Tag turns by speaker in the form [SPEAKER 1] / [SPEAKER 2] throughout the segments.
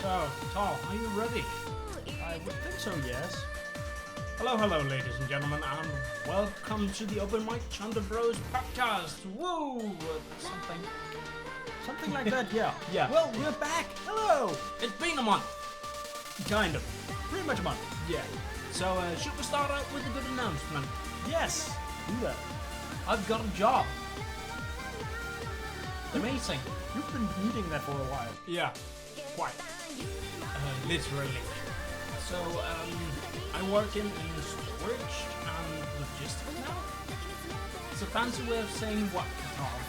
[SPEAKER 1] So, Tom, are you ready?
[SPEAKER 2] I would think so, yes.
[SPEAKER 1] Hello, ladies and gentlemen, and welcome to the Open Mic Chunter Bros podcast. Woo!
[SPEAKER 2] Something like that, yeah.
[SPEAKER 1] Yeah.
[SPEAKER 2] Well, we're back. Hello.
[SPEAKER 1] It's been a month. Kind of.
[SPEAKER 2] Pretty much a month.
[SPEAKER 1] Yeah. So, should we start out with a good announcement?
[SPEAKER 2] Yes. Do that.
[SPEAKER 1] I've got a job. Amazing.
[SPEAKER 2] You've been needing that for a while.
[SPEAKER 1] Yeah. Quite. Literally. So, I work in storage and logistics now. It's a fancy way of saying what, Tom?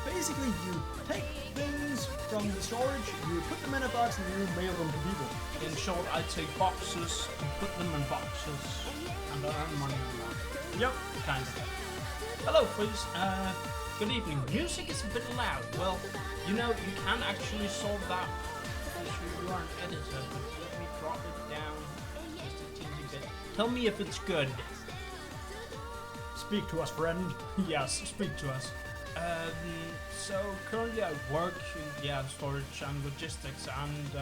[SPEAKER 2] Basically, you take things from the storage, you put them in a box, and you mail them to people.
[SPEAKER 1] In short, I take boxes and put them in boxes and I earn money on that.
[SPEAKER 2] Yep.
[SPEAKER 1] Kind of. Hello, please. Good evening. Music is a bit loud. Well, you know, you can actually solve that. You are an editor, but let me drop it down just a teeny bit. Tell me if it's good.
[SPEAKER 2] Speak to us, friend.
[SPEAKER 1] Yes, speak to us. So currently I work in storage and logistics, and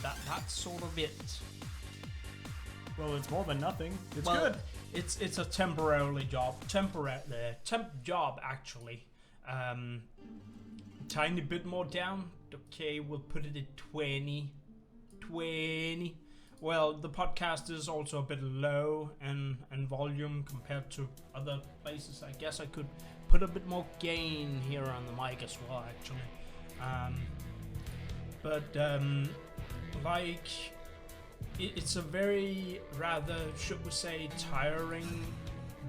[SPEAKER 1] that's sort of it.
[SPEAKER 2] Well, it's more than nothing. It's
[SPEAKER 1] Well,
[SPEAKER 2] good.
[SPEAKER 1] It's a temporary job. Temp job actually. Tiny bit more down. Okay, we'll put it at 20. Well, the podcast is also a bit low in volume compared to other places. I guess I could put a bit more gain here on the mic as well, actually. It's a very, rather, should we say, tiring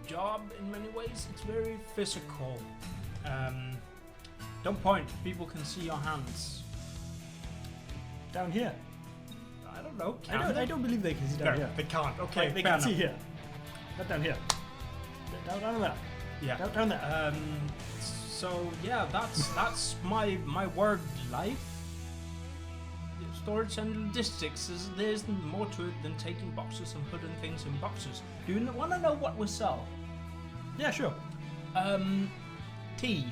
[SPEAKER 1] job in many ways. It's very physical. Don't point, people can see your hands.
[SPEAKER 2] Down here.
[SPEAKER 1] I don't know.
[SPEAKER 2] I don't believe they can see down here.
[SPEAKER 1] They can't. Okay,
[SPEAKER 2] They can see here. Not down here. Down there.
[SPEAKER 1] Yeah.
[SPEAKER 2] Down there.
[SPEAKER 1] So yeah, that's my work life. Storage and logistics. There's more to it than taking boxes and putting things in boxes. Do you want to know what we sell?
[SPEAKER 2] Yeah, sure.
[SPEAKER 1] Tea.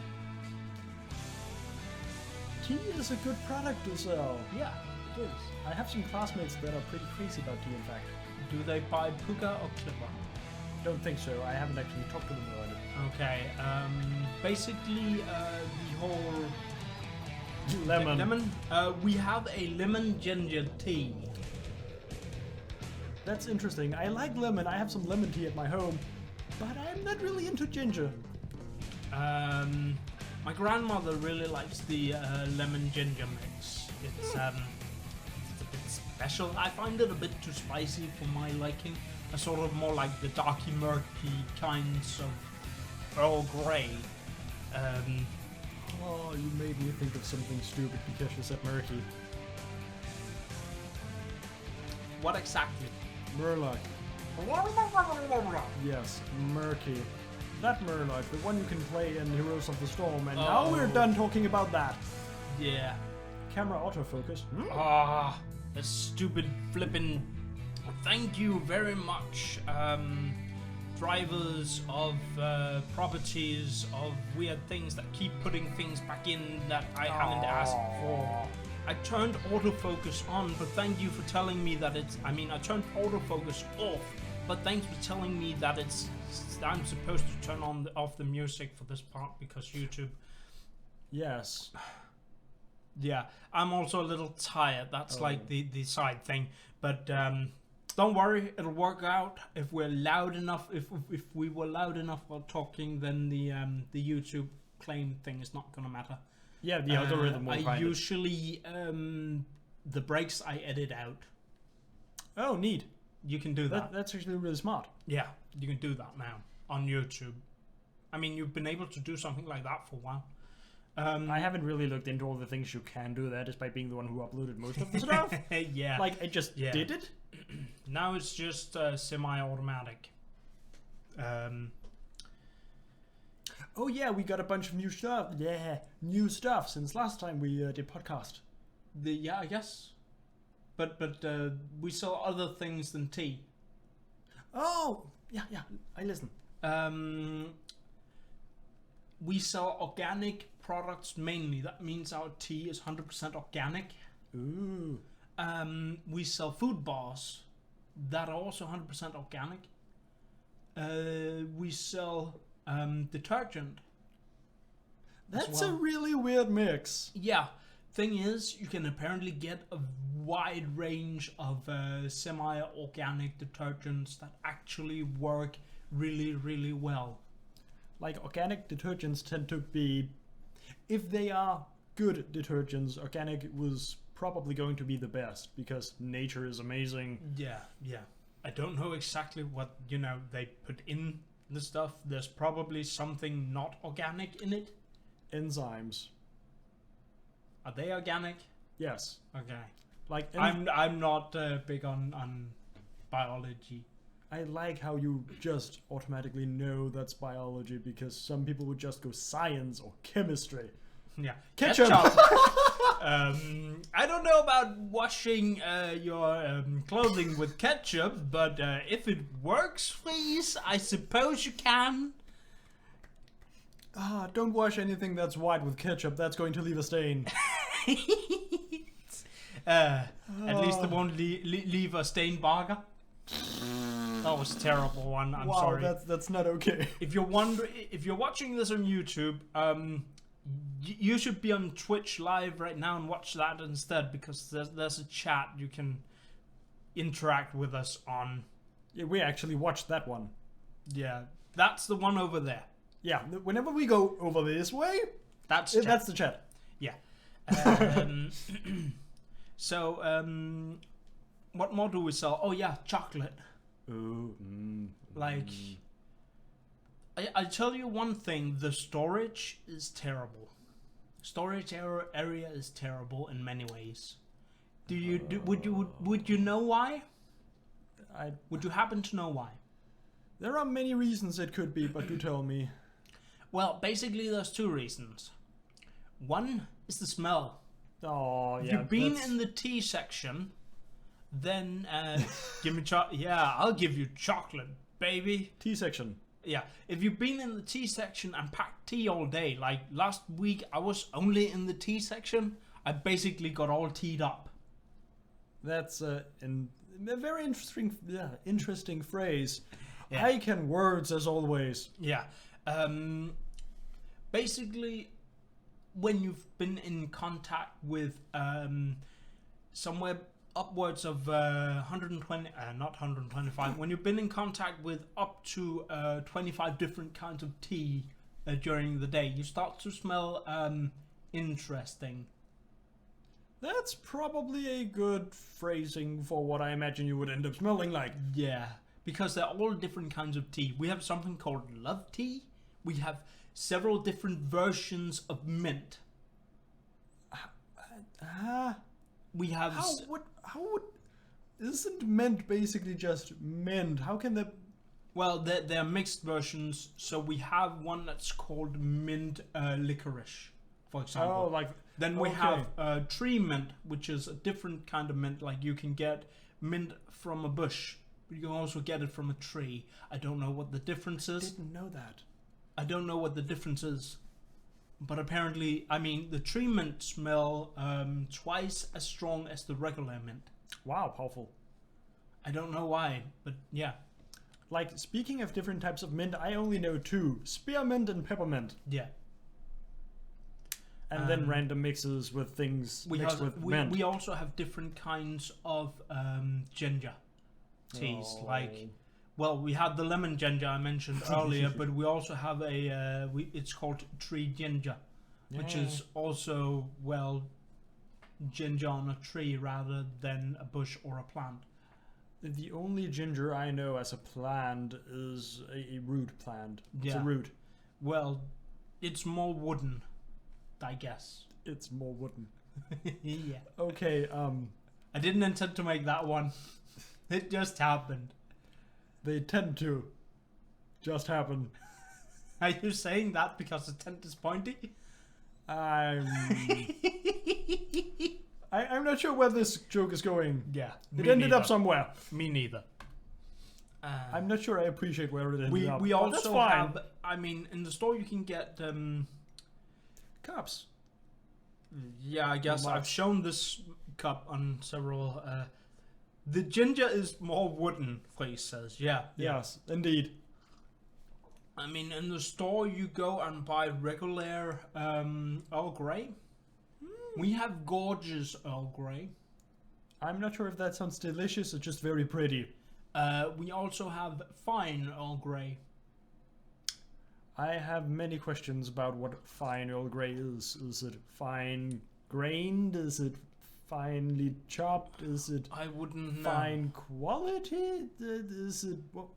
[SPEAKER 2] Tea is a good product to sell.
[SPEAKER 1] Yeah, it is.
[SPEAKER 2] I have some classmates that are pretty crazy about tea, in fact.
[SPEAKER 1] Do they buy Puka or Clipper?
[SPEAKER 2] Don't think so. I haven't actually talked to them about it.
[SPEAKER 1] Okay. Basically, the whole
[SPEAKER 2] Lemon.
[SPEAKER 1] We have a lemon ginger tea.
[SPEAKER 2] That's interesting. I like lemon. I have some lemon tea at my home, but I'm not really into ginger.
[SPEAKER 1] My grandmother really likes the lemon ginger mix. It's a bit special. I find it a bit too spicy for my liking. I sort of more like the darky, murky kinds of Earl Grey.
[SPEAKER 2] Oh, you made me think of something stupid because you said murky.
[SPEAKER 1] What exactly?
[SPEAKER 2] Murloc. Yes, murky. That Murloc, the one you can play in Heroes of the Storm, and now we're done talking about that.
[SPEAKER 1] Yeah.
[SPEAKER 2] Camera autofocus.
[SPEAKER 1] Ah, the stupid flippin'. Thank you very much, drivers of properties of weird things that keep putting things back in that I haven't asked for. I turned autofocus on, but thank you for telling me that it's. I mean, I turned autofocus off, but thanks for telling me that it's. I'm supposed to turn off the music for this part because YouTube.
[SPEAKER 2] Yes.
[SPEAKER 1] Yeah, I'm also a little tired. That's like the side thing, but don't worry, it'll work out. If we're loud enough, if we were loud enough while talking, then the YouTube claim thing is not gonna matter.
[SPEAKER 2] Yeah, the algorithm will
[SPEAKER 1] I
[SPEAKER 2] find
[SPEAKER 1] usually the breaks I edit out.
[SPEAKER 2] Oh, neat.
[SPEAKER 1] You can do that.
[SPEAKER 2] That's actually really smart.
[SPEAKER 1] Yeah, you can do that now on YouTube. I mean, you've been able to do something like that for a while.
[SPEAKER 2] I haven't really looked into all the things you can do there, despite being the one who uploaded most of the stuff.
[SPEAKER 1] Yeah.
[SPEAKER 2] Like, I just did it.
[SPEAKER 1] Now it's just semi-automatic.
[SPEAKER 2] Oh yeah, we got a bunch of new stuff. Yeah, new stuff since last time we did podcast.
[SPEAKER 1] Yeah, I guess. But we sell other things than tea.
[SPEAKER 2] Oh, yeah, I listen.
[SPEAKER 1] We sell organic products mainly. That means our tea is 100% organic.
[SPEAKER 2] Ooh.
[SPEAKER 1] We sell food bars that are also 100% organic. We sell detergent.
[SPEAKER 2] That's a really weird mix.
[SPEAKER 1] Yeah. Thing is, you can apparently get a wide range of semi-organic detergents that actually work really, really well.
[SPEAKER 2] Like, organic detergents tend to be, if they are good detergents, organic was probably going to be the best because nature is amazing.
[SPEAKER 1] Yeah. I don't know exactly what, they put in the stuff. There's probably something not organic in it.
[SPEAKER 2] Enzymes.
[SPEAKER 1] Are they organic?
[SPEAKER 2] Yes.
[SPEAKER 1] Okay.
[SPEAKER 2] Like,
[SPEAKER 1] I'm not big on biology.
[SPEAKER 2] I like how you just automatically know that's biology because some people would just go science or chemistry.
[SPEAKER 1] Yeah.
[SPEAKER 2] Ketchup!
[SPEAKER 1] I don't know about washing your clothing with ketchup, but if it works, please, I suppose you can.
[SPEAKER 2] Don't wash anything that's white with ketchup. That's going to leave a stain.
[SPEAKER 1] At least it won't leave a stained burger. That was a terrible one. I'm sorry.
[SPEAKER 2] Wow, that's not okay.
[SPEAKER 1] If you're watching this on YouTube, you should be on Twitch live right now and watch that instead because there's a chat you can interact with us on.
[SPEAKER 2] Yeah, we actually watched that one.
[SPEAKER 1] Yeah, that's the one over there.
[SPEAKER 2] Yeah, whenever we go over this way, that's the chat.
[SPEAKER 1] Yeah. So, what more do we sell? Oh yeah, chocolate.
[SPEAKER 2] Ooh,
[SPEAKER 1] I tell you one thing: the storage is terrible. Storage area is terrible in many ways. Would you know why? Would you happen to know why?
[SPEAKER 2] There are many reasons it could be, but do tell me.
[SPEAKER 1] Well, basically, there's two reasons. One is the smell.
[SPEAKER 2] Oh, yeah.
[SPEAKER 1] If you've been in the tea section, then give me I'll give you chocolate, baby.
[SPEAKER 2] Tea section.
[SPEAKER 1] Yeah, if you've been in the tea section and packed tea all day, like last week I was only in the tea section, I basically got all teed up.
[SPEAKER 2] That's a very interesting phrase.
[SPEAKER 1] Yeah.
[SPEAKER 2] I can words as always.
[SPEAKER 1] Yeah. Basically, when you've been in contact with somewhere upwards of 120, not 125, when you've been in contact with up to 25 different kinds of tea during the day, you start to smell interesting.
[SPEAKER 2] That's probably a good phrasing for what I imagine you would end up smelling like.
[SPEAKER 1] Yeah, because they're all different kinds of tea. We have something called love tea. We have several different versions of mint. We have...
[SPEAKER 2] How would... Isn't mint basically just mint? How can that...
[SPEAKER 1] Well, they're mixed versions. So we have one that's called mint licorice, for example.
[SPEAKER 2] Oh, like...
[SPEAKER 1] Then we have tree mint, which is a different kind of mint. Like you can get mint from a bush, but you can also get it from a tree. I don't know what the difference is.
[SPEAKER 2] I didn't know that.
[SPEAKER 1] I don't know what the difference is. But apparently, I mean, the tree mint smell twice as strong as the regular mint.
[SPEAKER 2] Wow, powerful.
[SPEAKER 1] I don't know why, but yeah.
[SPEAKER 2] Like, speaking of different types of mint, I only know two. Spearmint and peppermint.
[SPEAKER 1] Yeah.
[SPEAKER 2] And then random mixes with things mixed with mint.
[SPEAKER 1] We also have different kinds of ginger teas.
[SPEAKER 2] Oh.
[SPEAKER 1] Like, well, we had the lemon ginger I mentioned earlier, but we also have a, it's called tree ginger, which is also, well, ginger on a tree rather than a bush or a plant.
[SPEAKER 2] The only ginger I know as a plant is a root plant. It's a root.
[SPEAKER 1] Well, it's more wooden, I guess.
[SPEAKER 2] It's more wooden.
[SPEAKER 1] Yeah.
[SPEAKER 2] Okay,
[SPEAKER 1] I didn't intend to make that one. It just happened.
[SPEAKER 2] They tend to just happen.
[SPEAKER 1] Are you saying that because the tent is pointy?
[SPEAKER 2] I'm not sure where this joke is going.
[SPEAKER 1] Yeah.
[SPEAKER 2] It ended up somewhere.
[SPEAKER 1] Me neither.
[SPEAKER 2] I'm not sure I appreciate where it ended up.
[SPEAKER 1] We
[SPEAKER 2] But that's
[SPEAKER 1] also
[SPEAKER 2] fine.
[SPEAKER 1] have, I mean, in the store you can get,
[SPEAKER 2] Cups.
[SPEAKER 1] yeah, I guess I've shown this cup on several, the ginger is more wooden, Freeze says, yeah.
[SPEAKER 2] Yes, indeed.
[SPEAKER 1] I mean, in the store you go and buy regular Earl Grey. We have gorgeous Earl Grey.
[SPEAKER 2] I'm not sure if that sounds delicious or just very pretty.
[SPEAKER 1] We also have fine Earl Grey.
[SPEAKER 2] I have many questions about what fine Earl Grey is. Is it fine grained? Is it finely chopped? Is it
[SPEAKER 1] I wouldn't know.
[SPEAKER 2] fine quality? Is it... What?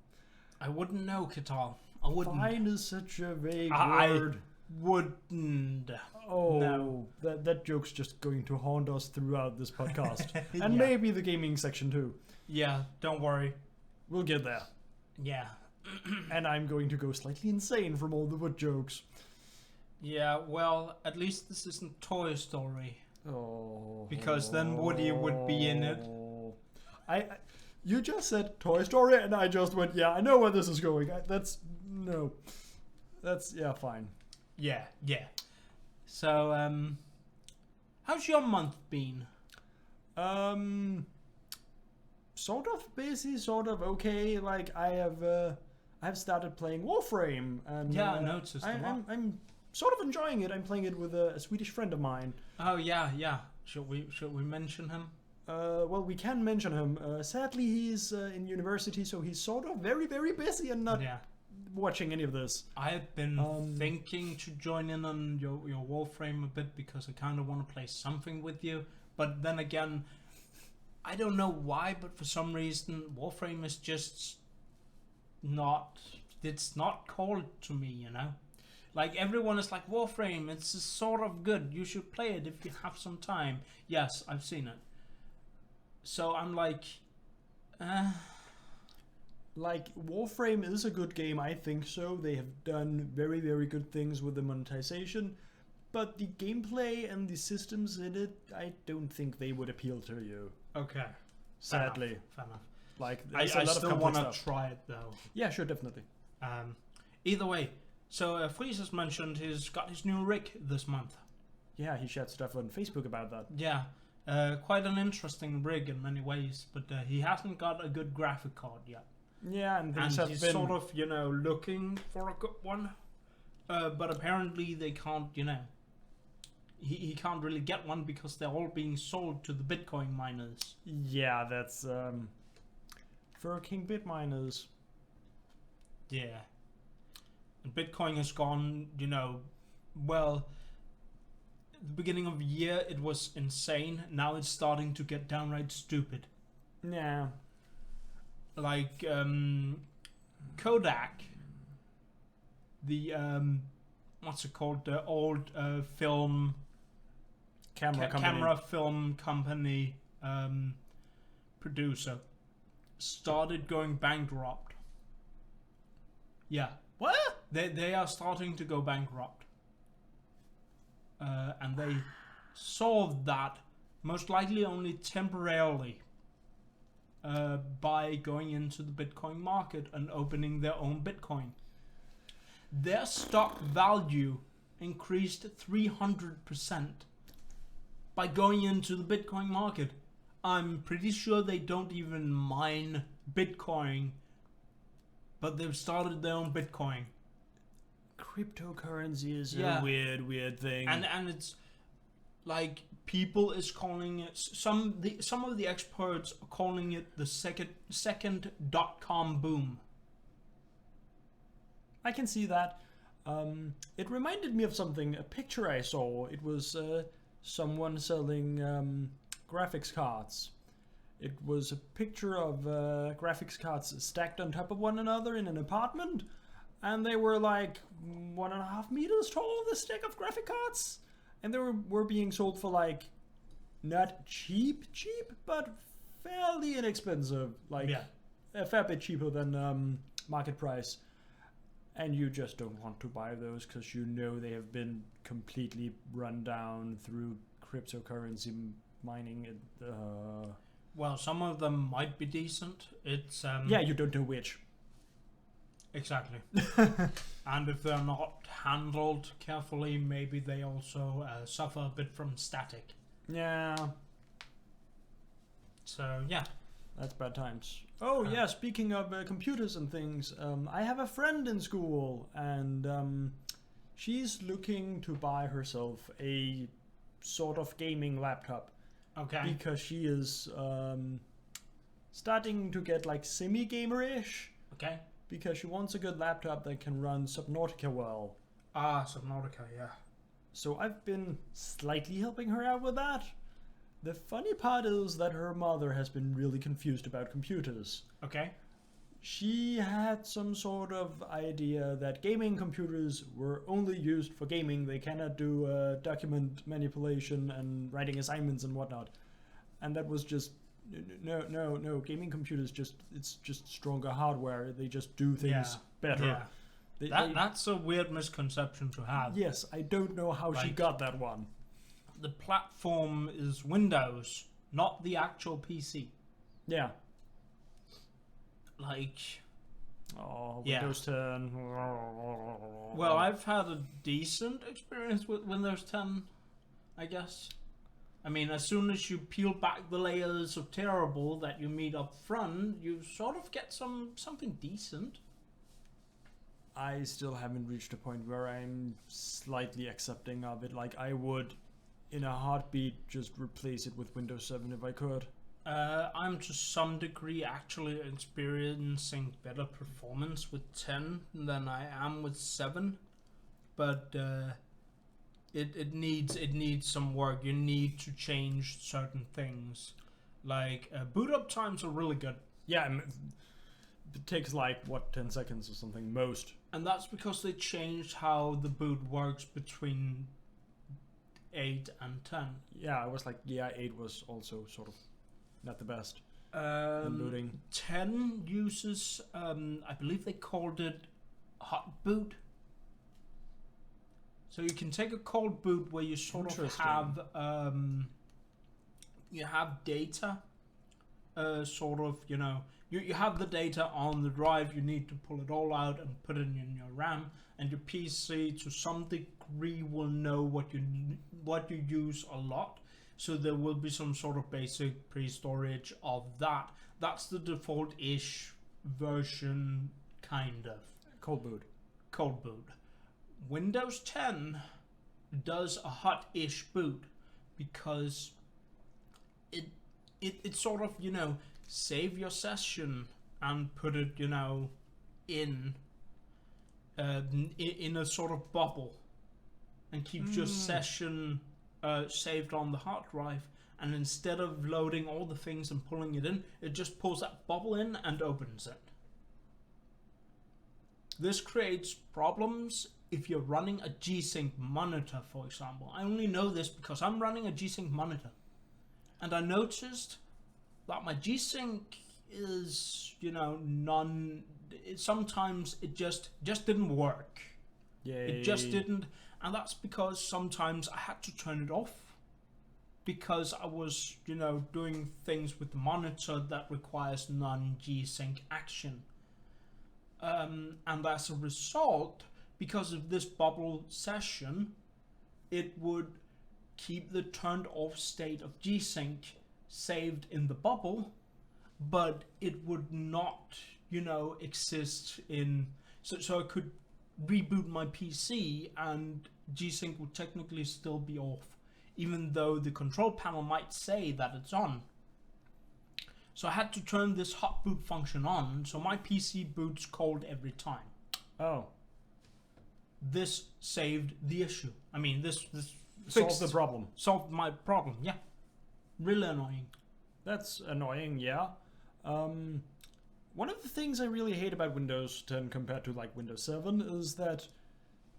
[SPEAKER 1] I wouldn't know, Katal. I wouldn't.
[SPEAKER 2] Fine is such a vague
[SPEAKER 1] I
[SPEAKER 2] word.
[SPEAKER 1] wouldn't.
[SPEAKER 2] Oh,
[SPEAKER 1] No.
[SPEAKER 2] that joke's just going to haunt us throughout this podcast. And
[SPEAKER 1] Yeah.
[SPEAKER 2] maybe the gaming section too.
[SPEAKER 1] Yeah, don't worry.
[SPEAKER 2] We'll get there.
[SPEAKER 1] Yeah.
[SPEAKER 2] And I'm going to go slightly insane from all the wood jokes.
[SPEAKER 1] Yeah, well, at least this isn't Toy Story.
[SPEAKER 2] Oh.
[SPEAKER 1] Because then Woody would be in it.
[SPEAKER 2] You just said Toy Story, and I just went, yeah, I know where this is going. Yeah, fine.
[SPEAKER 1] Yeah, yeah. So, how's your month been?
[SPEAKER 2] Sort of busy, sort of okay. Like I've started playing Warframe, and
[SPEAKER 1] Yeah, I noticed a lot.
[SPEAKER 2] I'm sort of enjoying it. I'm playing it with a Swedish friend of mine.
[SPEAKER 1] Oh yeah, yeah. Should we mention him?
[SPEAKER 2] Well, we can mention him. Sadly, he's in university, so he's sort of very, very busy and not watching any of this.
[SPEAKER 1] I've been thinking to join in on your Warframe a bit because I kind of want to play something with you. But then again, I don't know why, but for some reason, Warframe is just not... It's not called to me, you know? Like, everyone is like, Warframe, it's sort of good. You should play it if you have some time. Yes, I've seen it. So I'm like...
[SPEAKER 2] Like, Warframe is a good game, I think so. They have done very, very good things with the monetization. But the gameplay and the systems in it, I don't think they would appeal to you.
[SPEAKER 1] Okay.
[SPEAKER 2] Sadly.
[SPEAKER 1] Fair enough.
[SPEAKER 2] Like,
[SPEAKER 1] I
[SPEAKER 2] there's a lot of
[SPEAKER 1] still
[SPEAKER 2] complex
[SPEAKER 1] want to
[SPEAKER 2] stuff.
[SPEAKER 1] try it, though.
[SPEAKER 2] Yeah, sure, definitely.
[SPEAKER 1] Either way, so Freeze has mentioned he's got his new rig this month.
[SPEAKER 2] Yeah, he shared stuff on Facebook about that.
[SPEAKER 1] Yeah. Quite an interesting rig in many ways, but he hasn't got a good graphic card yet.
[SPEAKER 2] Yeah, and things
[SPEAKER 1] And
[SPEAKER 2] have
[SPEAKER 1] he's
[SPEAKER 2] been...
[SPEAKER 1] sort of, you know, looking for a good one. But apparently they can't, you know... He can't really get one because they're all being sold to the Bitcoin miners.
[SPEAKER 2] Yeah, that's... For King Bitminers.
[SPEAKER 1] Yeah. And Bitcoin has gone, you know... Well... the beginning of the year it was insane. Now it's starting to get downright stupid.
[SPEAKER 2] Yeah.
[SPEAKER 1] Like Kodak, the what's it called? The old film camera film company producer started going bankrupt. Yeah.
[SPEAKER 2] What?
[SPEAKER 1] They are starting to go bankrupt. And they solved that most likely only temporarily by going into the Bitcoin market and opening their own Bitcoin. Their stock value increased 300% by going into the Bitcoin market. I'm pretty sure they don't even mine Bitcoin, but they've started their own Bitcoin.
[SPEAKER 2] Cryptocurrency is a weird thing.
[SPEAKER 1] And it's like people is calling it, some of the experts are calling it the second .com boom.
[SPEAKER 2] I can see that. It reminded me of something, a picture I saw. It was someone selling graphics cards. It was a picture of graphics cards stacked on top of one another in an apartment, and they were like 1.5 meters tall, the stack of graphic cards, and they were being sold for like not cheap, but fairly inexpensive, like a fair bit cheaper than market price. And you just don't want to buy those because you know they have been completely run down through cryptocurrency mining.
[SPEAKER 1] Well, some of them might be decent. It's
[SPEAKER 2] yeah, you don't know which.
[SPEAKER 1] Exactly. And if they're not handled carefully, maybe they also suffer a bit from static.
[SPEAKER 2] Yeah.
[SPEAKER 1] So yeah,
[SPEAKER 2] that's bad times. Oh yeah, speaking of computers and things, I have a friend in school, and she's looking to buy herself a sort of gaming laptop.
[SPEAKER 1] Okay.
[SPEAKER 2] Because she is starting to get like semi-gamer-ish.
[SPEAKER 1] Okay.
[SPEAKER 2] Because she wants a good laptop that can run Subnautica well.
[SPEAKER 1] Ah, Subnautica, yeah.
[SPEAKER 2] So I've been slightly helping her out with that. The funny part is that her mother has been really confused about computers.
[SPEAKER 1] Okay.
[SPEAKER 2] She had some sort of idea that gaming computers were only used for gaming. They cannot do document manipulation and writing assignments and whatnot. And that was just no. Gaming computers it's just stronger hardware. They just do things better.
[SPEAKER 1] Yeah. That's a weird misconception to have.
[SPEAKER 2] Yes, I don't know how she got that one.
[SPEAKER 1] The platform is Windows, not the actual PC.
[SPEAKER 2] Yeah.
[SPEAKER 1] Like,
[SPEAKER 2] Windows 10.
[SPEAKER 1] Well, I've had a decent experience with Windows 10, I guess. I mean, as soon as you peel back the layers of terrible that you meet up front, you sort of get something decent.
[SPEAKER 2] I still haven't reached a point where I'm slightly accepting of it. Like, I would, in a heartbeat, just replace it with Windows 7 if I could.
[SPEAKER 1] I'm to some degree actually experiencing better performance with 10 than I am with 7, but it needs some work. You need to change certain things, like boot up times are really good.
[SPEAKER 2] Yeah, it takes like 10 seconds or something most,
[SPEAKER 1] and that's because they changed how the boot works between 8 and 10.
[SPEAKER 2] Yeah, I was like, 8 was also sort of not the best in booting.
[SPEAKER 1] 10 uses, I believe they called it hot boot. So you can take a cold boot where you sort of have you have data, sort of, you have the data on the drive. You need to pull it all out and put it in your RAM, and your PC to some degree will know what you use a lot. So there will be some sort of basic pre-storage of that. That's the default-ish version, kind of. Cold boot. Windows 10 does a hot-ish boot because it sort of, save your session and put it, in a sort of bubble and keeps your session saved on the hard drive, and instead of loading all the things and pulling it in, it just pulls that bubble in and opens it. This creates problems if you're running a G-Sync monitor, for example. I only know this because I'm running a G-Sync monitor. And I noticed that my G-Sync is, sometimes it just didn't work.
[SPEAKER 2] Yay.
[SPEAKER 1] It just didn't. And that's because sometimes I had to turn it off because I was, doing things with the monitor that requires non-G-Sync action. And as a result, because of this bubble session, it would keep the turned off state of G-Sync saved in the bubble, but it would not, exist in... So I could reboot my PC and G-Sync would technically still be off, even though the control panel might say that it's on. So I had to turn this hot boot function on, so my PC boots cold every time.
[SPEAKER 2] Oh.
[SPEAKER 1] This saved the issue. I mean, this
[SPEAKER 2] Solved the problem.
[SPEAKER 1] Solved my problem, yeah. Really annoying.
[SPEAKER 2] That's annoying, yeah. One of the things I really hate about Windows 10 compared to like Windows 7 is that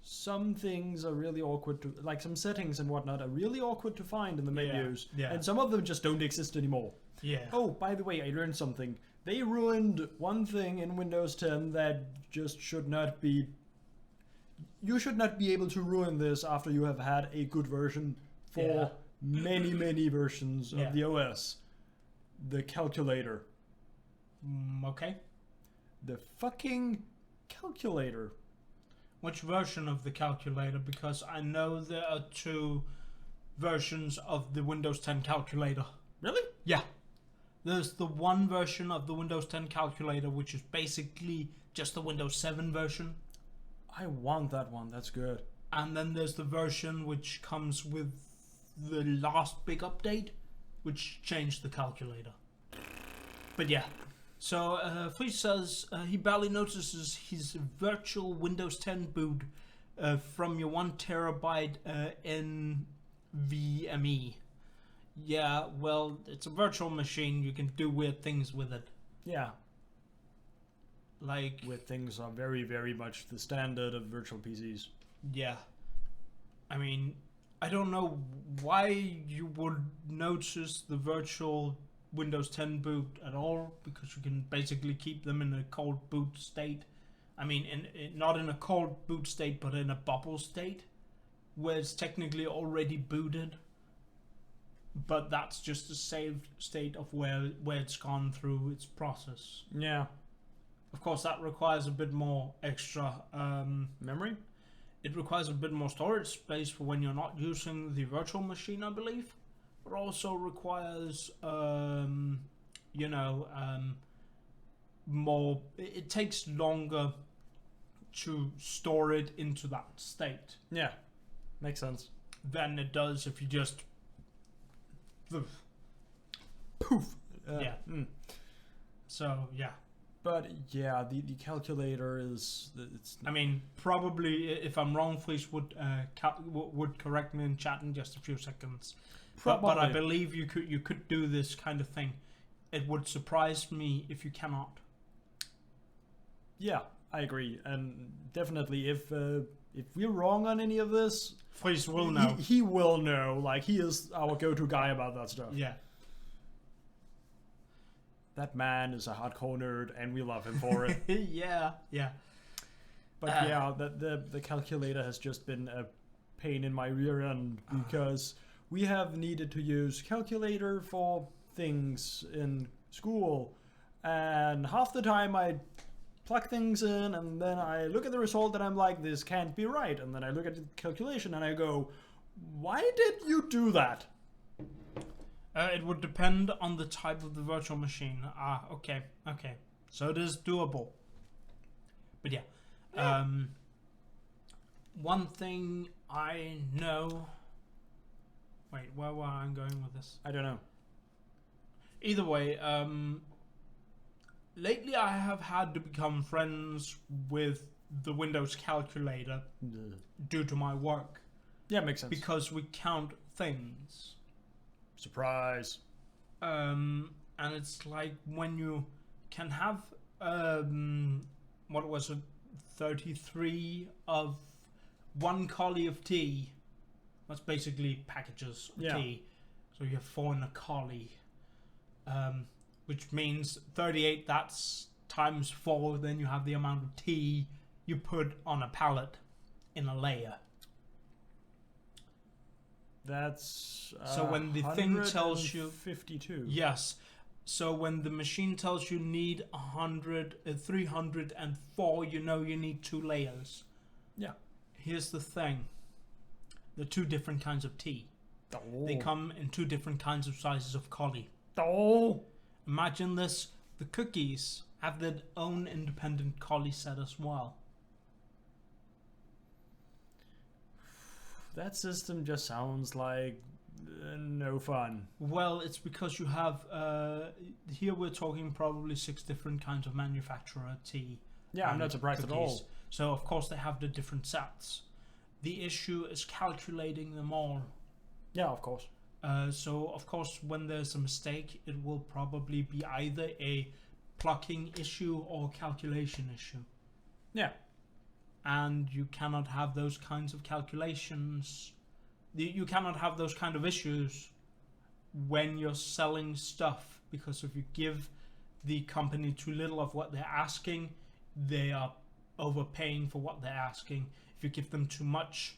[SPEAKER 2] some things are really awkward to, like some settings and whatnot are really awkward to find in the menus.
[SPEAKER 1] Yeah.
[SPEAKER 2] And some of them just don't exist anymore.
[SPEAKER 1] Yeah.
[SPEAKER 2] Oh, by the way, I learned something. They ruined one thing in Windows 10 that just should not be... You should not be able to ruin this after you have had a good version for many, many versions of the OS. The calculator.
[SPEAKER 1] Okay.
[SPEAKER 2] The fucking calculator.
[SPEAKER 1] Which version of the calculator? Because I know there are two versions of the Windows 10 calculator.
[SPEAKER 2] Really?
[SPEAKER 1] Yeah. There's the one version of the Windows 10 calculator, which is basically just the Windows 7 version.
[SPEAKER 2] I want that one. That's good.
[SPEAKER 1] And then there's the version which comes with the last big update, which changed the calculator. But yeah. So Fleet says he barely notices his virtual Windows 10 boot from your 1 terabyte NVMe. Yeah, well, it's a virtual machine. You can do weird things with it.
[SPEAKER 2] Yeah.
[SPEAKER 1] Like...
[SPEAKER 2] Weird things are very, very much the standard of virtual PCs.
[SPEAKER 1] Yeah. I mean, I don't know why you would notice the virtual Windows 10 boot at all, because you can basically keep them in a cold boot state. I mean, not in a cold boot state, but in a bubble state, where it's technically already booted. But that's just a saved state of where it's gone through its process.
[SPEAKER 2] Yeah.
[SPEAKER 1] Of course, that requires a bit more extra
[SPEAKER 2] memory.
[SPEAKER 1] It requires a bit more storage space for when you're not using the virtual machine, I believe. But also requires, more. It takes longer to store it into that state.
[SPEAKER 2] Yeah, makes sense.
[SPEAKER 1] Than it does if you just
[SPEAKER 2] poof.
[SPEAKER 1] Yeah. So yeah.
[SPEAKER 2] But yeah, the calculator is. It's.
[SPEAKER 1] I mean, probably if I'm wrong, please would correct me in chat in just a few seconds. But I believe you could do this kind of thing. It would surprise me if you cannot.
[SPEAKER 2] Yeah, I agree, and definitely if we're wrong on any of this,
[SPEAKER 1] Freeze will know.
[SPEAKER 2] He will know. Like, he is our go-to guy about that stuff.
[SPEAKER 1] Yeah.
[SPEAKER 2] That man is a hardcore nerd, and we love him for it.
[SPEAKER 1] Yeah.
[SPEAKER 2] But yeah, the calculator has just been a pain in my rear end because we have needed to use calculator for things in school, and half the time I plug things in and then I look at the result and I'm like, this can't be right, and then I look at the calculation and I go, why did you do that?
[SPEAKER 1] It would depend on the type of the virtual machine. Okay. So it is doable. But yeah. One thing I know... Wait, where I'm going with this?
[SPEAKER 2] I don't know.
[SPEAKER 1] Either way, lately I have had to become friends with the Windows calculator due to my work.
[SPEAKER 2] Yeah, makes sense.
[SPEAKER 1] Because we count things.
[SPEAKER 2] Surprise.
[SPEAKER 1] And it's like when you can have what was it, 33 of one collie of tea. That's basically packages of tea. So you have 4 in a collie, which means 38. That's times 4. Then you have the amount of tea you put on a pallet in a layer.
[SPEAKER 2] That's
[SPEAKER 1] so when the thing tells you
[SPEAKER 2] 52.
[SPEAKER 1] Yes. So when the machine tells you need 304, you know you need 2 layers.
[SPEAKER 2] Yeah.
[SPEAKER 1] Here's the thing. There are 2 different kinds of tea.
[SPEAKER 2] Oh.
[SPEAKER 1] They come in 2 different kinds of sizes of collie.
[SPEAKER 2] Oh.
[SPEAKER 1] Imagine this. The cookies have their own independent collie set as well.
[SPEAKER 2] That system just sounds like no fun.
[SPEAKER 1] Well, it's because you have here we're talking probably 6 different kinds of manufacturer tea.
[SPEAKER 2] Yeah, I'm not surprised
[SPEAKER 1] cookies.
[SPEAKER 2] at all.
[SPEAKER 1] So of course they have the different sets. The issue is calculating them all.
[SPEAKER 2] Yeah, of course.
[SPEAKER 1] So of course when there's a mistake, it will probably be either a plucking issue or calculation issue.
[SPEAKER 2] Yeah.
[SPEAKER 1] And you cannot have those kinds of calculations. You cannot have those kind of issues when you're selling stuff, because if you give the company too little of what they're asking, they are overpaying for what they're asking. If you give them too much,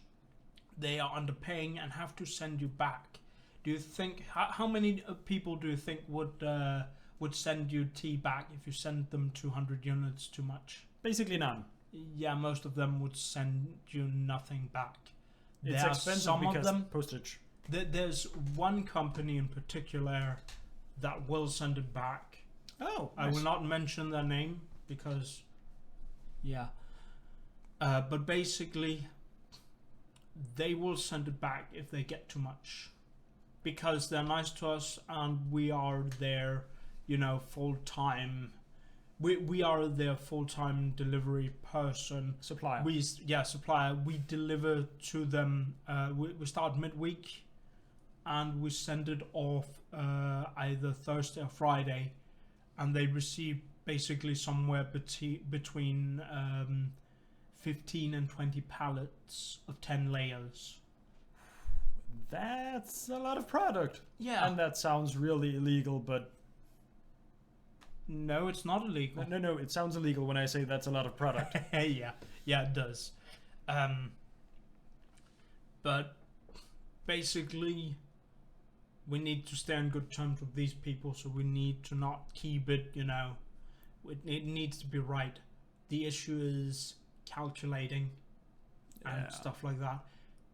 [SPEAKER 1] they are underpaying and have to send you back. Do you think how many people do you think would send you tea back if you send them 200 units too much?
[SPEAKER 2] Basically none.
[SPEAKER 1] Yeah, most of them would send you nothing back.
[SPEAKER 2] It's
[SPEAKER 1] There are
[SPEAKER 2] expensive
[SPEAKER 1] some
[SPEAKER 2] because
[SPEAKER 1] of them.
[SPEAKER 2] postage.
[SPEAKER 1] There's one company in particular that will send it back.
[SPEAKER 2] Oh,
[SPEAKER 1] I will not mention their name because, yeah. But basically, they will send it back if they get too much, because they're nice to us and we are their, full time. We are their full-time delivery person.
[SPEAKER 2] Supplier.
[SPEAKER 1] Supplier. We deliver to them. We start midweek, and we send it off either Thursday or Friday, and they receive basically somewhere between 15 and 20 pallets of 10 layers.
[SPEAKER 2] That's a lot of product.
[SPEAKER 1] Yeah.
[SPEAKER 2] And that sounds really illegal, but...
[SPEAKER 1] No, it's not illegal.
[SPEAKER 2] No, it sounds illegal when I say that's a lot of product.
[SPEAKER 1] Yeah, it does. But basically, we need to stay on good terms with these people, so we need to not keep it, it needs to be right. The issue is calculating and stuff like that.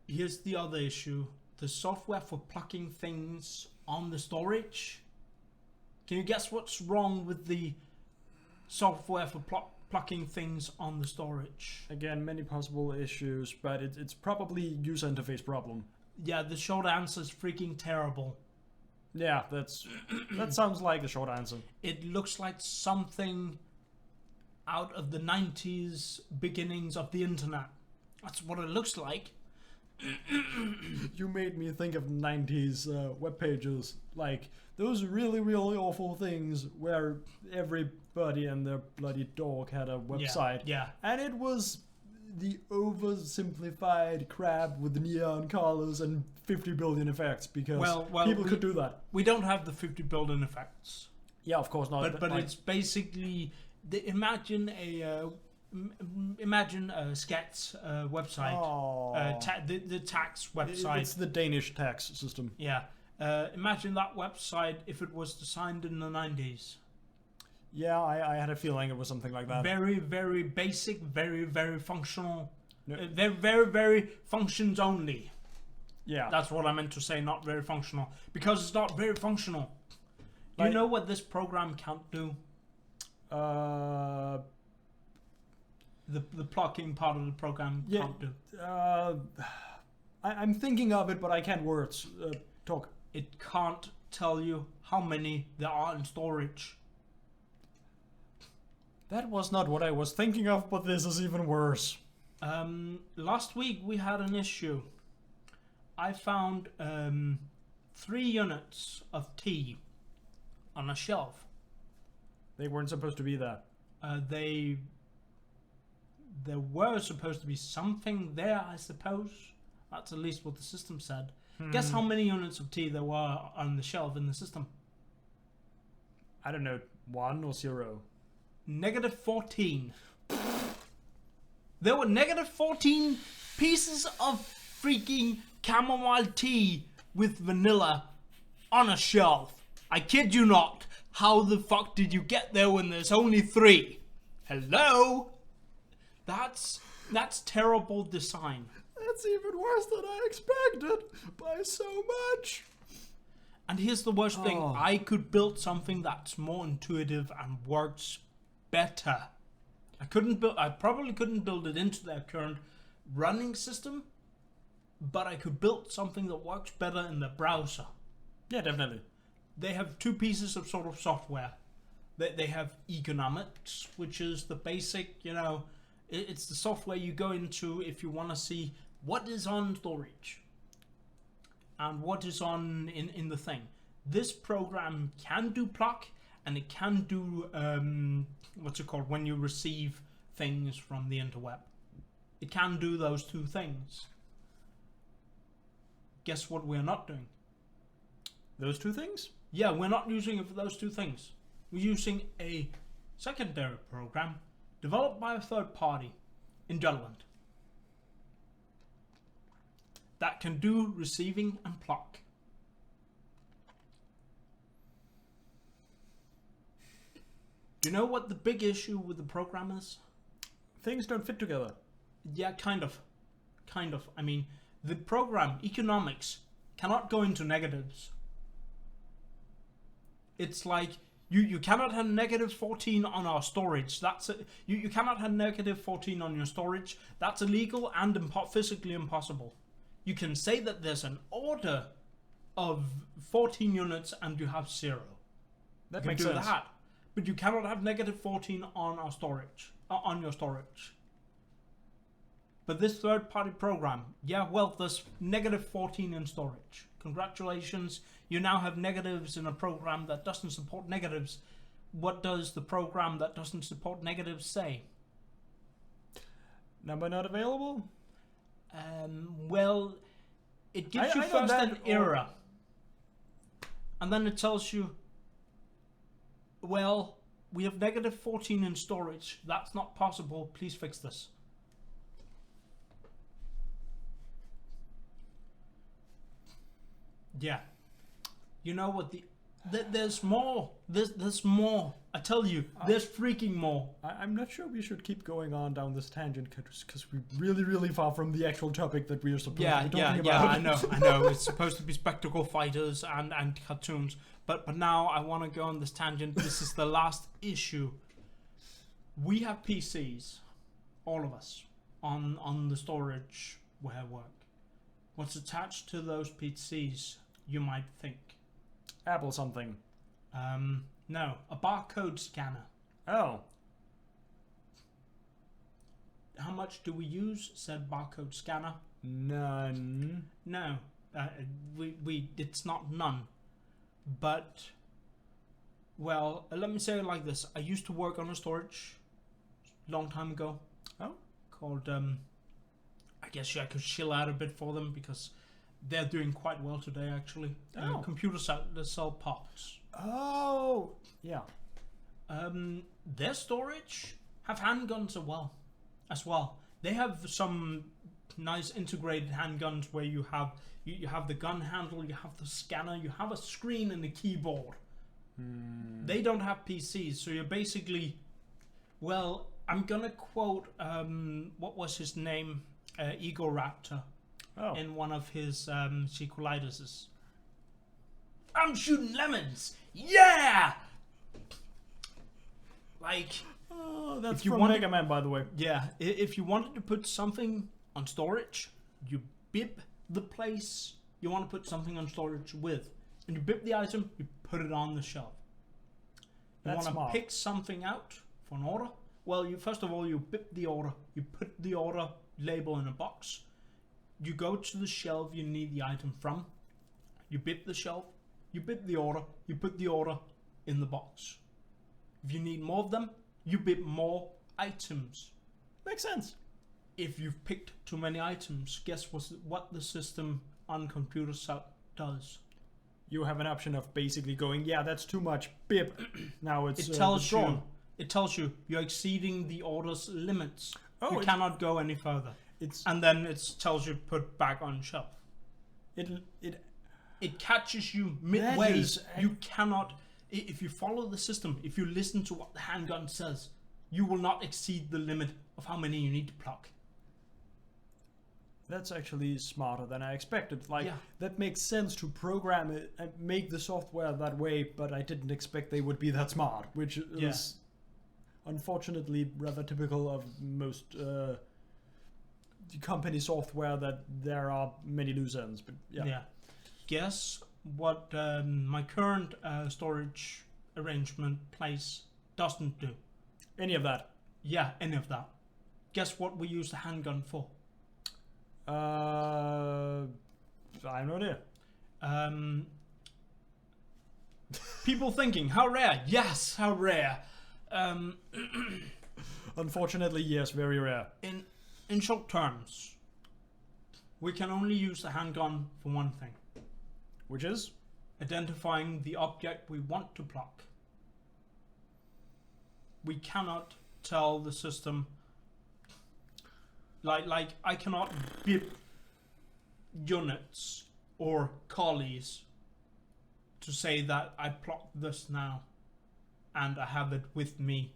[SPEAKER 1] Here's the other issue. The software for plucking things on the storage. Can you guess what's wrong with the software for plucking things on the storage?
[SPEAKER 2] Again, many possible issues, but it's probably user interface problem.
[SPEAKER 1] Yeah, the short answer is freaking terrible.
[SPEAKER 2] Yeah, that sounds like the short answer.
[SPEAKER 1] It looks like something out of the 90s, beginnings of the internet. That's what it looks like.
[SPEAKER 2] You made me think of 90s web pages, like those really, really awful things where everybody and their bloody dog had a website.
[SPEAKER 1] Yeah.
[SPEAKER 2] And it was the oversimplified crap with neon colors and 50 billion effects, because people could do that.
[SPEAKER 1] We don't have the 50 billion effects.
[SPEAKER 2] Yeah, of course not.
[SPEAKER 1] But it's basically imagine a Sket's website, the tax website.
[SPEAKER 2] It's the Danish tax system.
[SPEAKER 1] Yeah. Imagine that website if it was designed in the 90s.
[SPEAKER 2] Yeah, I had a feeling it was something like that.
[SPEAKER 1] Very, very basic, very, very functional. No. Very, very, very functions only.
[SPEAKER 2] Yeah.
[SPEAKER 1] That's what I meant to say, not very functional. Because it's not very functional. Do
[SPEAKER 2] Like,
[SPEAKER 1] you know what this program can't do? The plucking part of the program can't do.
[SPEAKER 2] I'm thinking of it, but I can't words. Talk.
[SPEAKER 1] It can't tell you how many there are in storage.
[SPEAKER 2] That was not what I was thinking of, but this is even worse.
[SPEAKER 1] Last week we had an issue. I found 3 units of tea on a shelf.
[SPEAKER 2] They weren't supposed to be there.
[SPEAKER 1] There were supposed to be something there, I suppose. That's at least what the system said. Guess how many units of tea there were on the shelf in the system?
[SPEAKER 2] I don't know, 1 or 0.
[SPEAKER 1] Negative 14. There were negative 14 pieces of freaking chamomile tea with vanilla on a shelf. I kid you not. How the fuck did you get there when there's only 3? Hello? That's terrible design.
[SPEAKER 2] That's even worse than I expected by so much.
[SPEAKER 1] And here's the worst thing. I could build something that's more intuitive and works better. I probably couldn't build it into their current running system, but I could build something that works better in the browser.
[SPEAKER 2] Yeah, definitely.
[SPEAKER 1] They have 2 pieces of sort of software. They have economics, which is the basic, it's the software you go into if you want to see what is on storage and what is on in the thing. This program can do pluck, and it can do what's it called when you receive things from the interweb. It can do those 2 things. Guess what we're not doing?
[SPEAKER 2] Those 2 things?
[SPEAKER 1] Yeah, we're not using it for those 2 things. We're using a secondary program developed by a third party in Jutland that can do receiving and pluck. Do you know what the big issue with the program is?
[SPEAKER 2] Things don't fit together.
[SPEAKER 1] Yeah, kind of. I mean, the program, economics, cannot go into negatives. It's like, you cannot have negative 14 on our storage. You cannot have negative 14 on your storage. That's illegal and physically impossible. You can say that there's an order of 14 units and you have 0.
[SPEAKER 2] That
[SPEAKER 1] You
[SPEAKER 2] makes
[SPEAKER 1] can do
[SPEAKER 2] sense.
[SPEAKER 1] that, but you cannot have negative 14 on our storage, on your storage. But this third-party program, yeah, well, there's negative 14 in storage. Congratulations, you now have negatives in a program that doesn't support negatives. What does the program that doesn't support negatives say?
[SPEAKER 2] Number not available?
[SPEAKER 1] Well, it gives you
[SPEAKER 2] I know
[SPEAKER 1] first
[SPEAKER 2] that,
[SPEAKER 1] an error. And then it tells you, well, we have negative 14 in storage. That's not possible. Please fix this. Yeah. You know what there's more. There's more. I tell you, there's freaking more.
[SPEAKER 2] I'm not sure we should keep going on down this tangent because we're really, really far from the actual topic that we are supposed to be talking about.
[SPEAKER 1] Yeah, I know. It's supposed to be spectacle fighters and cartoons. But now I want to go on this tangent. This is the last issue. We have PCs, all of us, on the storage where I work. What's attached to those PCs, you might think?
[SPEAKER 2] Apple something.
[SPEAKER 1] No, a barcode scanner.
[SPEAKER 2] Oh.
[SPEAKER 1] How much do we use said barcode scanner?
[SPEAKER 2] None.
[SPEAKER 1] No, it's not none. But, well, let me say it like this. I used to work on a storage long time ago.
[SPEAKER 2] Oh.
[SPEAKER 1] Called, I guess I could chill out a bit for them because they're doing quite well today, actually.
[SPEAKER 2] Oh.
[SPEAKER 1] Computer sell parts.
[SPEAKER 2] Oh. Yeah.
[SPEAKER 1] Their storage have handguns as well. They have some nice integrated handguns where you have the gun handle, you have the scanner, you have a screen and a keyboard. They don't have PCs, so you're basically, well, I'm gonna quote what was his name, Ego Raptor, in one of his sequelitis. I'm shooting lemons, yeah. Like,
[SPEAKER 2] that's
[SPEAKER 1] if you
[SPEAKER 2] from
[SPEAKER 1] wanted-
[SPEAKER 2] Mega Man, by the way.
[SPEAKER 1] yeah, if you wanted to put something on storage, you bip the place you want to put something on storage with, and you bip the item, you put it on the shelf. You
[SPEAKER 2] That's
[SPEAKER 1] want to
[SPEAKER 2] smart.
[SPEAKER 1] pick something out for an order? Well, first of all, you bip the order. You put the order label in a box. You go to the shelf you need the item from. You bid the shelf. You bid the order. You put the order in the box. If you need more of them, you bid more items.
[SPEAKER 2] Makes sense.
[SPEAKER 1] If you've picked too many items, guess what the system on computer does?
[SPEAKER 2] You have an option of basically going, yeah, that's too much. Bip. Now it's
[SPEAKER 1] It tells you.
[SPEAKER 2] withdrawn.
[SPEAKER 1] It tells you you're exceeding the order's limits.
[SPEAKER 2] Oh,
[SPEAKER 1] You cannot go any further. And then it tells you put back on shelf. It catches you midway. You cannot. If you follow the system, if you listen to what the handgun says, you will not exceed the limit of how many you need to pluck.
[SPEAKER 2] That's actually smarter than I expected. Like,
[SPEAKER 1] Yeah.
[SPEAKER 2] that makes sense to program it and make the software that way, but I didn't expect they would be that smart, which is unfortunately rather typical of most company software, that there are many loose ends. But yeah.
[SPEAKER 1] Guess what my current storage arrangement place doesn't do.
[SPEAKER 2] Any of that.
[SPEAKER 1] Yeah, any of that. Guess what we use the handgun for?
[SPEAKER 2] I have no idea.
[SPEAKER 1] People thinking, how rare? Yes, how rare.
[SPEAKER 2] Unfortunately, yes, very rare.
[SPEAKER 1] In short terms, we can only use the handgun for one thing.
[SPEAKER 2] Which is?
[SPEAKER 1] Identifying the object we want to pluck. We cannot tell the system, like I cannot bip units or collies to say that I plucked this now and I have it with me.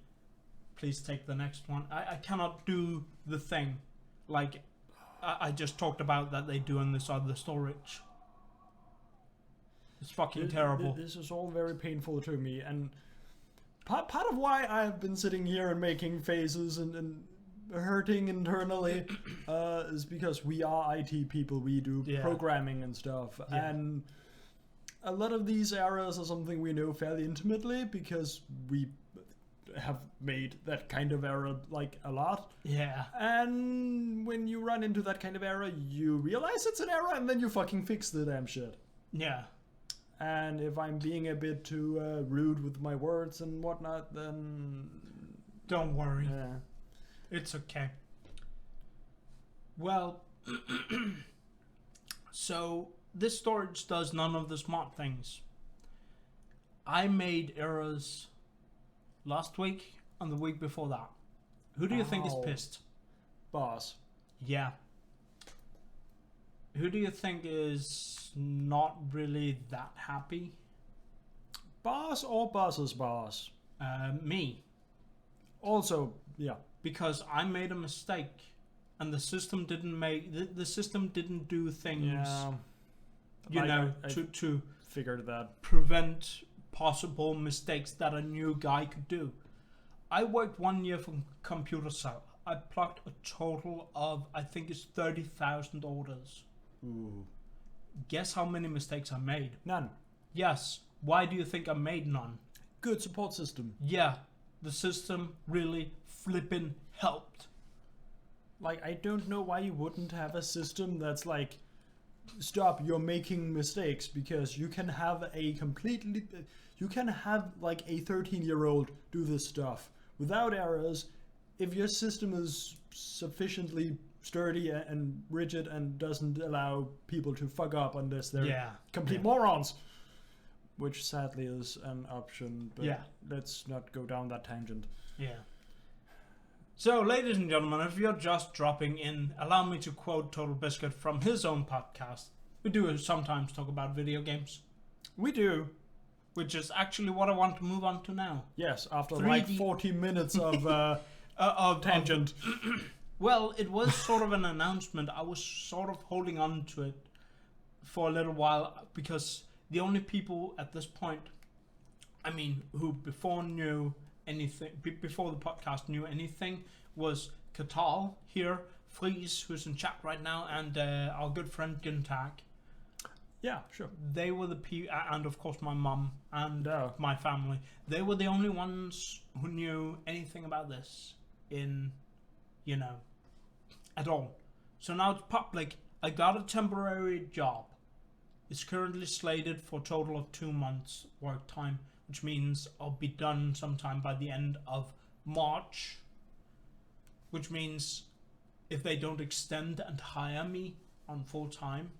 [SPEAKER 1] Please take the next one. I cannot do the thing like I just talked about that they do in this other storage. It's fucking terrible.
[SPEAKER 2] This is all very painful to me, and part of why I've been sitting here and making faces and hurting internally is because we are IT people. We do programming and stuff, and a lot of these errors are something we know fairly intimately because we have made that kind of error like a lot.
[SPEAKER 1] Yeah.
[SPEAKER 2] And when you run into that kind of error, you realize it's an error and then you fucking fix the damn shit.
[SPEAKER 1] Yeah.
[SPEAKER 2] And if I'm being a bit too rude with my words and whatnot, then
[SPEAKER 1] don't worry.
[SPEAKER 2] Yeah.
[SPEAKER 1] It's okay. Well, so this storage does none of the smart things. I made errors last week and the week before that. Who do you think is pissed?
[SPEAKER 2] Boss.
[SPEAKER 1] Yeah. Who do you think is not really that happy?
[SPEAKER 2] Boss or boss's boss?
[SPEAKER 1] Me.
[SPEAKER 2] Also, yeah.
[SPEAKER 1] Because I made a mistake and the system didn't the system didn't do things to
[SPEAKER 2] figured that
[SPEAKER 1] prevent possible mistakes that a new guy could do. I worked 1 year for Computer Cell. I plucked a total of, I think it's 30,000 orders.
[SPEAKER 2] Ooh.
[SPEAKER 1] Guess how many mistakes I made?
[SPEAKER 2] None.
[SPEAKER 1] Yes. Why do you think I made none?
[SPEAKER 2] Good support system.
[SPEAKER 1] Yeah. The system really flippin' helped.
[SPEAKER 2] Like, I don't know why you wouldn't have a system that's like, stop, you're making mistakes, because you can have like a 13-year-old do this stuff without errors if your system is sufficiently sturdy and rigid and doesn't allow people to fuck up unless they're complete morons, which sadly is an option, but let's not go down that tangent.
[SPEAKER 1] Yeah. So, ladies and gentlemen, if you're just dropping in, allow me to quote Total Biscuit from his own podcast. We do sometimes talk about video games.
[SPEAKER 2] We do.
[SPEAKER 1] Which is actually what I want to move on to now.
[SPEAKER 2] Yes, after like 40 minutes of tangent.
[SPEAKER 1] Well, it was sort of an announcement. I was sort of holding on to it for a little while because the only people at this point, I mean, who before knew anything, before the podcast knew anything, was Katal here, Fries, who's in chat right now, and our good friend Gintag.
[SPEAKER 2] Yeah, sure.
[SPEAKER 1] They were the people, and of course my mum and my family. They were the only ones who knew anything about this at all. So now it's public. I got a temporary job. It's currently slated for a total of 2 months work time, which means I'll be done sometime by the end of March. Which means if they don't extend and hire me on full time,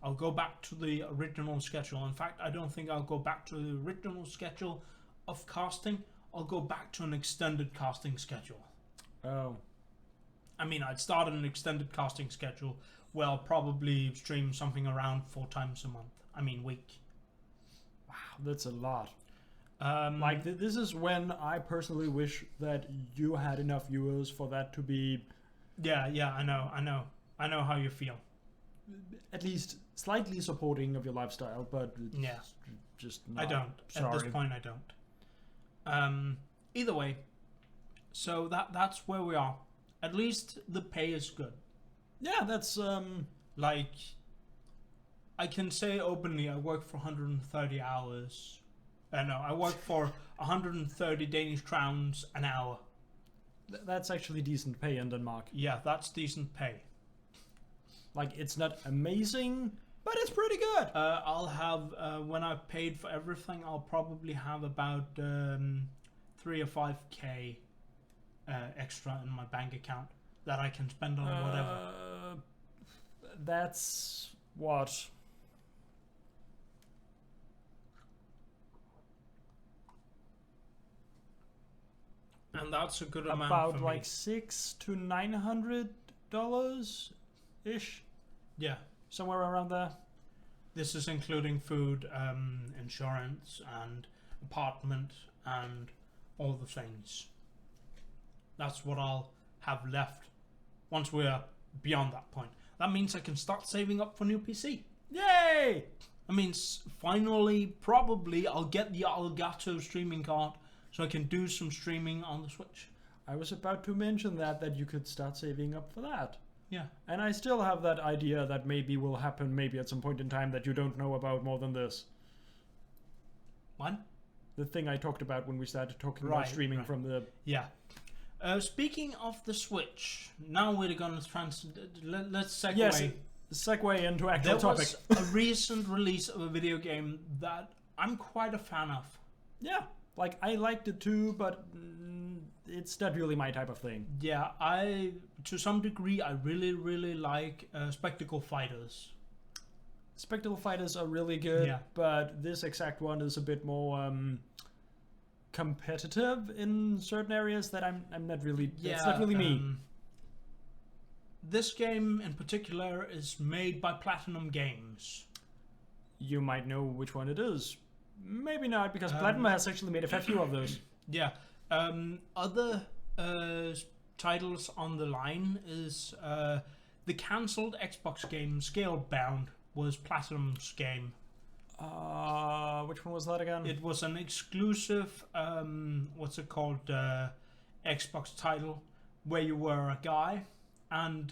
[SPEAKER 1] I'll go back to the original schedule. In fact, I don't think I'll go back to the original schedule of casting. I'll go back to an extended casting schedule.
[SPEAKER 2] Oh.
[SPEAKER 1] I mean, I'd start an extended casting schedule where I'll probably stream something around 4 times a month. I mean, week.
[SPEAKER 2] Wow, that's a lot. Like, this is when I personally wish that you had enough viewers for that to be...
[SPEAKER 1] Yeah, I know how you feel.
[SPEAKER 2] At least slightly supporting of your lifestyle, but
[SPEAKER 1] Yeah.
[SPEAKER 2] just not.
[SPEAKER 1] I don't.
[SPEAKER 2] Sorry.
[SPEAKER 1] At this point, I don't. Either way, so that's where we are. At least the pay is good.
[SPEAKER 2] Yeah, that's
[SPEAKER 1] Like, I can say openly, I work for 130 hours. No, I work for 130 Danish crowns an hour.
[SPEAKER 2] that's actually decent pay in Denmark.
[SPEAKER 1] Yeah, that's decent pay.
[SPEAKER 2] Like, it's not amazing, but it's pretty good.
[SPEAKER 1] I'll have, when I've paid for everything, I'll probably have about 3 or 5k extra in my bank account that I can spend on whatever.
[SPEAKER 2] That's what?
[SPEAKER 1] And that's a good amount
[SPEAKER 2] About
[SPEAKER 1] for
[SPEAKER 2] like
[SPEAKER 1] me.
[SPEAKER 2] $600 to $900 ish,
[SPEAKER 1] Yeah.
[SPEAKER 2] somewhere around there.
[SPEAKER 1] This is including food, insurance, and apartment, and all the things. That's what I'll have left once we're beyond that point. That means I can start saving up for new PC.
[SPEAKER 2] Yay!
[SPEAKER 1] That means finally, probably, I'll get the Elgato streaming card so I can do some streaming on the Switch.
[SPEAKER 2] I was about to mention that you could start saving up for that.
[SPEAKER 1] Yeah.
[SPEAKER 2] And I still have that idea that maybe will happen maybe at some point in time that you don't know about more than this.
[SPEAKER 1] What?
[SPEAKER 2] The thing I talked about when we started talking
[SPEAKER 1] Right,
[SPEAKER 2] about streaming
[SPEAKER 1] right.
[SPEAKER 2] from the...
[SPEAKER 1] Yeah. Speaking of the Switch, now we're gonna let's segue.
[SPEAKER 2] Yes, segue into actual
[SPEAKER 1] There
[SPEAKER 2] topic.
[SPEAKER 1] was a recent release of a video game that I'm quite a fan of.
[SPEAKER 2] Yeah, like I liked it too, but it's not really my type of thing.
[SPEAKER 1] Yeah, to some degree, I really like Spectacle Fighters.
[SPEAKER 2] Spectacle Fighters are really good,
[SPEAKER 1] Yeah.
[SPEAKER 2] but this exact one is a bit more competitive in certain areas that I'm not really...
[SPEAKER 1] Yeah,
[SPEAKER 2] it's not really me.
[SPEAKER 1] This game in particular is made by Platinum Games.
[SPEAKER 2] You might know which one it is. Maybe not, because Platinum has actually made a fair few of those.
[SPEAKER 1] Yeah. Other titles on the line is the cancelled Xbox game Scalebound was Platinum's game.
[SPEAKER 2] Which one was that again?
[SPEAKER 1] It was an exclusive, what's it called, Xbox title, where you were a guy, and,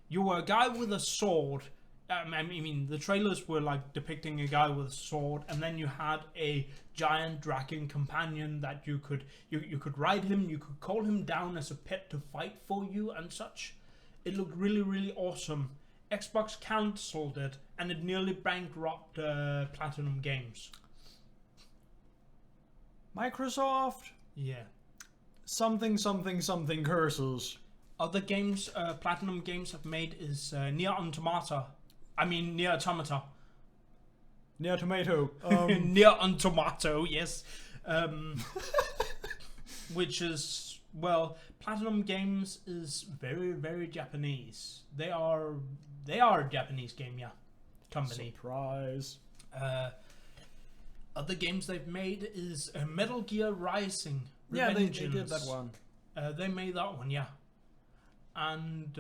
[SPEAKER 1] you were a guy with a sword. I mean, the trailers were like depicting a guy with a sword, and then you had a giant dragon companion that you could ride him, you could call him down as a pet to fight for you and such. It looked really awesome. Xbox cancelled it, and it nearly bankrupted Platinum Games.
[SPEAKER 2] Microsoft?
[SPEAKER 1] Yeah.
[SPEAKER 2] Something curses.
[SPEAKER 1] Other games Platinum Games have made is Nier Automata. I mean, Nier Automata.
[SPEAKER 2] Near Tomato.
[SPEAKER 1] Nier Automata, yes. Which is, well, Platinum Games is very Japanese. They are a Japanese game, yeah. Company.
[SPEAKER 2] Surprise.
[SPEAKER 1] Other games they've made is Metal Gear Rising.
[SPEAKER 2] Yeah, they
[SPEAKER 1] Revengeance.
[SPEAKER 2] did that one.
[SPEAKER 1] They made that one, yeah. And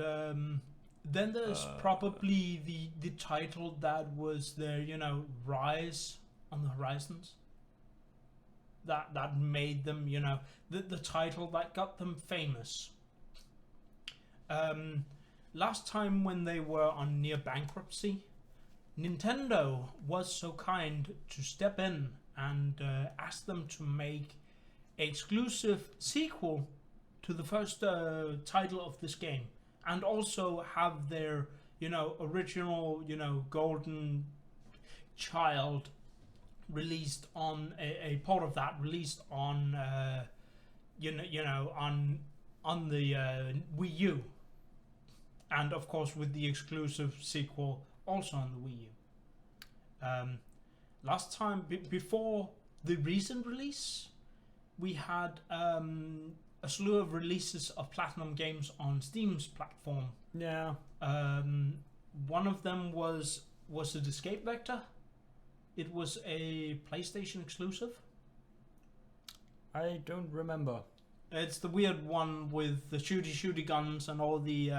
[SPEAKER 1] then there's probably the title that was their, Rise on the Horizons. That made them, the title that got them famous. Last time when they were on near bankruptcy, Nintendo was so kind to step in and ask them to make an exclusive sequel to the first title of this game, and also have their original, Golden Child released on a port of that released on on the Wii U, and of course with the exclusive sequel also on the Wii U. Last time before the recent release, we had a slew of releases of Platinum games on Steam's platform.
[SPEAKER 2] Yeah.
[SPEAKER 1] One of them was it Escape Vector? It was a PlayStation exclusive.
[SPEAKER 2] I don't remember.
[SPEAKER 1] It's the weird one with the shooty guns and all the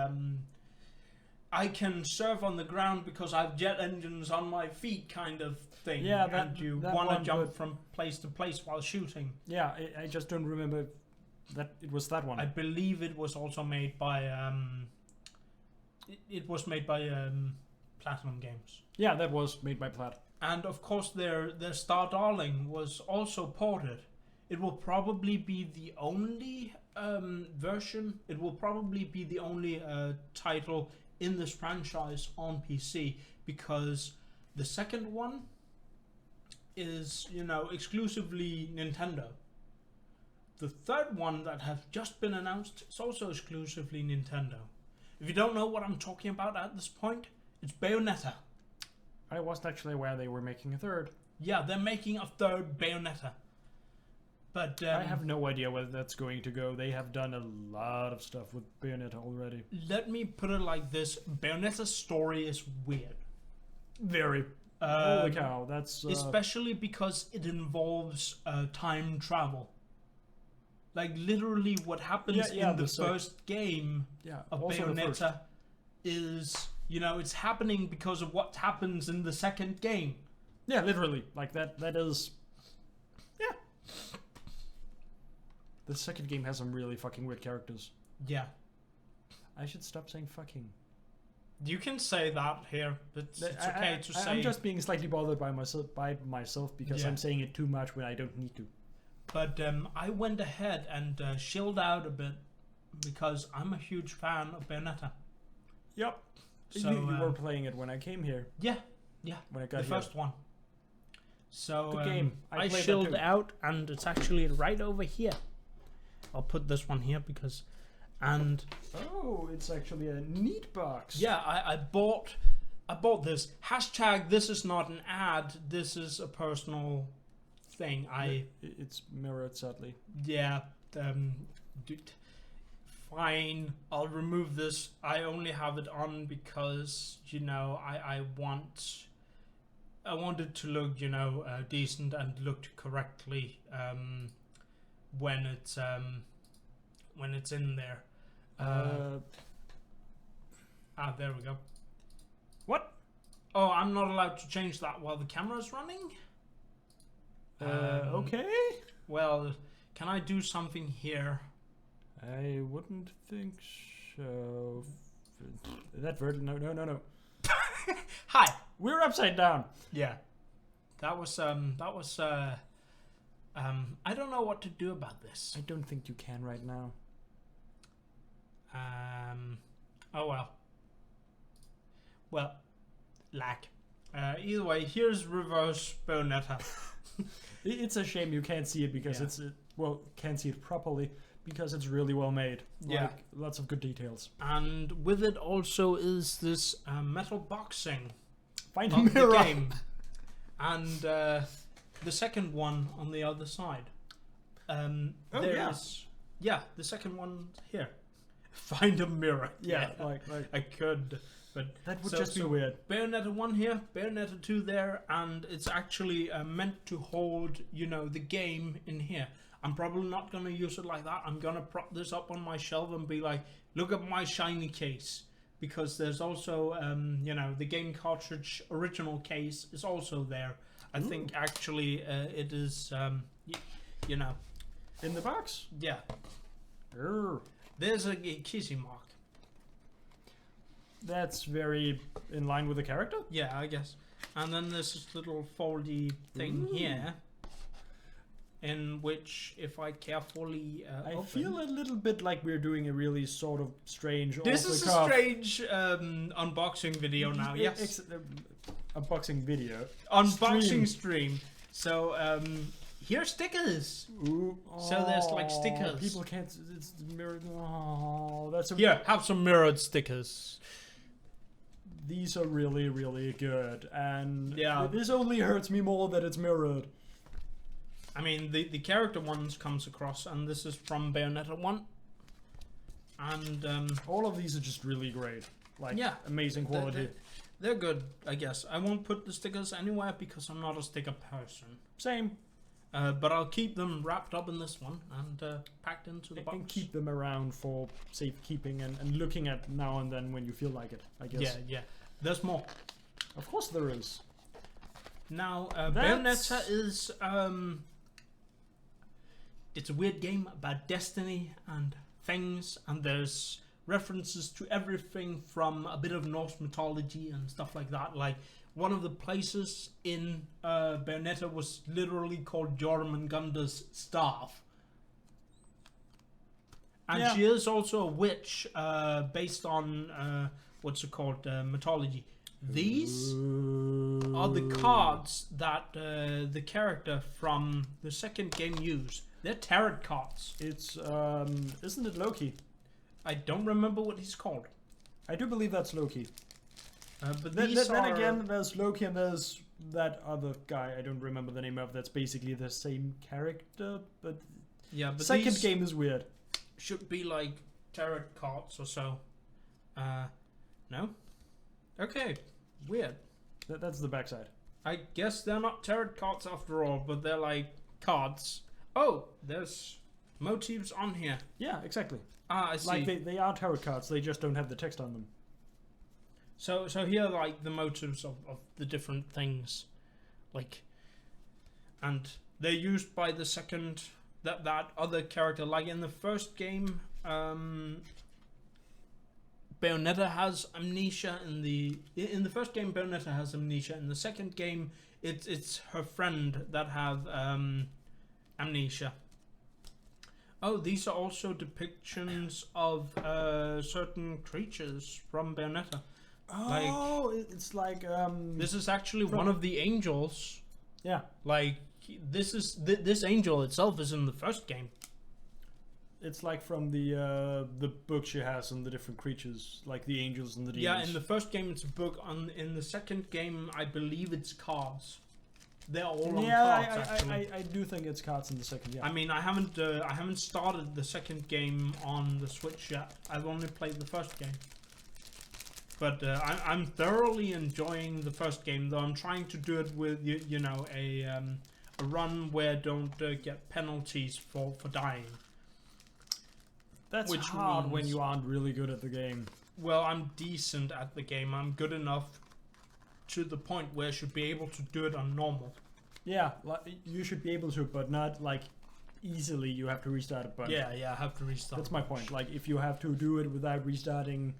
[SPEAKER 1] I can surf on the ground because I have jet engines on my feet kind of thing.
[SPEAKER 2] Yeah,
[SPEAKER 1] and you want to jump from place to place while shooting.
[SPEAKER 2] Yeah, I just don't remember that it was that one.
[SPEAKER 1] I believe it was also made by it was made by Platinum Games.
[SPEAKER 2] Yeah, that was made by Plat.
[SPEAKER 1] And of course their Star Darling was also ported. It will probably be the only version. It will probably be the only title in this franchise on PC, because the second one is, exclusively Nintendo. The third one that has just been announced is also exclusively Nintendo. If you don't know what I'm talking about at this point, it's Bayonetta.
[SPEAKER 2] I wasn't actually aware they were making a third.
[SPEAKER 1] Yeah, they're making a third Bayonetta. But
[SPEAKER 2] I have no idea where that's going to go. They have done a lot of stuff with Bayonetta already.
[SPEAKER 1] Let me put it like this. Bayonetta's story is weird.
[SPEAKER 2] Very. Holy cow, that's...
[SPEAKER 1] Especially because it involves time travel. Like, literally what happens in the first game of Bayonetta is, it's happening because of what happens in the second game.
[SPEAKER 2] Yeah, literally. Like, that is... Yeah. The second game has some really fucking weird characters.
[SPEAKER 1] Yeah.
[SPEAKER 2] I should stop saying fucking.
[SPEAKER 1] You can say that here, but it's okay to say.
[SPEAKER 2] I'm just being slightly bothered by myself because I'm saying it too much when I don't need to.
[SPEAKER 1] But I went ahead and chilled out a bit because I'm a huge fan of Bayonetta.
[SPEAKER 2] Yep.
[SPEAKER 1] So,
[SPEAKER 2] you were playing it when I came here.
[SPEAKER 1] Yeah.
[SPEAKER 2] When I got
[SPEAKER 1] the first one. So
[SPEAKER 2] good game.
[SPEAKER 1] I chilled out, and it's actually right over here. I'll put this one here because, and
[SPEAKER 2] oh, it's actually a neat box.
[SPEAKER 1] Yeah, I bought this. Hashtag this is not an ad. This is a personal thing.
[SPEAKER 2] It's mirrored, sadly.
[SPEAKER 1] Yeah. Fine. I'll remove this. I only have it on because I want it to look decent and looked correctly. When it's in there. There we go.
[SPEAKER 2] What?
[SPEAKER 1] Oh, I'm not allowed to change that while the camera's running?
[SPEAKER 2] Okay.
[SPEAKER 1] Well, can I do something here?
[SPEAKER 2] I wouldn't think so. That version? No.
[SPEAKER 1] Hi.
[SPEAKER 2] We're upside down.
[SPEAKER 1] Yeah. That was I don't know what to do about this.
[SPEAKER 2] I don't think you can right now.
[SPEAKER 1] Oh well. Well, lack. Either way, here's reverse Bayonetta.
[SPEAKER 2] It's a shame you can't see it because can't see it properly because it's really well made.
[SPEAKER 1] Yeah.
[SPEAKER 2] Like, lots of good details.
[SPEAKER 1] And with it also is this metal boxing.
[SPEAKER 2] Find a mirror.
[SPEAKER 1] The game. And the second one on the other side. The second one here. Find a mirror.
[SPEAKER 2] Yeah, like
[SPEAKER 1] I could, but
[SPEAKER 2] that would just be weird.
[SPEAKER 1] Bayonetta 1 here, Bayonetta 2 there, and it's actually meant to hold, the game in here. I'm probably not going to use it like that. I'm going to prop this up on my shelf and be like, look at my shiny case. Because there's also, the game cartridge original case is also there. I think actually it is,
[SPEAKER 2] in the box?
[SPEAKER 1] Yeah. There's a kissy mark.
[SPEAKER 2] That's very in line with the character?
[SPEAKER 1] Yeah, I guess. And then there's this little foldy thing here. in which, if I carefully
[SPEAKER 2] I
[SPEAKER 1] open,
[SPEAKER 2] feel a little bit like we're doing a really sort of strange.
[SPEAKER 1] this is a
[SPEAKER 2] off-the-cuff
[SPEAKER 1] strange unboxing video now. Yes,
[SPEAKER 2] unboxing video.
[SPEAKER 1] unboxing stream. So here's stickers.
[SPEAKER 2] Ooh,
[SPEAKER 1] So there's like stickers.
[SPEAKER 2] People can't. It's mirrored. Oh, that's a.
[SPEAKER 1] Here, have some mirrored stickers.
[SPEAKER 2] These are really, really good, and
[SPEAKER 1] Yeah.
[SPEAKER 2] this only hurts me more that it's mirrored.
[SPEAKER 1] I mean, the character ones comes across, and this is from Bayonetta 1. And
[SPEAKER 2] All of these are just really great. Like,
[SPEAKER 1] yeah,
[SPEAKER 2] amazing quality.
[SPEAKER 1] they're good, I guess. I won't put the stickers anywhere because I'm not a sticker person.
[SPEAKER 2] Same.
[SPEAKER 1] But I'll keep them wrapped up in this one and packed into the box.
[SPEAKER 2] And keep them around for safekeeping and looking at now and then when you feel like it, I guess.
[SPEAKER 1] Yeah, yeah. There's more.
[SPEAKER 2] Of course there is.
[SPEAKER 1] Now, Bayonetta is it's a weird game about destiny and things, and there's references to everything from a bit of Norse mythology and stuff like that. Like, one of the places in Bayonetta was literally called Jormungandr's staff. And
[SPEAKER 2] Yeah.
[SPEAKER 1] she is also a witch based on, what's it called, mythology. These are the cards that the character from the second game used. They're tarot cards.
[SPEAKER 2] It's, isn't it Loki?
[SPEAKER 1] I don't remember what he's called.
[SPEAKER 2] I do believe that's Loki.
[SPEAKER 1] But
[SPEAKER 2] Then
[SPEAKER 1] these are...
[SPEAKER 2] again, there's Loki and there's that other guy. I don't remember the name of. That's basically the same character, but
[SPEAKER 1] yeah, but
[SPEAKER 2] second
[SPEAKER 1] these
[SPEAKER 2] game is weird.
[SPEAKER 1] should be like tarot cards or so. No? Okay, weird.
[SPEAKER 2] That's the backside.
[SPEAKER 1] I guess they're not tarot cards after all, but they're like cards. Oh, there's motifs on here.
[SPEAKER 2] Yeah, exactly.
[SPEAKER 1] Ah, I see.
[SPEAKER 2] Like they are tarot cards. They just don't have the text on them.
[SPEAKER 1] So here are like the motives of the different things, like, and they're used by the second that other character. Like in the first game, Bayonetta has amnesia. In the first game, Bayonetta has amnesia. In the second game, it's her friend that have amnesia. Oh, these are also depictions of certain creatures from Bayonetta.
[SPEAKER 2] Oh, it's like
[SPEAKER 1] This is actually one of the angels.
[SPEAKER 2] yeah.
[SPEAKER 1] Like this angel itself is in the first game.
[SPEAKER 2] It's like from the book she has and the different creatures, like the angels and the demons.
[SPEAKER 1] Yeah, in the first game it's a book. In the second game, I believe it's cards. They're all on cards. Actually,
[SPEAKER 2] I do think it's cards in the second. Yeah.
[SPEAKER 1] I mean, I haven't started the second game on the Switch yet. I've only played the first game. But I'm thoroughly enjoying the first game, though I'm trying to do it with you know a run where I don't get penalties for dying.
[SPEAKER 2] That's
[SPEAKER 1] which
[SPEAKER 2] hard when
[SPEAKER 1] means-
[SPEAKER 2] you aren't really good at the game.
[SPEAKER 1] Well, I'm decent at the game. I'm good enough to the point where I should be able to do it on normal.
[SPEAKER 2] Yeah, like, you should be able to, but not like easily. You have to restart a bunch.
[SPEAKER 1] Yeah, I have to restart.
[SPEAKER 2] That's my point. Like, if you have to do it without restarting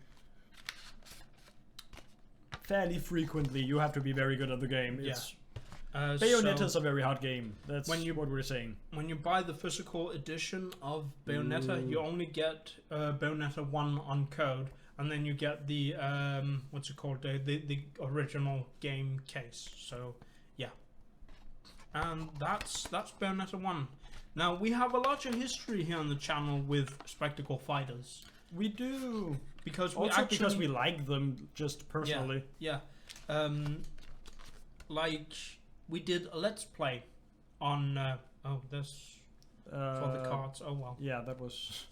[SPEAKER 2] fairly frequently, you have to be very good at the game.
[SPEAKER 1] Yeah.
[SPEAKER 2] It's Bayonetta is
[SPEAKER 1] So
[SPEAKER 2] a very hard game. That's what we're saying.
[SPEAKER 1] when you buy the physical edition of Bayonetta, you only get Bayonetta 1 on code, and then you get the what's it called, the original game case. So yeah, and that's Bayonetta 1. Now we have a larger history here on the channel with Spectacle Fighters
[SPEAKER 2] We do.
[SPEAKER 1] because we
[SPEAKER 2] Also
[SPEAKER 1] actually
[SPEAKER 2] because we like them just personally.
[SPEAKER 1] yeah. Like we did a let's play on oh this for the cards. Oh well.
[SPEAKER 2] Yeah, that was...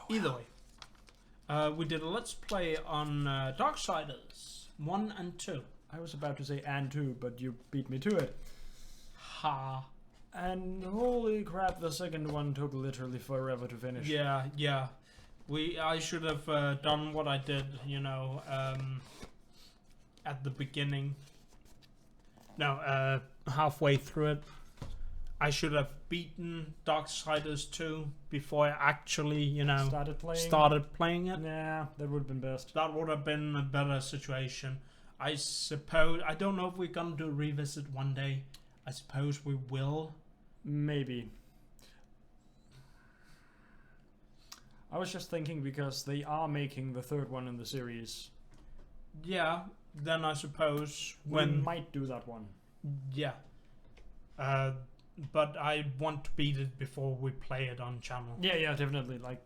[SPEAKER 1] Either way, we did a let's play on Darksiders 1 and 2.
[SPEAKER 2] I was about to say and two, but you beat me to it.
[SPEAKER 1] Ha.
[SPEAKER 2] And holy crap, the second one took literally forever to finish.
[SPEAKER 1] Yeah. I should have done what I did, you know, at the beginning. No, halfway through it. I should have beaten Darksiders 2 before I actually, you know, started playing it.
[SPEAKER 2] Nah, that would have been best.
[SPEAKER 1] That would have been a better situation. I suppose, I don't know if we're gonna do a revisit one day. I suppose we will.
[SPEAKER 2] Maybe. I was just thinking because they are making the third one in the series.
[SPEAKER 1] Yeah, then I suppose
[SPEAKER 2] We might do that one.
[SPEAKER 1] Yeah. But I want to beat it before we play it on channel.
[SPEAKER 2] Yeah, definitely. Like,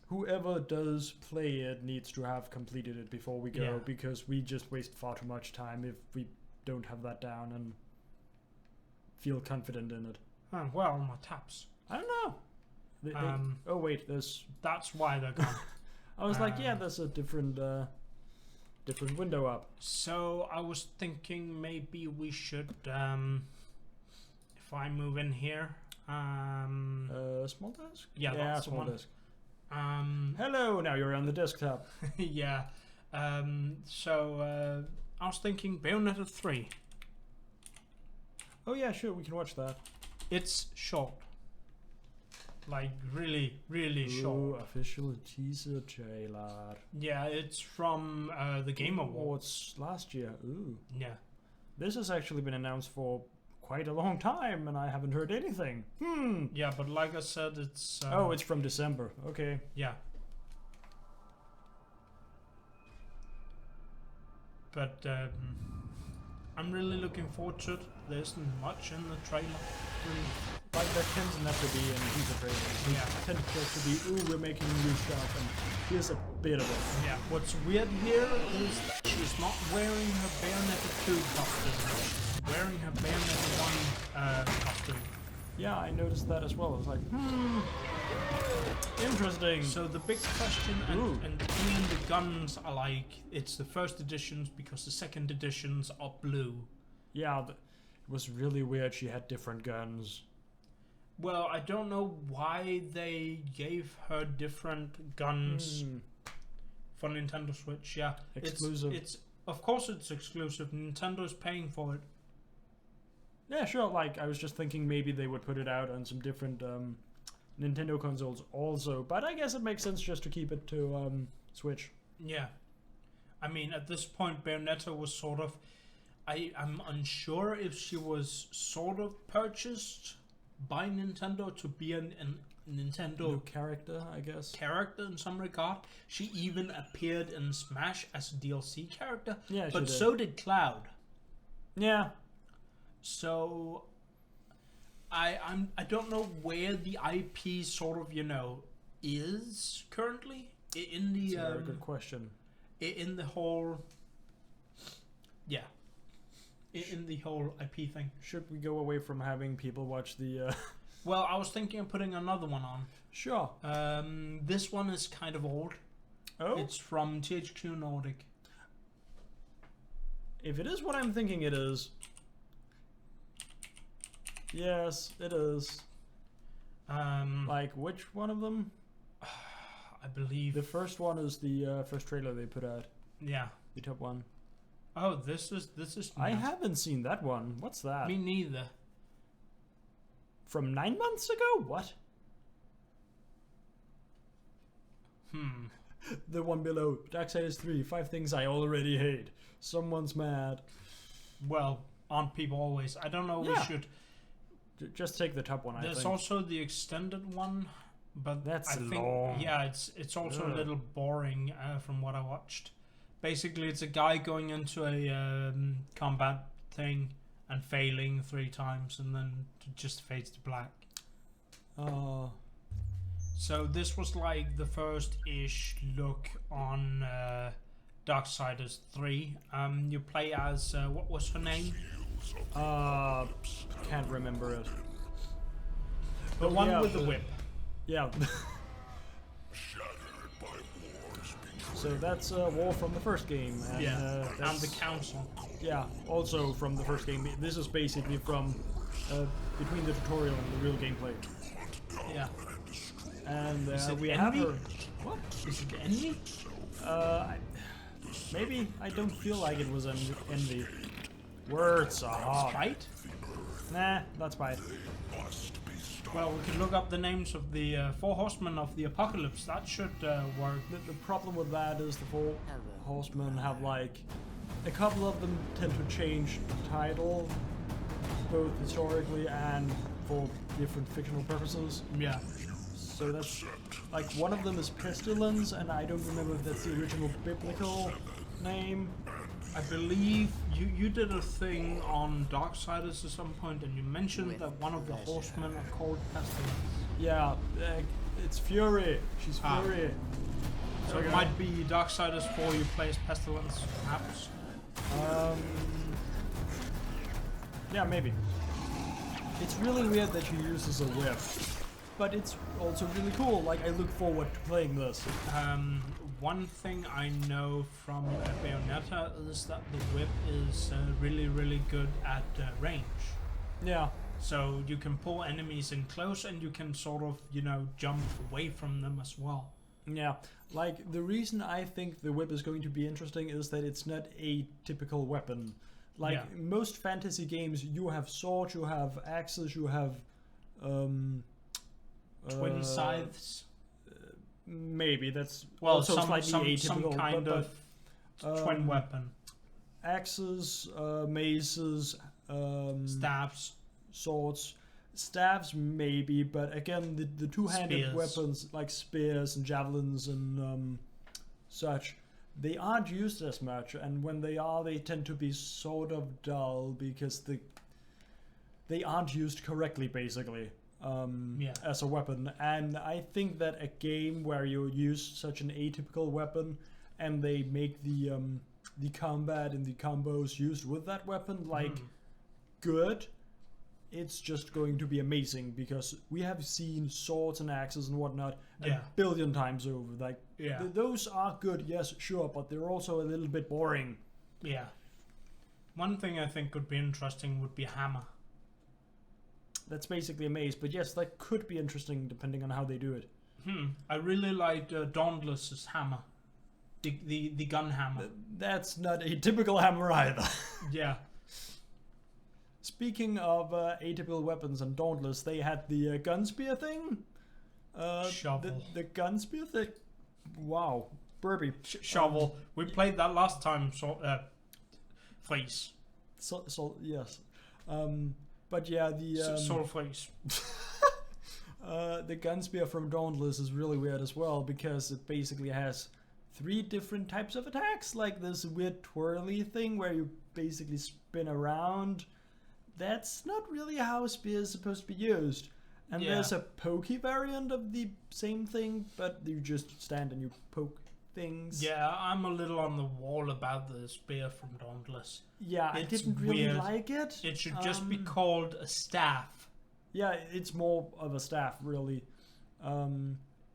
[SPEAKER 2] whoever does play it needs to have completed it before we go,
[SPEAKER 1] Yeah.
[SPEAKER 2] because we just waste far too much time if we don't have that down and feel confident in it.
[SPEAKER 1] Oh, where are my tabs?
[SPEAKER 2] I don't know. Oh wait, there's.
[SPEAKER 1] That's why they're gone.
[SPEAKER 2] I was like, yeah, there's a different window up.
[SPEAKER 1] So I was thinking maybe we should, if I move in here,
[SPEAKER 2] Small desk.
[SPEAKER 1] yeah, that's the
[SPEAKER 2] small
[SPEAKER 1] one.
[SPEAKER 2] desk. Hello, now you're on the desktop.
[SPEAKER 1] Yeah. So I was thinking Bayonetta 3.
[SPEAKER 2] Oh yeah, sure, we can watch that.
[SPEAKER 1] It's short. Like really, really short.
[SPEAKER 2] Official teaser trailer.
[SPEAKER 1] Yeah, it's from the Game Awards.
[SPEAKER 2] Last year. Ooh.
[SPEAKER 1] Yeah.
[SPEAKER 2] This has actually been announced for quite a long time, and I haven't heard anything.
[SPEAKER 1] Yeah, but like I said, it's...
[SPEAKER 2] oh, it's from December. Okay.
[SPEAKER 1] Yeah. But I'm really looking forward to it. There isn't much in the trailer.
[SPEAKER 2] Like, there tends not to be in teaser trailers. They
[SPEAKER 1] Yeah.
[SPEAKER 2] tend just to be, ooh, we're making new stuff, and here's a bit of it.
[SPEAKER 1] Yeah. What's weird here is that she's not wearing her Bayonetta 2 costume. She's wearing her Bayonetta 1 costume.
[SPEAKER 2] Yeah, I noticed that as well. I was like, interesting.
[SPEAKER 1] So the big question,
[SPEAKER 2] Ooh.
[SPEAKER 1] and even the guns are like, it's the first editions because the second editions are blue.
[SPEAKER 2] Yeah, it was really weird. She had different guns.
[SPEAKER 1] Well, I don't know why they gave her different guns for Nintendo Switch. Yeah,
[SPEAKER 2] Exclusive.
[SPEAKER 1] It's of course it's exclusive. Nintendo's paying for it.
[SPEAKER 2] Yeah, sure. Like, I was just thinking maybe they would put it out on some different Nintendo consoles also, but I guess it makes sense just to keep it to Switch.
[SPEAKER 1] Yeah, I mean at this point, Bayonetta was sort of. I'm unsure if she was sort of purchased by Nintendo to be a Nintendo
[SPEAKER 2] New character, I guess.
[SPEAKER 1] character in some regard. She even appeared in Smash as a DLC character.
[SPEAKER 2] Yeah, she
[SPEAKER 1] but
[SPEAKER 2] did.
[SPEAKER 1] so did Cloud.
[SPEAKER 2] Yeah.
[SPEAKER 1] So I don't know where the IP sort of is currently in the
[SPEAKER 2] That's a very good question.
[SPEAKER 1] in the whole in the whole IP thing.
[SPEAKER 2] Should we go away from having people watch the
[SPEAKER 1] Well, I was thinking of putting another one on.
[SPEAKER 2] Sure.
[SPEAKER 1] This one is kind of old.
[SPEAKER 2] Oh?
[SPEAKER 1] It's from THQ Nordic.
[SPEAKER 2] If it is what I'm thinking it is. Yes, it is. Like, which one of them?
[SPEAKER 1] I believe
[SPEAKER 2] The first one is the first trailer they put out.
[SPEAKER 1] yeah.
[SPEAKER 2] The top one.
[SPEAKER 1] Oh, this is
[SPEAKER 2] I
[SPEAKER 1] new.
[SPEAKER 2] haven't seen that one. What's that?
[SPEAKER 1] Me neither.
[SPEAKER 2] From 9 months ago? What? The one below. Darksiders 3. 5 things I already hate. Someone's mad.
[SPEAKER 1] Well, aren't people always? I don't know.
[SPEAKER 2] Yeah.
[SPEAKER 1] We should.
[SPEAKER 2] Just take the top one, I
[SPEAKER 1] There's
[SPEAKER 2] think.
[SPEAKER 1] also the extended one, but
[SPEAKER 2] That's
[SPEAKER 1] I think
[SPEAKER 2] long.
[SPEAKER 1] yeah, it's also a
[SPEAKER 2] Ugh.
[SPEAKER 1] little boring from what I watched. Basically, it's a guy going into a combat thing and failing 3 times, and then it just fades to black.
[SPEAKER 2] Oh.
[SPEAKER 1] So this was like the first-ish look on Darksiders 3. You play as what was her name?
[SPEAKER 2] Can't remember it.
[SPEAKER 1] The one
[SPEAKER 2] yeah,
[SPEAKER 1] with the whip.
[SPEAKER 2] Yeah. So that's War from the first game. And,
[SPEAKER 1] And
[SPEAKER 2] that's,
[SPEAKER 1] the council.
[SPEAKER 2] yeah, also from the first game. This is basically from between the tutorial and the real gameplay.
[SPEAKER 1] Yeah.
[SPEAKER 2] And
[SPEAKER 1] Is it
[SPEAKER 2] we
[SPEAKER 1] envy?
[SPEAKER 2] have her. What?
[SPEAKER 1] Is it envy?
[SPEAKER 2] Maybe I don't feel like it was envy. Words are hard.
[SPEAKER 1] Spite?
[SPEAKER 2] Nah, that's fine.
[SPEAKER 1] Well, we can look up the names of the 4 horsemen of the apocalypse. That should work.
[SPEAKER 2] The problem with that is the 4 horsemen have like a couple of them tend to change the title both historically and for different fictional purposes.
[SPEAKER 1] Yeah.
[SPEAKER 2] So that's like one of them is pestilence, and I don't remember if that's the original biblical name.
[SPEAKER 1] I believe you did a thing on Darksiders at some point, and you mentioned that one of the horsemen are called Pestilence.
[SPEAKER 2] Yeah, it's Fury. She's Fury.
[SPEAKER 1] So it might be Darksiders 4 you play as Pestilence, perhaps?
[SPEAKER 2] Yeah, maybe. It's really weird that she uses a whip, but it's also really cool. Like, I look forward to playing this.
[SPEAKER 1] One thing I know from Bayonetta is that the whip is really, really good at range.
[SPEAKER 2] Yeah.
[SPEAKER 1] So you can pull enemies in close, and you can sort of, jump away from them as well.
[SPEAKER 2] Yeah, like the reason I think the whip is going to be interesting is that it's not a typical weapon. Like most fantasy games, you have swords, you have axes, you have
[SPEAKER 1] twin scythes.
[SPEAKER 2] Maybe that's
[SPEAKER 1] well,
[SPEAKER 2] also slightly
[SPEAKER 1] some
[SPEAKER 2] atypical.
[SPEAKER 1] kind of twin weapon.
[SPEAKER 2] Axes, maces,
[SPEAKER 1] Staves.
[SPEAKER 2] swords. Staves maybe, but again the two-handed
[SPEAKER 1] Spears.
[SPEAKER 2] weapons like spears and javelins and such, they aren't used as much, and when they are, they tend to be sort of dull because they aren't used correctly, basically, as a weapon. And I think that a game where you use such an atypical weapon and they make the combat and the combos used with that weapon good, it's just going to be amazing, because we have seen swords and axes and whatnot a billion times over. Like, those are good, yes, sure, but they're also a little bit boring.
[SPEAKER 1] Yeah. One thing I think could be interesting would be a hammer.
[SPEAKER 2] That's basically a mace, but yes, that could be interesting depending on how they do it.
[SPEAKER 1] I really liked Dauntless's hammer. The gun hammer.
[SPEAKER 2] That's not a typical hammer either.
[SPEAKER 1] Yeah.
[SPEAKER 2] Speaking of atypical weapons and Dauntless, they had the gun spear thing.
[SPEAKER 1] Shovel.
[SPEAKER 2] The gun spear thing. Wow. Burpee.
[SPEAKER 1] Shovel. We played that last time, Freeze.
[SPEAKER 2] So yes. But yeah, the...
[SPEAKER 1] Soul Freeze.
[SPEAKER 2] the gun spear from Dauntless is really weird as well, because it basically has 3 different types of attacks. Like this weird twirly thing where you basically spin around. That's not really how a spear is supposed to be used. And there's a pokey variant of the same thing, but you just stand and you poke things.
[SPEAKER 1] Yeah, I'm a little on the wall about the spear from Dauntless.
[SPEAKER 2] Yeah, I didn't really like it.
[SPEAKER 1] It should just be called a staff.
[SPEAKER 2] Yeah, it's more of a staff, really.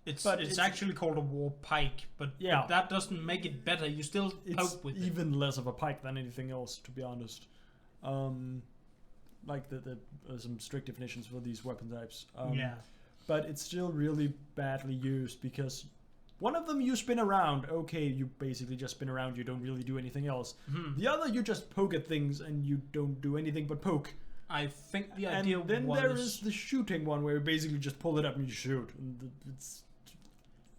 [SPEAKER 1] It's actually called a war pike, but that doesn't make it better. You still poke with it. It's
[SPEAKER 2] even less of a pike than anything else, to be honest. Like some strict definitions for these weapon types. But it's still really badly used, because one of them you spin around. Okay, you basically just spin around. You don't really do anything else. The other, you just poke at things and you don't do anything but poke.
[SPEAKER 1] I think the idea
[SPEAKER 2] was... And then there is the shooting one, where you basically just pull it up and you shoot. And it's...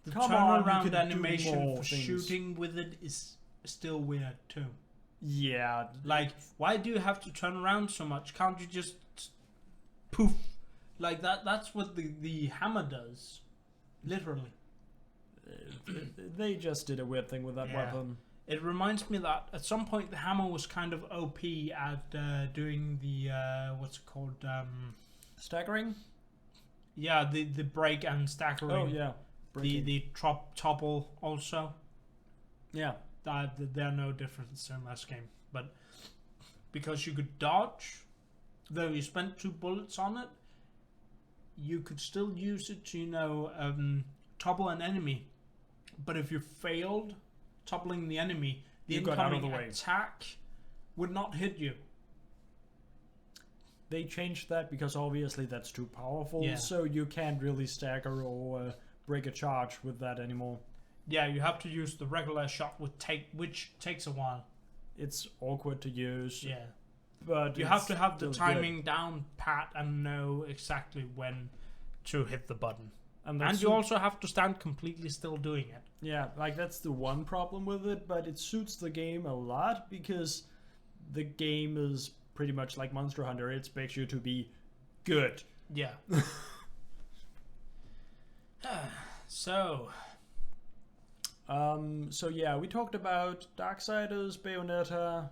[SPEAKER 1] The turnaround animation for shooting with it is still weird too.
[SPEAKER 2] Yeah.
[SPEAKER 1] Like, why do you have to turn around so much? Can't you just poof? Like that's what the hammer does. Literally.
[SPEAKER 2] They just did a weird thing with that weapon.
[SPEAKER 1] It reminds me that at some point the hammer was kind of OP at doing the what's it called?
[SPEAKER 2] Staggering?
[SPEAKER 1] Yeah, the break and staggering.
[SPEAKER 2] Oh yeah. Breaking.
[SPEAKER 1] The topple also.
[SPEAKER 2] Yeah.
[SPEAKER 1] There are no difference in this game, but because you could dodge, though you spent 2 bullets on it, you could still use it to topple an enemy. But if you failed toppling the enemy, the incoming attack would not hit you. They
[SPEAKER 2] changed that because obviously that's too powerful, so you can't really stagger or break a charge with that anymore.
[SPEAKER 1] Yeah, you have to use the regular shot which takes a while.
[SPEAKER 2] It's awkward to use.
[SPEAKER 1] Yeah.
[SPEAKER 2] But
[SPEAKER 1] you have to have the timing down pat and know exactly when to hit the button. And you also have to stand completely still doing it.
[SPEAKER 2] Yeah, like that's the one problem with it, but it suits the game a lot, because the game is pretty much like Monster Hunter. It expects you to be good.
[SPEAKER 1] Yeah. So
[SPEAKER 2] yeah, we talked about Darksiders, Bayonetta.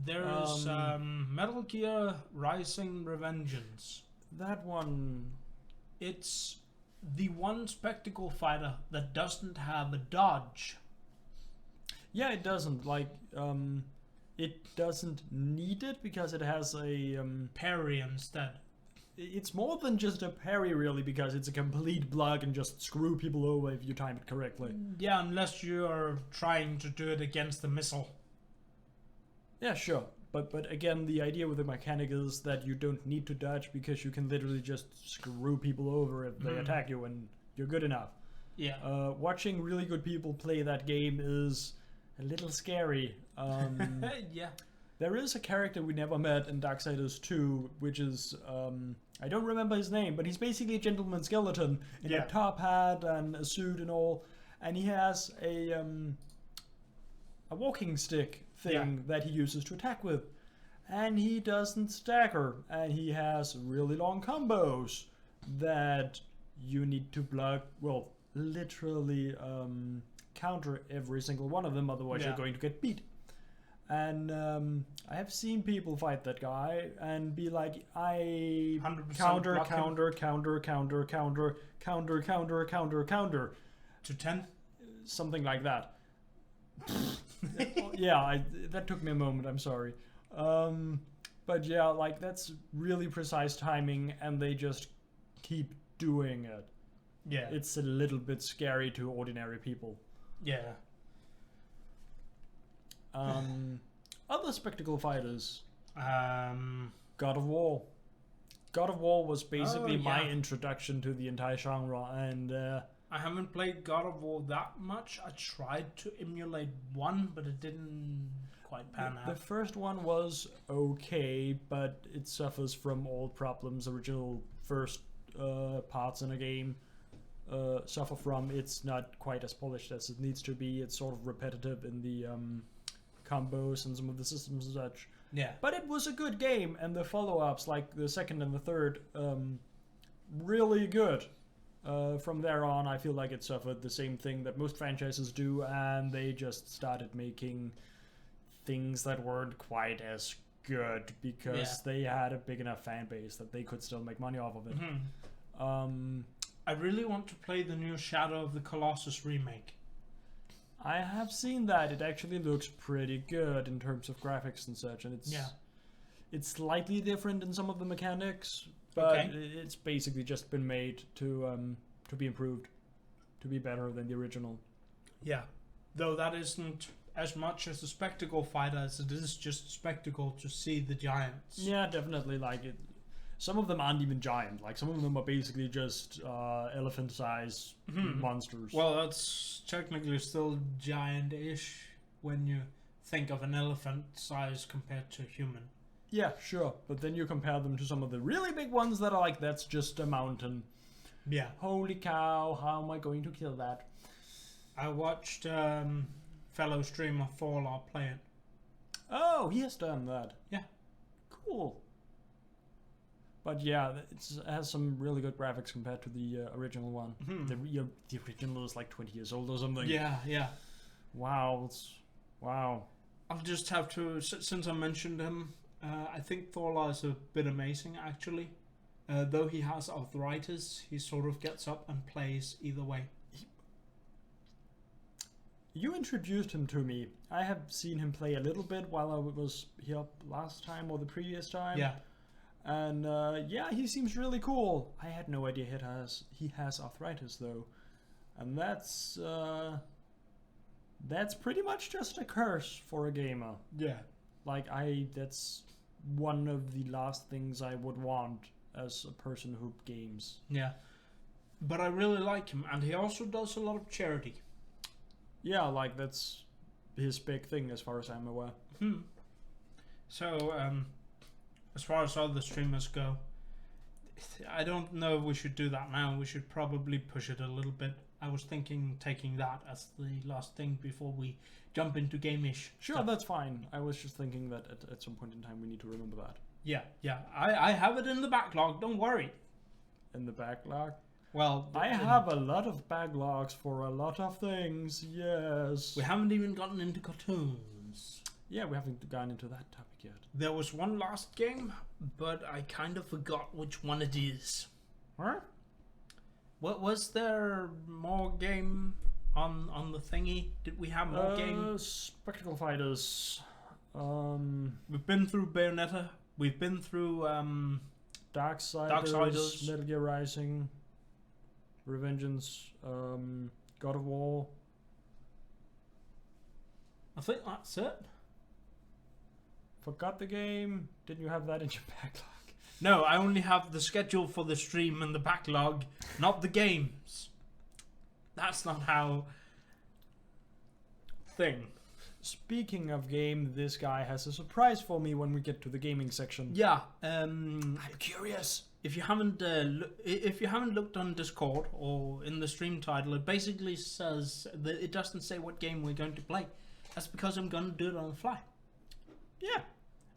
[SPEAKER 1] there's Metal Gear Rising Revengeance.
[SPEAKER 2] That one.
[SPEAKER 1] It's the one spectacle fighter that doesn't have a dodge.
[SPEAKER 2] Yeah, it doesn't. Like, it doesn't need it because it has a
[SPEAKER 1] Parry instead.
[SPEAKER 2] It's more than just a parry, really, because it's a complete block and just screw people over if you time it correctly.
[SPEAKER 1] Yeah, unless you are trying to do it against the missile.
[SPEAKER 2] Yeah, sure. But again, the idea with the mechanic is that you don't need to dodge because you can literally just screw people over if they attack you and you're good enough.
[SPEAKER 1] Yeah.
[SPEAKER 2] Watching really good people play that game is a little scary.
[SPEAKER 1] Yeah.
[SPEAKER 2] There is a character we never met in Darksiders 2, which is, I don't remember his name, but he's basically a gentleman skeleton in a top hat and a suit and all, and he has a walking stick thing that he uses to attack with, and he doesn't stagger, and he has really long combos that you need to block, well, literally counter every single one of them, otherwise you're going to get beat. And I have seen people fight that guy and be like, I counter
[SPEAKER 1] to 10,
[SPEAKER 2] something like that. Yeah, that took me a moment. I'm sorry, but yeah, like that's really precise timing, and they just keep doing it.
[SPEAKER 1] Yeah,
[SPEAKER 2] it's a little bit scary to ordinary people.
[SPEAKER 1] Yeah.
[SPEAKER 2] Other spectacle fighters.
[SPEAKER 1] God
[SPEAKER 2] of War. God of War was basically my introduction to the entire genre, and
[SPEAKER 1] I haven't played God of War that much. I tried to emulate one, but it didn't quite pan out.
[SPEAKER 2] The first one was okay, but it suffers from all problems original first parts in a game suffer from. It's not quite as polished as it needs to be. It's sort of repetitive in the combos and some of the systems and such.
[SPEAKER 1] Yeah.
[SPEAKER 2] But it was a good game, and the follow-ups, like the second and the third, really good. From there on, I feel like it suffered the same thing that most franchises do, and they just started making things that weren't quite as good because they had a big enough fan base that they could still make money off of it.
[SPEAKER 1] Mm-hmm. I really want to play the new Shadow of the Colossus remake.
[SPEAKER 2] I have seen that. It actually looks pretty good in terms of graphics and such, and it's slightly different in some of the mechanics, but it's basically just been made to be improved, to be better than the original.
[SPEAKER 1] Yeah, though that isn't as much as a spectacle fighter as it is just a spectacle to see the giants.
[SPEAKER 2] Yeah, definitely. Like it, some of them aren't even giant. Like some of them are basically just elephant-sized monsters.
[SPEAKER 1] Well, that's technically still giant-ish when you think of an elephant size compared to a human.
[SPEAKER 2] Yeah, sure. But then you compare them to some of the really big ones that are like, that's just a mountain.
[SPEAKER 1] Yeah.
[SPEAKER 2] Holy cow, how am I going to kill that?
[SPEAKER 1] I watched fellow streamer Fallout play it.
[SPEAKER 2] Oh, he has done that.
[SPEAKER 1] Yeah.
[SPEAKER 2] Cool. But yeah, it has some really good graphics compared to the original one. Mm-hmm. The original is like 20 years old or something.
[SPEAKER 1] Yeah, yeah.
[SPEAKER 2] Wow. Wow.
[SPEAKER 1] I'll just have to, since I mentioned him, I think Thorla is a bit amazing, actually. Though he has arthritis, he sort of gets up and plays either way.
[SPEAKER 2] You introduced him to me. I have seen him play a little bit while I was here last time or the previous time.
[SPEAKER 1] Yeah.
[SPEAKER 2] And yeah, he seems really cool. I had no idea he has arthritis though, and that's pretty much just a curse for a gamer.
[SPEAKER 1] Yeah.
[SPEAKER 2] Like that's one of the last things I would want as a person who games.
[SPEAKER 1] Yeah. But I really like him, and he also does a lot of charity.
[SPEAKER 2] Yeah, like that's his big thing as far as I'm aware.
[SPEAKER 1] So, as far as other streamers go, I don't know if we should do that now. We should probably push it a little bit. I was thinking taking that as the last thing before we jump into game-ish.
[SPEAKER 2] Sure,
[SPEAKER 1] stuff.
[SPEAKER 2] that's fine. I was just thinking that at some point in time we need to remember that.
[SPEAKER 1] Yeah. I have it in the backlog. Don't worry.
[SPEAKER 2] In the backlog?
[SPEAKER 1] Well,
[SPEAKER 2] I have a lot of backlogs for a lot of things, yes.
[SPEAKER 1] We haven't even gotten into cartoons.
[SPEAKER 2] Yeah, we haven't gone into that topic yet.
[SPEAKER 1] There was one last game, but I kind of forgot which one it is.
[SPEAKER 2] Huh?
[SPEAKER 1] What was there more game on the thingy? Did we have more game?
[SPEAKER 2] Spectacle Fighters.
[SPEAKER 1] We've been through Bayonetta. We've been through
[SPEAKER 2] Darksiders, Metal Gear Rising, Revengeance, God of War.
[SPEAKER 1] I think that's it.
[SPEAKER 2] Forgot the game? Didn't you have that in your backlog?
[SPEAKER 1] No, I only have the schedule for the stream and the backlog, not the games. That's not how... thing.
[SPEAKER 2] Speaking of game, this guy has a surprise for me when we get to the gaming section.
[SPEAKER 1] Yeah,
[SPEAKER 2] I'm curious.
[SPEAKER 1] If you haven't looked on Discord or in the stream title, it basically says that it doesn't say what game we're going to play. That's because I'm going to do it on the fly.
[SPEAKER 2] Yeah.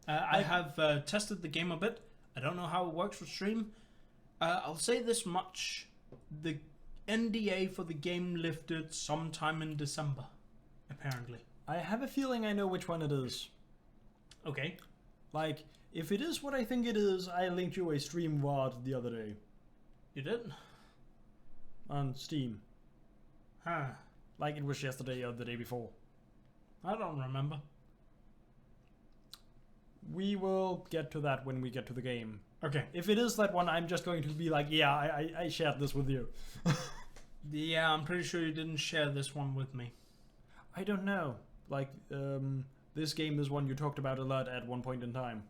[SPEAKER 1] I have tested the game a bit. I don't know how it works with stream. I'll say this much. The NDA for the game lifted sometime in December, apparently.
[SPEAKER 2] I have a feeling I know which one it is.
[SPEAKER 1] Okay.
[SPEAKER 2] Like, if it is what I think it is, I linked you a stream VOD the other day.
[SPEAKER 1] You did?
[SPEAKER 2] On Steam.
[SPEAKER 1] Huh.
[SPEAKER 2] Like it was yesterday or the day before.
[SPEAKER 1] I don't remember.
[SPEAKER 2] We will get to that when we get to the game.
[SPEAKER 1] Okay.
[SPEAKER 2] If it is that one, I'm just going to be like, yeah, I shared this with you.
[SPEAKER 1] Yeah, I'm pretty sure you didn't share this one with me.
[SPEAKER 2] I don't know. Like, this game is one you talked about a lot at one point in time.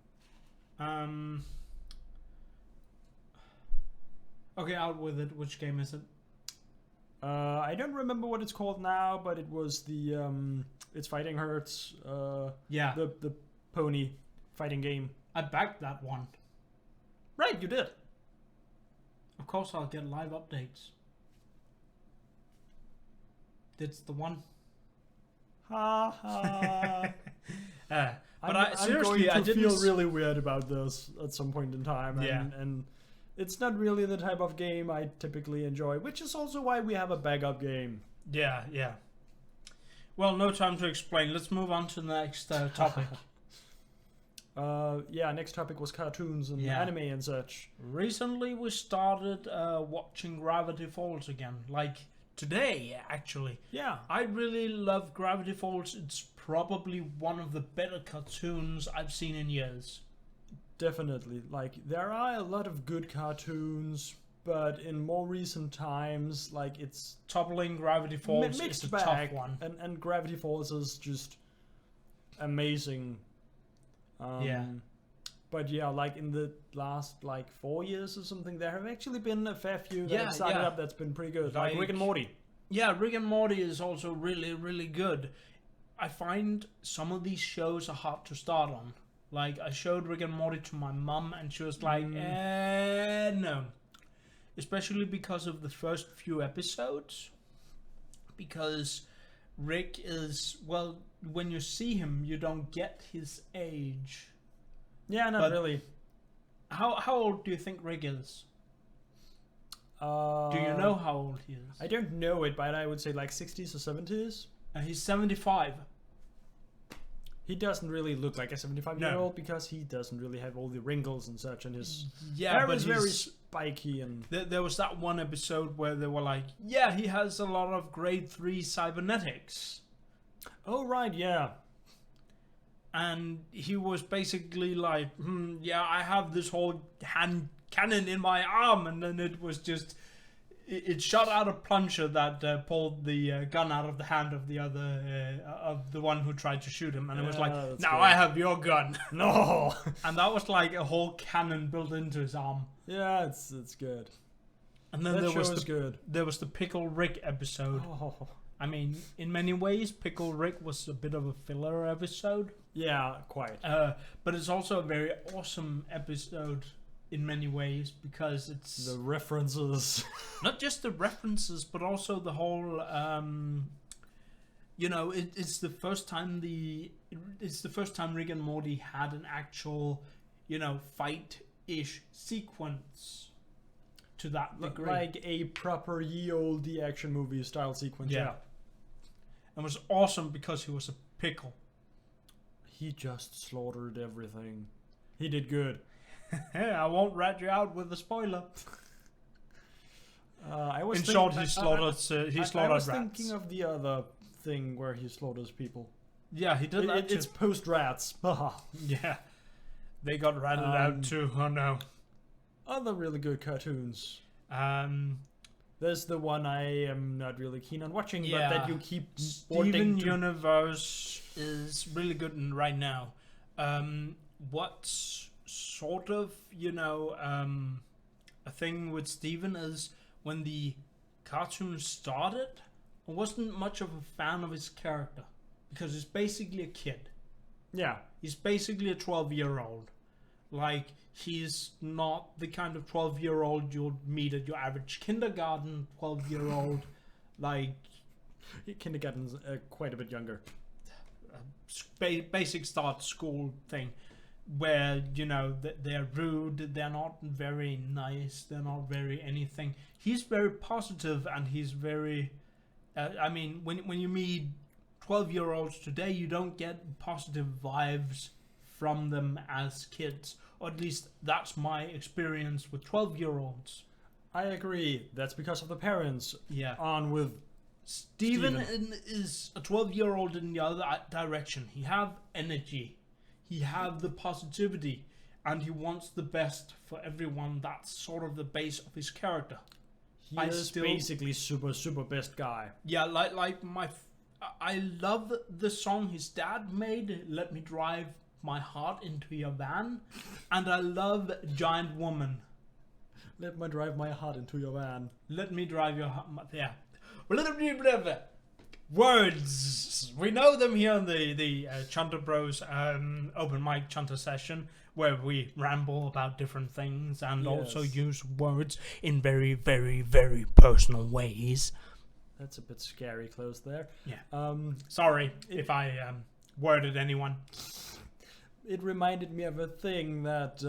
[SPEAKER 1] Okay, out with it. Which game is it?
[SPEAKER 2] I don't remember what it's called now, but it was the, It's Fighting Hurts,
[SPEAKER 1] Yeah.
[SPEAKER 2] the pony fighting game.
[SPEAKER 1] I backed that one.
[SPEAKER 2] Right, you did.
[SPEAKER 1] Of course I'll get live updates. It's the one.
[SPEAKER 2] Ha ha.
[SPEAKER 1] But
[SPEAKER 2] seriously,
[SPEAKER 1] I didn't
[SPEAKER 2] feel really weird about this at some point in time.
[SPEAKER 1] Yeah.
[SPEAKER 2] And it's not really the type of game I typically enjoy, which is also why we have a backup game.
[SPEAKER 1] Yeah. Well, no time to explain. Let's move on to the next topic.
[SPEAKER 2] Yeah, next topic was cartoons and anime and such.
[SPEAKER 1] Recently we started watching Gravity Falls again. Like today, actually.
[SPEAKER 2] Yeah.
[SPEAKER 1] I really love Gravity Falls. It's probably one of the better cartoons I've seen in years.
[SPEAKER 2] Definitely. Like, there are a lot of good cartoons, but in more recent times, like, it's...
[SPEAKER 1] Toppling Gravity Falls
[SPEAKER 2] mixed
[SPEAKER 1] is a
[SPEAKER 2] bag,
[SPEAKER 1] tough one.
[SPEAKER 2] And Gravity Falls is just amazing.
[SPEAKER 1] Yeah.
[SPEAKER 2] But yeah, like in the last 4 years or something, there have actually been a fair few that have started up that's been pretty good. Like Rick and Morty.
[SPEAKER 1] Yeah, Rick and Morty is also really, really good. I find some of these shows are hard to start on. Like, I showed Rick and Morty to my mum and she was like, no. Especially because of the first few episodes. Because Rick is, well, when you see him, you don't get his age.
[SPEAKER 2] Yeah, not really.
[SPEAKER 1] How old do you think Rick is? Do you know how old he is?
[SPEAKER 2] I don't know it, but I would say 60s or 70s.
[SPEAKER 1] He's 75.
[SPEAKER 2] He doesn't really look like a 75-year-old because he doesn't really have all the wrinkles and such, and his hair is very spiky. And
[SPEAKER 1] there was that one episode where they were like, yeah, he has a lot of grade 3 cybernetics.
[SPEAKER 2] Oh, right, yeah.
[SPEAKER 1] And he was basically like, yeah, I have this whole hand cannon in my arm, and then it was just... It shot out a plunger that pulled the gun out of the hand of the other, of the one who tried to shoot him, and it was like, now
[SPEAKER 2] good.
[SPEAKER 1] I have your gun.
[SPEAKER 2] No!
[SPEAKER 1] And that was like a whole cannon built into his arm.
[SPEAKER 2] Yeah, it's good.
[SPEAKER 1] And then there was the Pickle Rick episode.
[SPEAKER 2] Oh.
[SPEAKER 1] I mean, in many ways, Pickle Rick was a bit of a filler episode.
[SPEAKER 2] Yeah, quite.
[SPEAKER 1] But it's also a very awesome episode in many ways, because it's
[SPEAKER 2] The references.
[SPEAKER 1] not just the references, but also the whole. It's the first time Rick and Morty had an actual, fight-ish sequence to that degree.
[SPEAKER 2] Like a proper ye olde action movie style sequence. Yeah.
[SPEAKER 1] It was awesome because he was a pickle.
[SPEAKER 2] He just slaughtered everything. He did good.
[SPEAKER 1] I won't rat you out with a spoiler.
[SPEAKER 2] I was
[SPEAKER 1] In short, he slaughtered
[SPEAKER 2] I was
[SPEAKER 1] rats.
[SPEAKER 2] thinking of the other thing where he slaughters people.
[SPEAKER 1] Yeah, he did that
[SPEAKER 2] It's
[SPEAKER 1] too.
[SPEAKER 2] post rats.
[SPEAKER 1] Yeah, they got ratted out too. Oh no.
[SPEAKER 2] Other really good cartoons.
[SPEAKER 1] Um,
[SPEAKER 2] There's the one I am not really keen on watching,
[SPEAKER 1] Yeah.
[SPEAKER 2] but that you keep
[SPEAKER 1] Steven
[SPEAKER 2] wanting to.
[SPEAKER 1] Universe is really good right now. What's sort of, a thing with Steven is when the cartoon started, I wasn't much of a fan of his character because he's basically a kid.
[SPEAKER 2] Yeah.
[SPEAKER 1] He's basically a 12-year-old. Like, he's not the kind of 12-year-old you'll meet at your average kindergarten 12-year-old. Like,
[SPEAKER 2] Kindergarten's quite a bit younger.
[SPEAKER 1] basic start school thing where, they're rude, they're not very nice, they're not very anything. He's very positive and he's very... when you meet 12-year-olds today, you don't get positive vibes from them as kids. Or at least that's my experience with 12-year-olds.
[SPEAKER 2] I agree. That's because of the parents.
[SPEAKER 1] Yeah.
[SPEAKER 2] On with
[SPEAKER 1] Steven is a 12-year-old in the other direction. He have energy. He have the positivity. And he wants the best for everyone. That's sort of the base of his character.
[SPEAKER 2] He is basically super best guy.
[SPEAKER 1] Yeah, I love the song his dad made, Let Me Drive My Heart Into Your Van. And I love Giant Woman.
[SPEAKER 2] Let me drive my heart into your van.
[SPEAKER 1] Let me drive your heart. Yeah. Words. We know them here in the Chunter Bros open mic Chunter session, where we ramble about different things and also use words in very, very, very personal ways.
[SPEAKER 2] That's a bit scary close there.
[SPEAKER 1] Yeah. Sorry if I worded anyone.
[SPEAKER 2] It reminded me of a thing that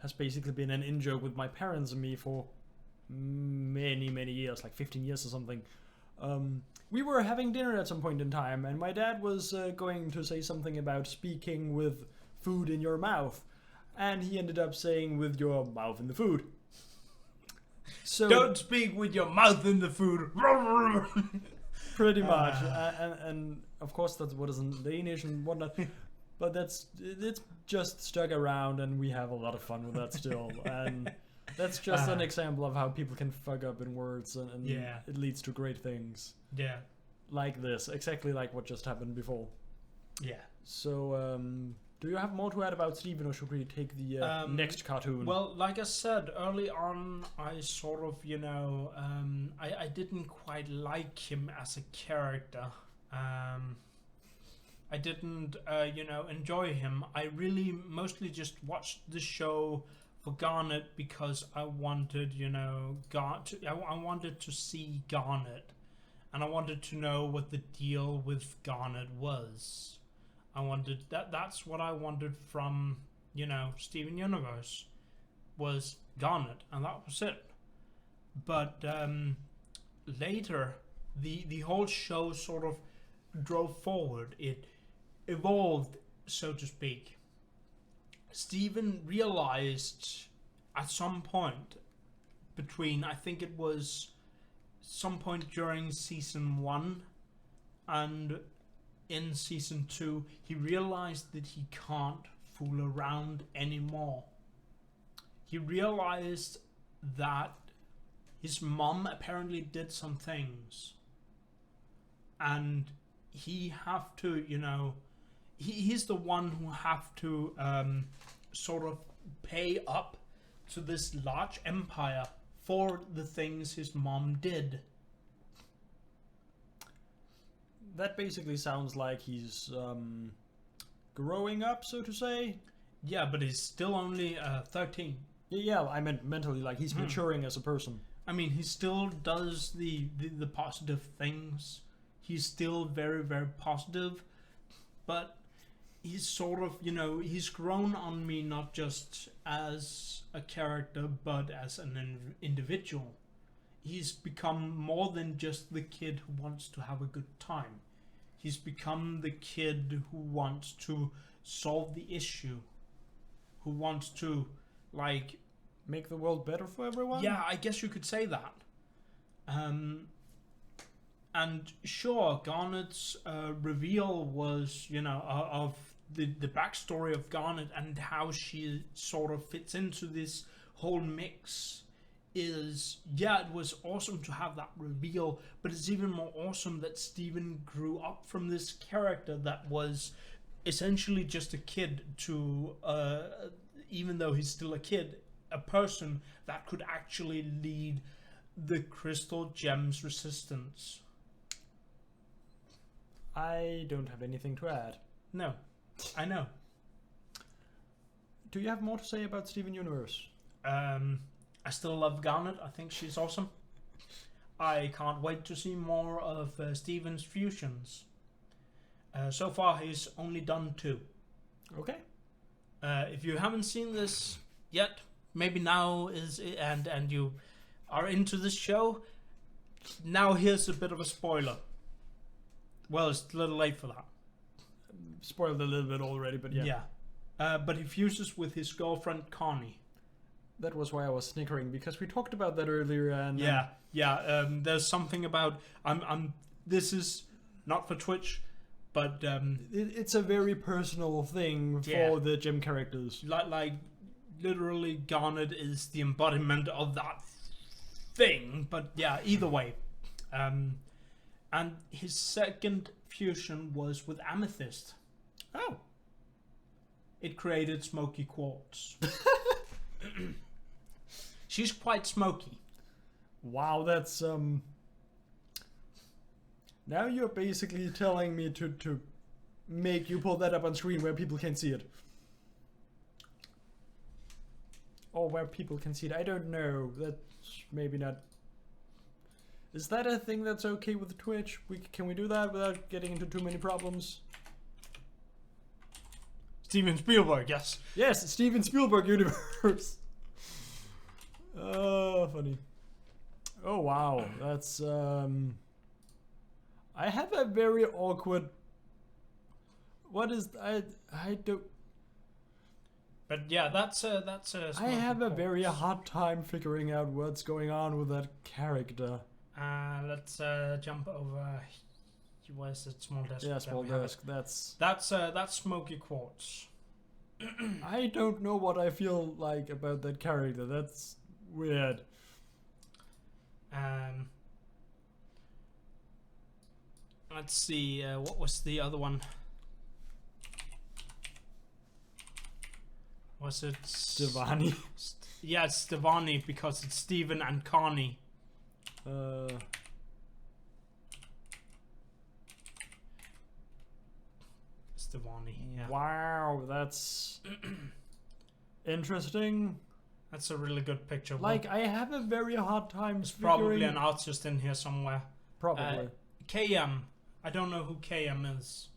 [SPEAKER 2] has basically been an in-joke with my parents and me for many years, like 15 years or something. We were having dinner at some point in time, and my dad was going to say something about speaking with food in your mouth, and he ended up saying with your mouth in the food. So
[SPEAKER 1] don't speak with your mouth in the food.
[SPEAKER 2] Pretty much, and of course that's what is in Danish and whatnot. But it's just stuck around, and we have a lot of fun with that still. And that's just an example of how people can fuck up in words, and it leads to great things.
[SPEAKER 1] Yeah.
[SPEAKER 2] Like this, exactly like what just happened before.
[SPEAKER 1] Yeah.
[SPEAKER 2] So, do you have more to add about Steven, or should we take the next cartoon?
[SPEAKER 1] Well, like I said early on, I sort of, I didn't quite like him as a character. I didn't, enjoy him. I really mostly just watched the show for Garnet because I wanted, I wanted to see Garnet. And I wanted to know what the deal with Garnet was. That's what I wanted from, Steven Universe, was Garnet, and that was it. But later, the whole show sort of drove forward. It evolved, so to speak. Steven realized at some point between, I think it was some point during season 1 and in season 2, he realized that he can't fool around anymore. He realized that his mom apparently did some things, and he have to, he's the one who have to sort of pay up to this large empire for the things his mom did.
[SPEAKER 2] That basically sounds like he's growing up, so to say.
[SPEAKER 1] Yeah, but he's still only 13.
[SPEAKER 2] Yeah, I meant mentally, like he's maturing as a person.
[SPEAKER 1] I mean, he still does the positive things. He's still very, very positive, but he's sort of, he's grown on me not just as a character, but as an individual. He's become more than just the kid who wants to have a good time. He's become the kid who wants to solve the issue, who wants to, like...
[SPEAKER 2] Make the world better for everyone?
[SPEAKER 1] Yeah, I guess you could say that. And sure, Garnet's reveal was, of the backstory of Garnet and how she sort of fits into this whole mix is, yeah, it was awesome to have that reveal, but it's even more awesome that Steven grew up from this character that was essentially just a kid to, even though he's still a kid, a person that could actually lead the Crystal Gems Resistance.
[SPEAKER 2] I don't have anything to add.
[SPEAKER 1] No, I know.
[SPEAKER 2] Do you have more to say about Steven Universe?
[SPEAKER 1] I still love Garnet. I think she's awesome. I can't wait to see more of Steven's fusions. So far, he's only done 2.
[SPEAKER 2] Okay.
[SPEAKER 1] If you haven't seen this yet, maybe now is and you are into this show. Now here's a bit of a spoiler. Well, it's a little late for that.
[SPEAKER 2] Spoiled a little bit already, but yeah.
[SPEAKER 1] Yeah. But he fuses with his girlfriend Connie.
[SPEAKER 2] That was why I was snickering, because we talked about that earlier. And
[SPEAKER 1] there's something about this is not for Twitch, but
[SPEAKER 2] it's a very personal thing for the gem characters.
[SPEAKER 1] Like literally, Garnet is the embodiment of that thing. But yeah, either way, and his second fusion was with Amethyst.
[SPEAKER 2] Oh,
[SPEAKER 1] it created Smoky Quartz. She's quite smoky.
[SPEAKER 2] Wow, that's now you're basically telling me to make you pull that up on screen where people can see it. Or where people can see it. I don't know. That's maybe not. Is that a thing that's okay with Twitch? Can we do that without getting into too many problems?
[SPEAKER 1] Steven Spielberg, yes.
[SPEAKER 2] Yes, Steven Spielberg universe. Oh, funny. Oh wow, that's I have a very awkward. What is I don't.
[SPEAKER 1] But yeah, that's
[SPEAKER 2] I have a very hard time figuring out what's going on with that character.
[SPEAKER 1] Let's jump over. Where's it? Small desk.
[SPEAKER 2] Yeah, small desk. That's
[SPEAKER 1] Smoky Quartz.
[SPEAKER 2] I don't know what I feel like about that character. That's weird.
[SPEAKER 1] Let's see. What was the other one? Was it
[SPEAKER 2] Stevani?
[SPEAKER 1] Yeah, it's Stevani because it's Steven and Connie. Stevani. Yeah.
[SPEAKER 2] Wow, that's interesting.
[SPEAKER 1] That's a really good picture.
[SPEAKER 2] Like, I have a very hard time
[SPEAKER 1] There's
[SPEAKER 2] figuring...
[SPEAKER 1] probably an artist in here somewhere.
[SPEAKER 2] Probably.
[SPEAKER 1] KM. I don't know who KM is.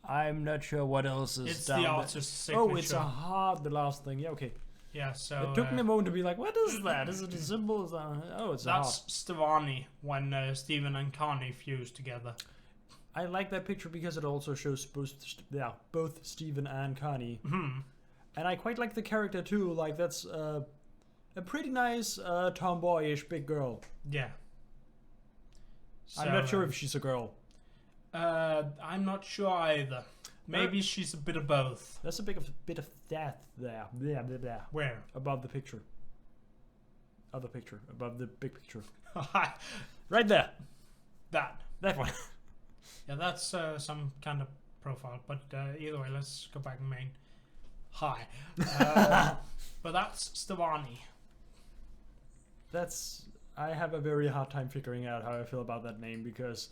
[SPEAKER 2] I'm not sure what else is
[SPEAKER 1] It's
[SPEAKER 2] down
[SPEAKER 1] the
[SPEAKER 2] there.
[SPEAKER 1] artist's signature.
[SPEAKER 2] Oh, it's a heart, the last thing. Yeah, okay.
[SPEAKER 1] Yeah, so...
[SPEAKER 2] It took me a moment to be like, what is that? Is it a symbol? Is that... Oh, it's a heart.
[SPEAKER 1] That's Stevani when Steven and Connie fuse together.
[SPEAKER 2] I like that picture because it also shows both Steven and Connie.
[SPEAKER 1] Mm-hmm.
[SPEAKER 2] And I quite like the character too. Like, that's a pretty nice tomboyish big girl.
[SPEAKER 1] Yeah. So,
[SPEAKER 2] I'm not sure if she's a girl.
[SPEAKER 1] I'm not sure either. Maybe she's a bit of both.
[SPEAKER 2] There's a bit of that there. Blah, blah, blah.
[SPEAKER 1] Where?
[SPEAKER 2] Above the picture. Other picture. Above the big picture. Right there. That one.
[SPEAKER 1] Yeah, that's some kind of profile. But either way, let's go back and main. Hi. But that's Stevani.
[SPEAKER 2] I have a very hard time figuring out how I feel about that name because...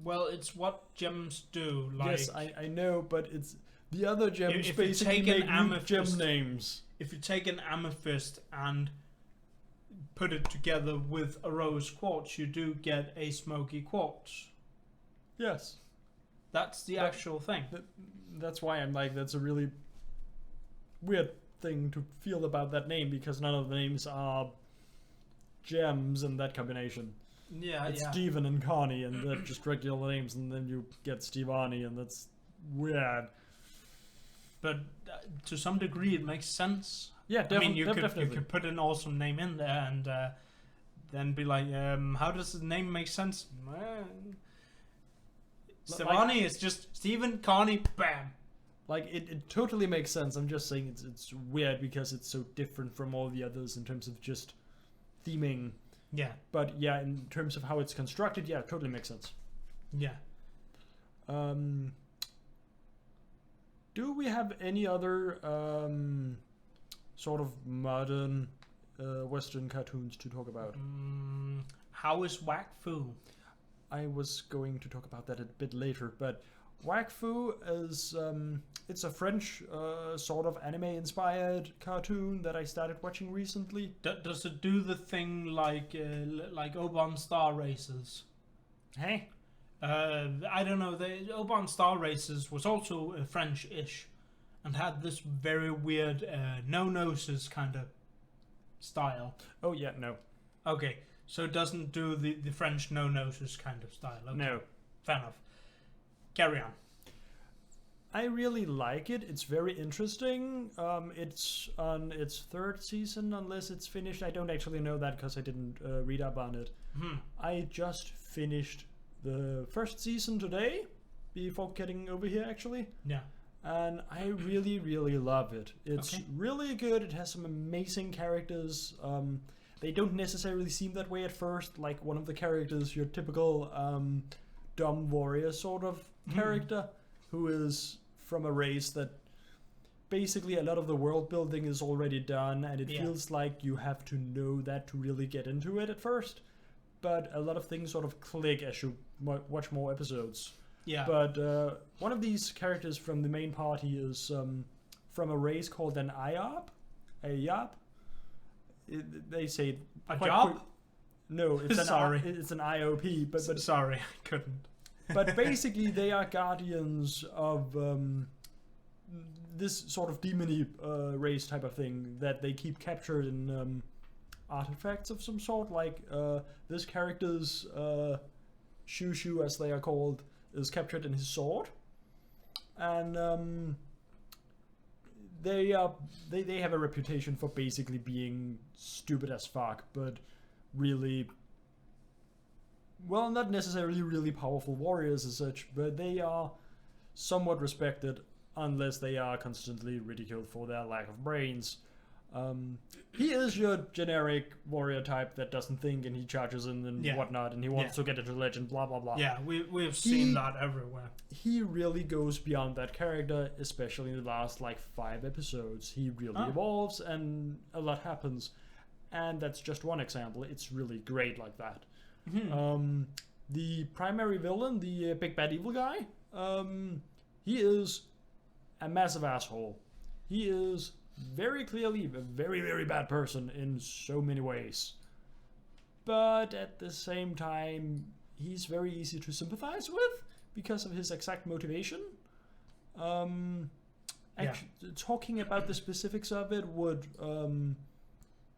[SPEAKER 1] Well, it's what gems do. Like,
[SPEAKER 2] yes, I know, but it's... The other gems
[SPEAKER 1] if
[SPEAKER 2] basically make
[SPEAKER 1] Amethyst,
[SPEAKER 2] gem names.
[SPEAKER 1] if you take an amethyst and put it together with a rose quartz, you do get a smoky quartz.
[SPEAKER 2] Yes.
[SPEAKER 1] That's the actual thing.
[SPEAKER 2] That's why I'm like, that's a really weird thing to feel about that name, because none of the names are gems in that combination.
[SPEAKER 1] Yeah,
[SPEAKER 2] It's
[SPEAKER 1] yeah.
[SPEAKER 2] Steven and Connie, and they're just regular names, and then you get Stevani, and that's weird.
[SPEAKER 1] But to some degree, it makes sense.
[SPEAKER 2] Yeah,
[SPEAKER 1] I mean, you
[SPEAKER 2] definitely.
[SPEAKER 1] could put an awesome name in there and then be like, how does the name make sense? Stevani is just Steven, Connie, bam.
[SPEAKER 2] Like, it totally makes sense. I'm just saying it's weird because it's so different from all the others in terms of just theming.
[SPEAKER 1] Yeah.
[SPEAKER 2] But yeah, in terms of how it's constructed, yeah, it totally makes sense.
[SPEAKER 1] Yeah.
[SPEAKER 2] Do we have any other sort of modern Western cartoons to talk about?
[SPEAKER 1] How is Whack Fu?
[SPEAKER 2] I was going to talk about that a bit later, but Whack Fu is it's a French sort of anime-inspired cartoon that I started watching recently.
[SPEAKER 1] Does it do the thing like Oban Star Races?
[SPEAKER 2] Hey?
[SPEAKER 1] I don't know. The Oban Star Races was also French-ish and had this very weird no-noses kind of style.
[SPEAKER 2] Oh yeah, no.
[SPEAKER 1] Okay, so it doesn't do the French no-noses kind of style. Okay.
[SPEAKER 2] No.
[SPEAKER 1] Fair enough. Carry on.
[SPEAKER 2] I really like it. It's very interesting. It's on its third season, unless it's finished. I don't actually know that because I didn't read up on it. I just finished the first season today, before getting over here, actually.
[SPEAKER 1] Yeah.
[SPEAKER 2] And I really, really love it. It's
[SPEAKER 1] Okay.
[SPEAKER 2] really good. It has some amazing characters. They don't necessarily seem that way at first. Like one of the characters, your typical dumb warrior sort of character, who is from a race that basically a lot of the world building is already done, and it feels like you have to know that to really get into it at first. But a lot of things sort of click as you watch more episodes.
[SPEAKER 1] Yeah.
[SPEAKER 2] But one of these characters from the main party is from a race called an IOP. A YOP. They say
[SPEAKER 1] A
[SPEAKER 2] quite
[SPEAKER 1] job?
[SPEAKER 2] quick- No, it's
[SPEAKER 1] Sorry.
[SPEAKER 2] it's an IOP. But
[SPEAKER 1] Sorry, I couldn't.
[SPEAKER 2] but basically they are guardians of this sort of demony race type of thing that they keep captured in artifacts of some sort. Like this character's Shushu, as they are called, is captured in his sword, and they have a reputation for basically being stupid as fuck, but really, well, not necessarily really powerful warriors as such, but they are somewhat respected unless they are constantly ridiculed for their lack of brains. He is your generic warrior type that doesn't think, and he charges in and whatnot, and he wants to get into legend, blah blah blah.
[SPEAKER 1] Yeah, we've seen that everywhere.
[SPEAKER 2] He really goes beyond that character, especially in the last like 5 episodes. He really evolves, and a lot happens, and that's just one example. It's really great like that. The primary villain, the big bad evil guy, he is a massive asshole. He is very clearly a very, very bad person in so many ways. But at the same time, he's very easy to sympathize with because of his exact motivation. Talking about the specifics of it would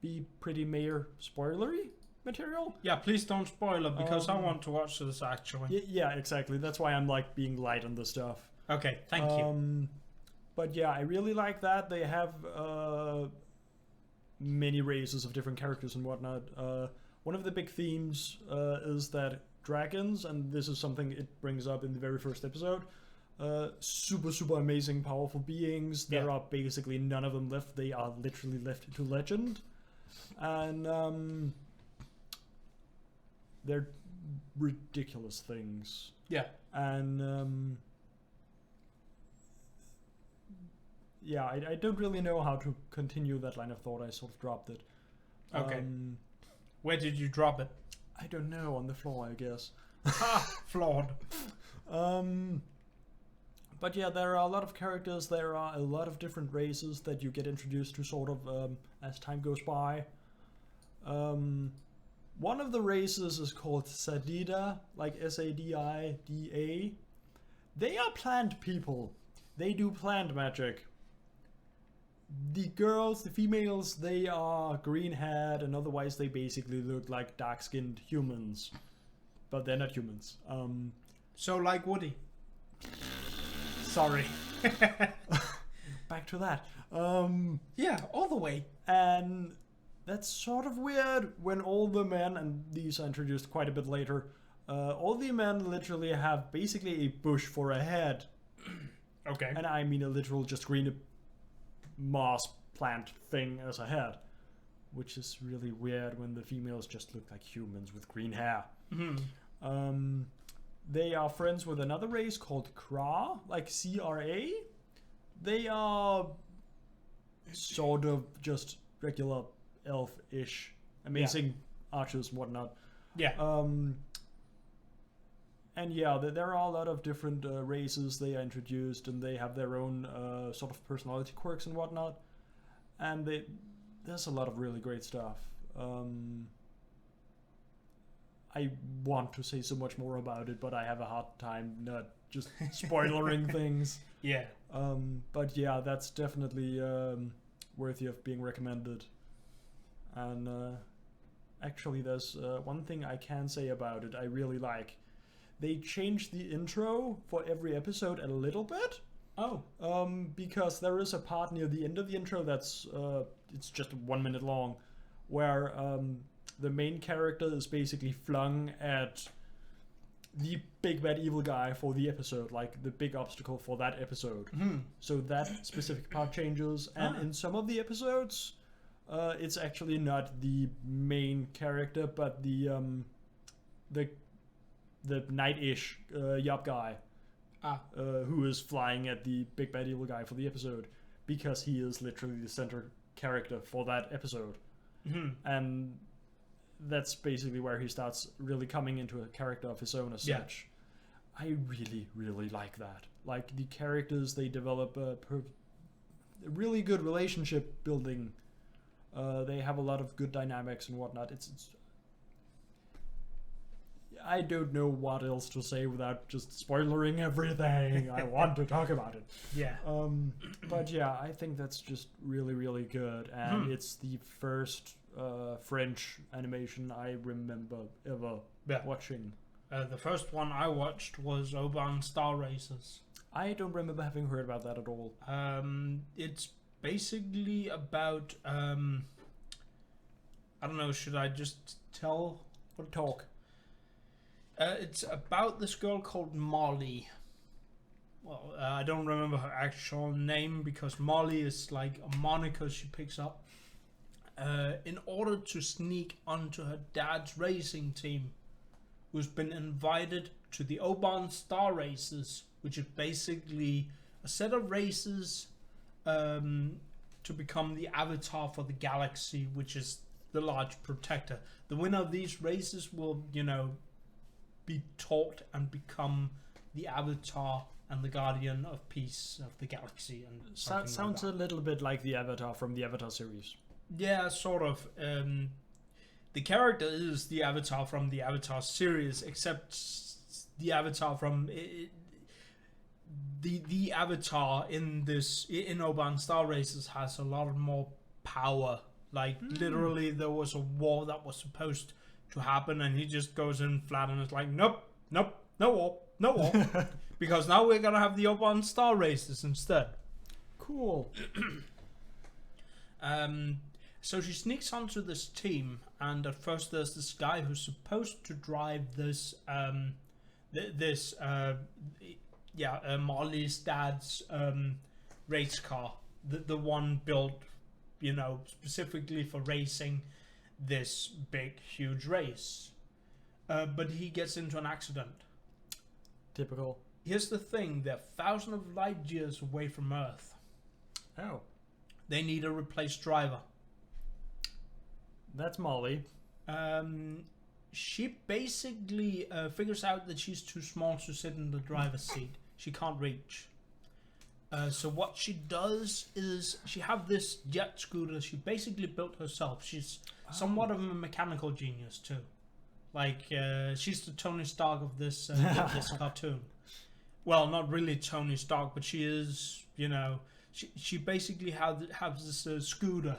[SPEAKER 2] be pretty major spoilery material.
[SPEAKER 1] Yeah, please don't spoil it because I want to watch this actually.
[SPEAKER 2] Yeah, exactly. That's why I'm like being light on the stuff.
[SPEAKER 1] Okay, thank you.
[SPEAKER 2] But yeah, I really like that. They have many races of different characters and whatnot. One of the big themes is that dragons, and this is something it brings up in the very first episode, super, super amazing, powerful beings. There are basically none of them left. They are literally left to legend. And they're ridiculous things.
[SPEAKER 1] Yeah.
[SPEAKER 2] And yeah, I don't really know how to continue that line of thought. I sort of dropped it.
[SPEAKER 1] Okay. Where did you drop it?
[SPEAKER 2] I don't know, on the floor, I guess.
[SPEAKER 1] Flawed.
[SPEAKER 2] But yeah, there are a lot of characters. There are a lot of different races that you get introduced to sort of as time goes by. One of the races is called Sadida, like Sadida. They are plant people. They do plant magic. The girls, the females, they are green-haired, and otherwise they basically look like dark-skinned humans. But they're not humans.
[SPEAKER 1] So like Woody. Sorry.
[SPEAKER 2] Back to that.
[SPEAKER 1] Yeah, all the way.
[SPEAKER 2] And that's sort of weird when all the men, and these are introduced quite a bit later, all the men literally have basically a bush for a head.
[SPEAKER 1] Okay.
[SPEAKER 2] And I mean a literal just green moss plant thing as a head. Which is really weird when the females just look like humans with green hair.
[SPEAKER 1] Mm-hmm.
[SPEAKER 2] They are friends with another race called Kra, like Cra. They are sort of just regular elf-ish, amazing archers and whatnot.
[SPEAKER 1] Yeah.
[SPEAKER 2] And yeah, there are a lot of different races they are introduced, and they have their own sort of personality quirks and whatnot. And there's a lot of really great stuff. I want to say so much more about it, but I have a hard time not just spoilering things.
[SPEAKER 1] Yeah.
[SPEAKER 2] But yeah, that's definitely worthy of being recommended. And actually, there's one thing I can say about it I really like. They changed the intro for every episode a little bit.
[SPEAKER 1] Oh.
[SPEAKER 2] Because there is a part near the end of the intro that's it's just 1 minute long, where the main character is basically flung at the big bad evil guy for the episode, like the big obstacle for that episode.
[SPEAKER 1] Mm-hmm.
[SPEAKER 2] So that specific part changes, and in some of the episodes, it's actually not the main character, but the knight-ish Yup guy, who is flying at the big bad evil guy for the episode, because he is literally the center character for that episode.
[SPEAKER 1] Mm-hmm.
[SPEAKER 2] And that's basically where he starts really coming into a character of his own as such. I really, really like that. Like, the characters, they develop a really good relationship building. They have a lot of good dynamics and whatnot. It's I don't know what else to say without just spoilering everything. I want to talk about it.
[SPEAKER 1] Yeah.
[SPEAKER 2] But yeah, I think that's just really, really good. And it's the first French animation I remember ever watching.
[SPEAKER 1] The first one I watched was Oban Star Racers.
[SPEAKER 2] I don't remember having heard about that at all.
[SPEAKER 1] It's basically about I don't know, should I just tell
[SPEAKER 2] What talk?
[SPEAKER 1] It's about this girl called Molly. Well, I don't remember her actual name because Molly is like a moniker she picks up in order to sneak onto her dad's racing team, who's been invited to the Oban Star Races, which is basically a set of races to become the avatar for the galaxy, which is the large protector. The winner of these races will, be taught and become the avatar and the guardian of peace of the galaxy. And
[SPEAKER 2] Sounds a little bit like the Avatar from the Avatar series.
[SPEAKER 1] Yeah, sort of. The character is the avatar from the Avatar series, except the avatar from the avatar in Oban Star Races has a lot more power. Like literally, there was a war that was supposed to happen, and he just goes in flat and it's like, nope, no war, because now we're gonna have the Oban Star Races instead.
[SPEAKER 2] Cool.
[SPEAKER 1] So she sneaks onto this team, and at first there's this guy who's supposed to drive this Molly's dad's race car, the one built, specifically for racing this big, huge race. But he gets into an accident.
[SPEAKER 2] Typical.
[SPEAKER 1] Here's the thing, they're thousands of light years away from Earth.
[SPEAKER 2] Oh.
[SPEAKER 1] They need a replaced driver.
[SPEAKER 2] That's Molly.
[SPEAKER 1] She basically figures out that she's too small to sit in the driver's seat. She can't reach. So what she does is she have this jet scooter she basically built herself. She's somewhat of a mechanical genius too. Like she's the Tony Stark of this this cartoon. Well, not really Tony Stark, but she is. You know, she basically has this scooter,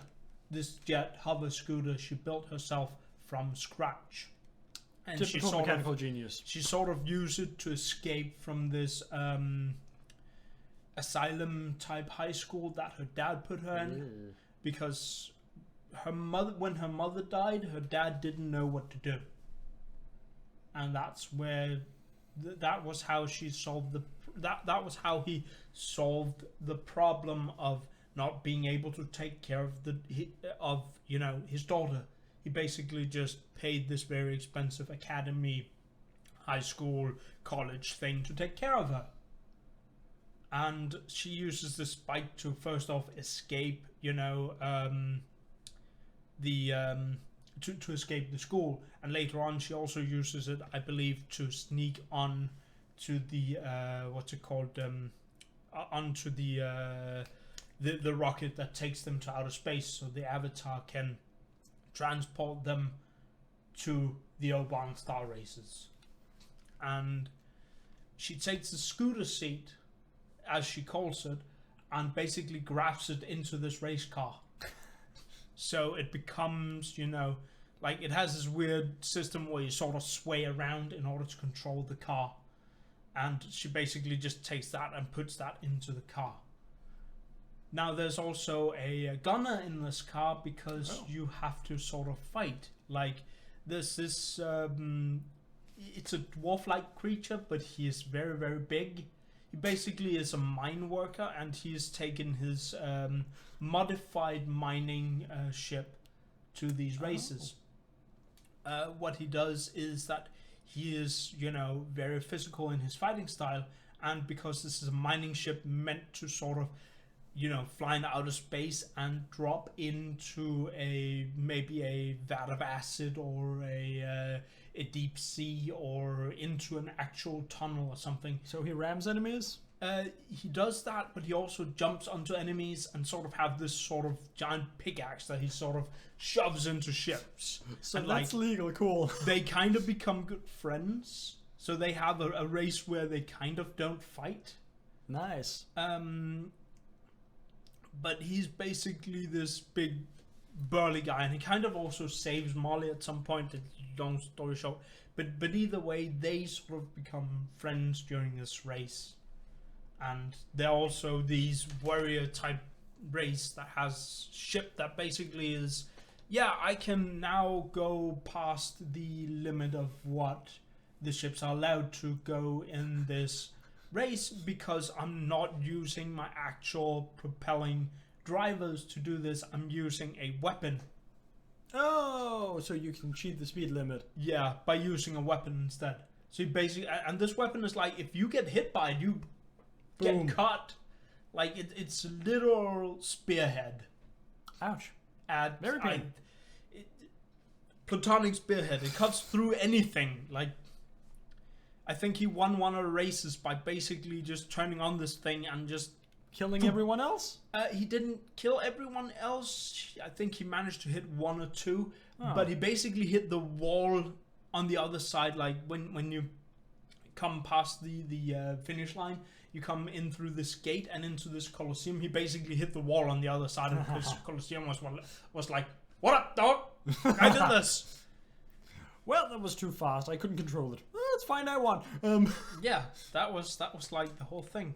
[SPEAKER 1] this jet hover scooter she built herself from scratch. And
[SPEAKER 2] Typical mechanical genius.
[SPEAKER 1] She sort of used it to escape from this asylum type high school that her dad put her in, because when her mother died, her dad didn't know what to do, and that's where that was how she solved that was how he solved the problem of not being able to take care of his daughter. He basically just paid this very expensive academy, high school, college thing to take care of her. And she uses this bike to first off escape, to escape the school, and later on she also uses it, I believe, to sneak on to the onto the rocket that takes them to outer space, so the Avatar can transport them to the Oban Star Races. And she takes the scooter seat, as she calls it, and basically grabs it into this race car. So it becomes, like it has this weird system where you sort of sway around in order to control the car. And she basically just takes that and puts that into the car. Now there's also a gunner in this car because you have to sort of fight. Like there's this, it's a dwarf-like creature, but he is very, very big. He basically is a mine worker, and he's taken his modified mining ship to these races. What he does is that he is, very physical in his fighting style, and because this is a mining ship meant to sort of, fly in outer space and drop into maybe a vat of acid or a deep sea or into an actual tunnel or something.
[SPEAKER 2] So he rams enemies?
[SPEAKER 1] He does that, but he also jumps onto enemies and sort of have this sort of giant pickaxe that he sort of shoves into ships.
[SPEAKER 2] So
[SPEAKER 1] and
[SPEAKER 2] that's legal, cool.
[SPEAKER 1] They kind of become good friends. So they have a race where they kind of don't fight.
[SPEAKER 2] Nice.
[SPEAKER 1] But he's basically this big burly guy, and he kind of also saves Molly at some point. Long story short, but either way, they sort of become friends during this race, and they're also these warrior type race that has ship that basically is, I can now go past the limit of what the ships are allowed to go in this race because I'm not using my actual propelling drivers to do this. I'm using a weapon.
[SPEAKER 2] Oh, so you can cheat the speed limit.
[SPEAKER 1] Yeah, by using a weapon instead. So you basically, and this weapon is like, if you get hit by it, you
[SPEAKER 2] Boom.
[SPEAKER 1] get cut. Like it's a literal spearhead.
[SPEAKER 2] Ouch.
[SPEAKER 1] Very painful. Platonic spearhead. It cuts through anything. Like, I think he won one of the races by basically just turning on this thing and just
[SPEAKER 2] killing everyone else?
[SPEAKER 1] He didn't kill everyone else. I think he managed to hit one or two, but he basically hit the wall on the other side. Like when you come past the finish line, you come in through this gate and into this Colosseum. He basically hit the wall on the other side of the Colosseum. Was like, "What up, dog? I did this."
[SPEAKER 2] Well, that was too fast. I couldn't control it. It's fine. I won.
[SPEAKER 1] Yeah, that was like the whole thing.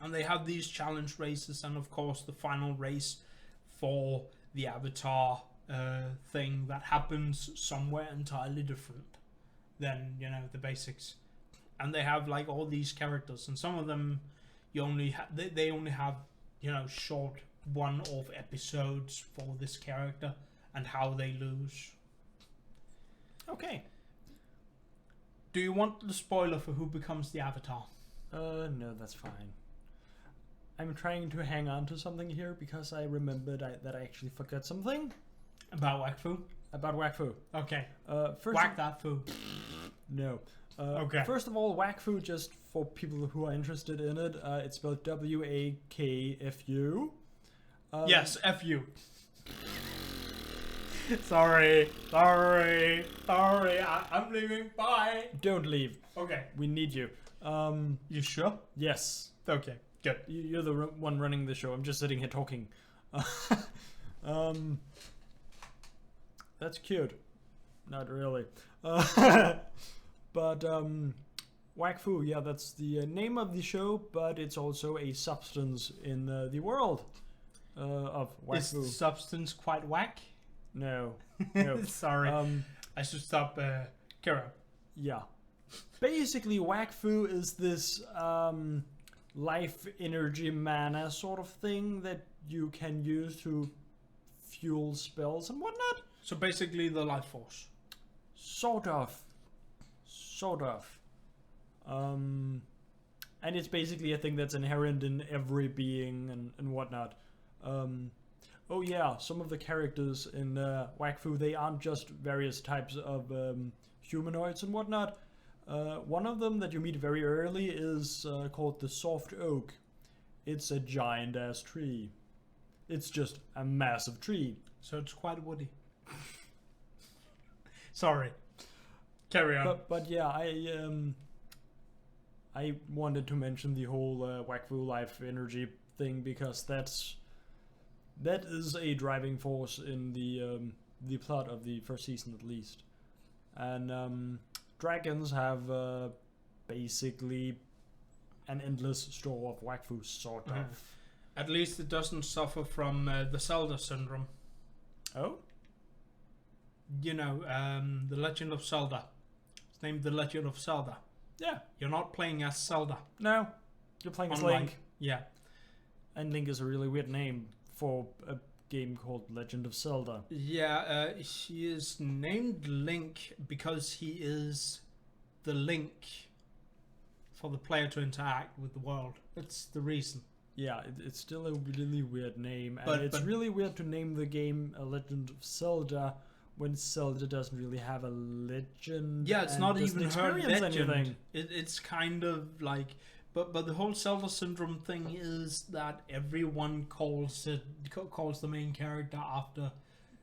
[SPEAKER 1] And they have these challenge races, and of course the final race for the Avatar thing that happens somewhere entirely different than the basics. And they have like all these characters, and some of them you only they only have short one-off episodes for this character and how they lose.
[SPEAKER 2] Okay.
[SPEAKER 1] Do you want the spoiler for who becomes the Avatar?
[SPEAKER 2] No, that's fine. I'm trying to hang on to something here because I remembered that I actually forgot something.
[SPEAKER 1] About Wakfu?
[SPEAKER 2] About Wakfu.
[SPEAKER 1] Okay.
[SPEAKER 2] First
[SPEAKER 1] Whack that foo.
[SPEAKER 2] No.
[SPEAKER 1] Okay.
[SPEAKER 2] First of all, Wakfu, just for people who are interested in it, it's spelled WAKFU.
[SPEAKER 1] Yes, F you. Sorry. I'm leaving. Bye.
[SPEAKER 2] Don't leave.
[SPEAKER 1] Okay.
[SPEAKER 2] We need you.
[SPEAKER 1] You sure?
[SPEAKER 2] Yes.
[SPEAKER 1] Okay, good.
[SPEAKER 2] You're the one running the show. I'm just sitting here talking. That's cute. Not really. But Wakfu, yeah, that's the name of the show, but it's also a substance in the world of
[SPEAKER 1] Is
[SPEAKER 2] Wakfu.
[SPEAKER 1] the substance quite whack?
[SPEAKER 2] No.
[SPEAKER 1] Sorry. I should stop. Carry on.
[SPEAKER 2] Yeah. Basically, Wakfu is this life energy mana sort of thing that you can use to fuel spells and whatnot.
[SPEAKER 1] So basically, the life force.
[SPEAKER 2] Sort of. And it's basically a thing that's inherent in every being and whatnot. Oh yeah, some of the characters in Wakfu, they aren't just various types of humanoids and whatnot. One of them that you meet very early is called the Soft Oak. It's a giant ass tree. It's just a massive tree.
[SPEAKER 1] So it's quite woody. Sorry. Carry on.
[SPEAKER 2] But yeah, I wanted to mention the whole Wakfu life energy thing because that is a driving force in the plot of the first season at least. And dragons have basically an endless store of Wakfu, sort of.
[SPEAKER 1] At least it doesn't suffer from the Zelda syndrome.
[SPEAKER 2] Oh?
[SPEAKER 1] You know, The Legend of Zelda. It's named The Legend of Zelda.
[SPEAKER 2] Yeah.
[SPEAKER 1] You're not playing as Zelda.
[SPEAKER 2] No. You're playing as
[SPEAKER 1] Unlike-
[SPEAKER 2] Link.
[SPEAKER 1] Yeah.
[SPEAKER 2] And Link is a really weird name for a game called Legend of Zelda.
[SPEAKER 1] Yeah, he is named Link because he is the link for the player to interact with the world. That's the reason.
[SPEAKER 2] Yeah, it's still a really weird name. And
[SPEAKER 1] But-
[SPEAKER 2] it's
[SPEAKER 1] but-
[SPEAKER 2] really weird to name the game A Legend of Zelda when Zelda doesn't really have a legend.
[SPEAKER 1] Yeah, it's
[SPEAKER 2] and
[SPEAKER 1] not
[SPEAKER 2] doesn't
[SPEAKER 1] even her
[SPEAKER 2] experience
[SPEAKER 1] legend.
[SPEAKER 2] anything.
[SPEAKER 1] It's kind of like, but the whole Zelda syndrome thing is that everyone calls the main character after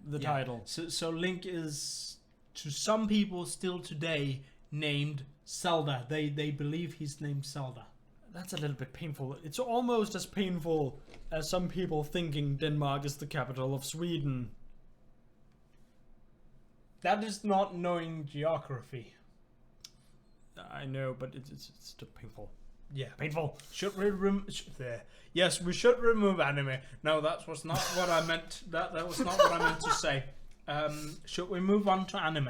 [SPEAKER 2] The title.
[SPEAKER 1] So Link is to some people still today named Zelda. They believe he's named Zelda.
[SPEAKER 2] That's a little bit painful. It's almost as painful as some people thinking Denmark is the capital of Sweden.
[SPEAKER 1] That is not knowing geography.
[SPEAKER 2] I know, but it's still painful.
[SPEAKER 1] Yeah.
[SPEAKER 2] Painful.
[SPEAKER 1] Should we there? Yes, we should remove anime. No, that was not what I meant. That was not what I meant to say. Should we move on to anime?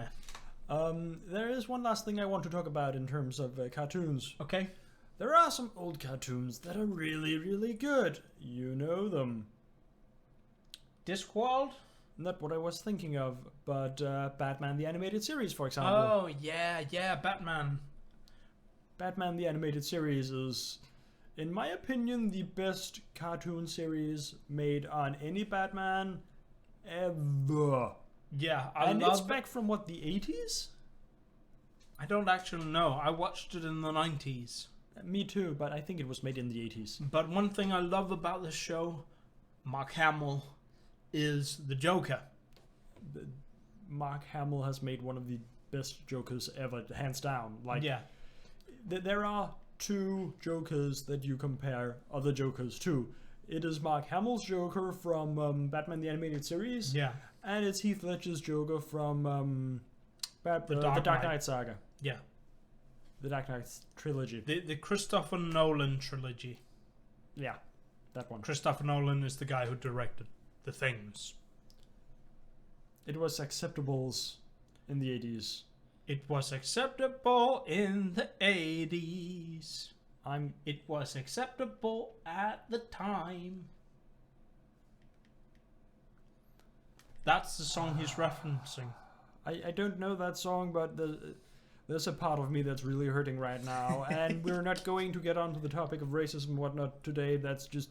[SPEAKER 2] There is one last thing I want to talk about in terms of cartoons.
[SPEAKER 1] Okay.
[SPEAKER 2] There are some old cartoons that are really, really good. You know them.
[SPEAKER 1] Discworld?
[SPEAKER 2] Not what I was thinking of, but Batman the Animated Series, for example.
[SPEAKER 1] Oh, yeah, Batman.
[SPEAKER 2] Batman the Animated Series is, in my opinion, the best cartoon series made on any Batman ever.
[SPEAKER 1] Yeah,
[SPEAKER 2] And it's back from, what, the 80s?
[SPEAKER 1] I don't actually know. I watched it in the 90s.
[SPEAKER 2] Me too, but I think it was made in the 80s.
[SPEAKER 1] But one thing I love about this show, Mark Hamill, is the Joker.
[SPEAKER 2] Mark Hamill has made one of the best Jokers ever, hands down. Like,
[SPEAKER 1] Yeah.
[SPEAKER 2] There are two Jokers that you compare other Jokers to. It is Mark Hamill's Joker from Batman the Animated Series,
[SPEAKER 1] Yeah.
[SPEAKER 2] and it's Heath Ledger's Joker from the
[SPEAKER 1] Dark
[SPEAKER 2] Dark
[SPEAKER 1] Knight.
[SPEAKER 2] Knight saga.
[SPEAKER 1] Yeah.
[SPEAKER 2] The Dark Knight trilogy.
[SPEAKER 1] The Christopher Nolan trilogy.
[SPEAKER 2] Yeah, that one.
[SPEAKER 1] Christopher Nolan is the guy who directed The Things.
[SPEAKER 2] It was acceptables in the 80s.
[SPEAKER 1] It was acceptable in the 80s. It was acceptable at the time. That's the song he's referencing.
[SPEAKER 2] I don't know that song, but there's a part of me that's really hurting right now. And we're not going to get onto the topic of racism and whatnot today. That's just...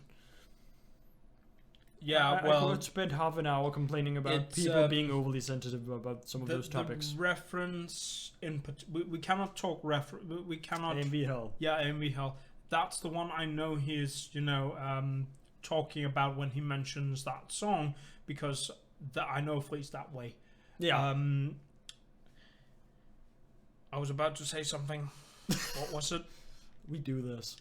[SPEAKER 1] Yeah,
[SPEAKER 2] I
[SPEAKER 1] well,
[SPEAKER 2] could spend half an hour complaining about
[SPEAKER 1] it's,
[SPEAKER 2] people being overly sensitive about some of those topics.
[SPEAKER 1] The reference we cannot talk we cannot.
[SPEAKER 2] AMV hell.
[SPEAKER 1] Yeah, AMV hell. That's the one I know he's talking about when he mentions that song, because I know Fleet's that way.
[SPEAKER 2] Yeah.
[SPEAKER 1] I was about to say something. What was it?
[SPEAKER 2] We do this.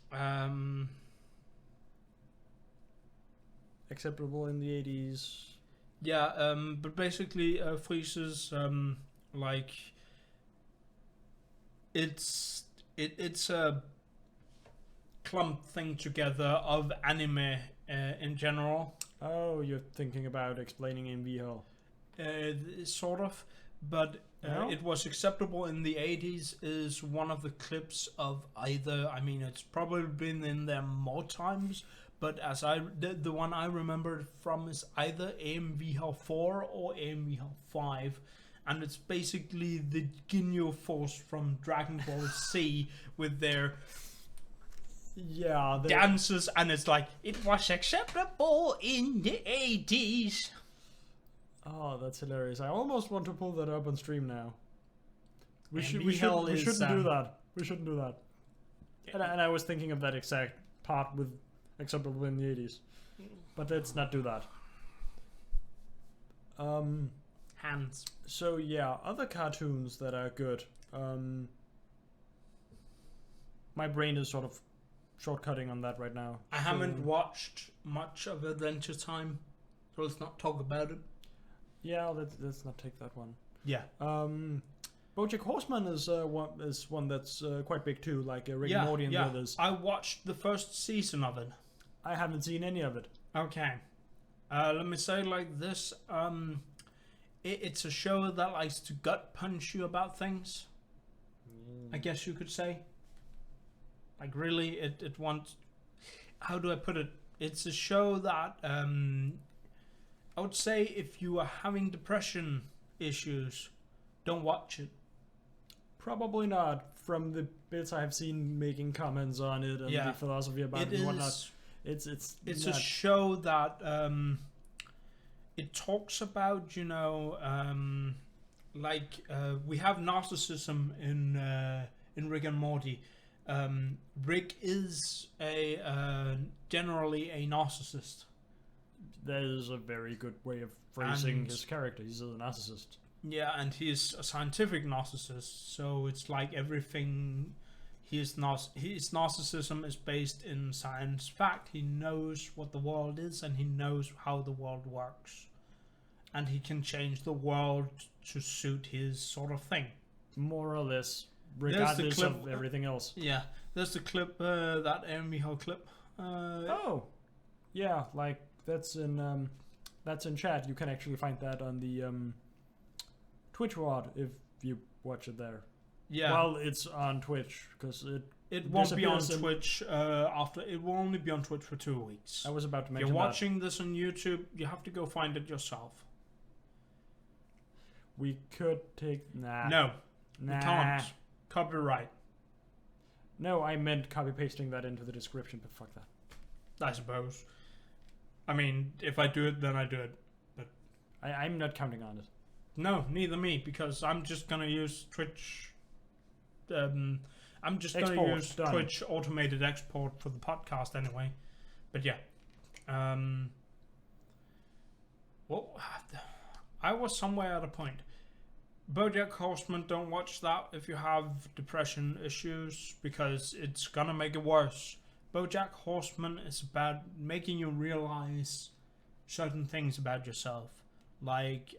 [SPEAKER 2] Acceptable in the 80s.
[SPEAKER 1] Yeah, but basically, Fleece's like it's a clumped thing together of anime in general.
[SPEAKER 2] Oh, you're thinking about explaining AMV hell.
[SPEAKER 1] Sort of, but
[SPEAKER 2] No?
[SPEAKER 1] it was acceptable in the 80s is one of the clips of either. I mean, it's probably been in there more times, but as the one I remember from is either AMV Hell 4 or AMV Hell 5, and it's basically the Ginyu Force from Dragon Ball Z with their dances, and it's like, it was acceptable in the 80s.
[SPEAKER 2] Oh, that's hilarious. I almost want to pull that up on stream now. We shouldn't do that. We shouldn't do that. And I was thinking of that exact part with acceptable in the 80s. But let's not do that.
[SPEAKER 1] Hands.
[SPEAKER 2] So yeah, other cartoons that are good. My brain is sort of shortcutting on that right now.
[SPEAKER 1] I haven't watched much of Adventure Time, so let's not talk about it.
[SPEAKER 2] Yeah, let's not take that one.
[SPEAKER 1] Yeah.
[SPEAKER 2] BoJack Horseman is one that's quite big too, like Rick and Morty and the others.
[SPEAKER 1] I watched the first season of it.
[SPEAKER 2] I haven't seen any of it.
[SPEAKER 1] Okay. Let me say like this. It's a show that likes to gut punch you about things. I guess you could say. Like really, it wants... How do I put it? It's a show that... I would say if you are having depression issues, don't watch it.
[SPEAKER 2] Probably not. From the bits I have seen making comments on it and the philosophy about it and whatnot. It's
[SPEAKER 1] a show that it talks about, we have narcissism in Rick and Morty. Rick is generally a narcissist.
[SPEAKER 2] That is a very good way of phrasing his character. He's a narcissist. Yeah,
[SPEAKER 1] and he's a scientific narcissist. So it's like everything. His narcissism is based in science fact. He knows what the world is and he knows how the world works. And he can change the world to suit his sort of thing.
[SPEAKER 2] More or less, regardless of everything else.
[SPEAKER 1] Yeah, there's the clip, that Amy Hall clip.
[SPEAKER 2] Yeah, like... That's in chat. You can actually find that on the Twitch VOD if you watch it there.
[SPEAKER 1] Yeah.
[SPEAKER 2] Well, it's on Twitch because
[SPEAKER 1] it won't be on Twitch after. It will only be on Twitch for 2 weeks.
[SPEAKER 2] I was about to mention
[SPEAKER 1] If you're watching this on YouTube, you have to go find it yourself.
[SPEAKER 2] We could take...
[SPEAKER 1] No. We can't. Copyright.
[SPEAKER 2] No, I meant copy-pasting that into the description, but fuck that.
[SPEAKER 1] I suppose. I mean, if I do it, then I do it. But
[SPEAKER 2] I'm not counting on it.
[SPEAKER 1] No, neither me, because I'm just gonna use Twitch. I'm just gonna use Twitch automated export for the podcast anyway. But yeah. Well, I was somewhere at a point. BoJack Horseman, don't watch that if you have depression issues, because it's gonna make it worse. BoJack Horseman is about making you realize certain things about yourself. Like,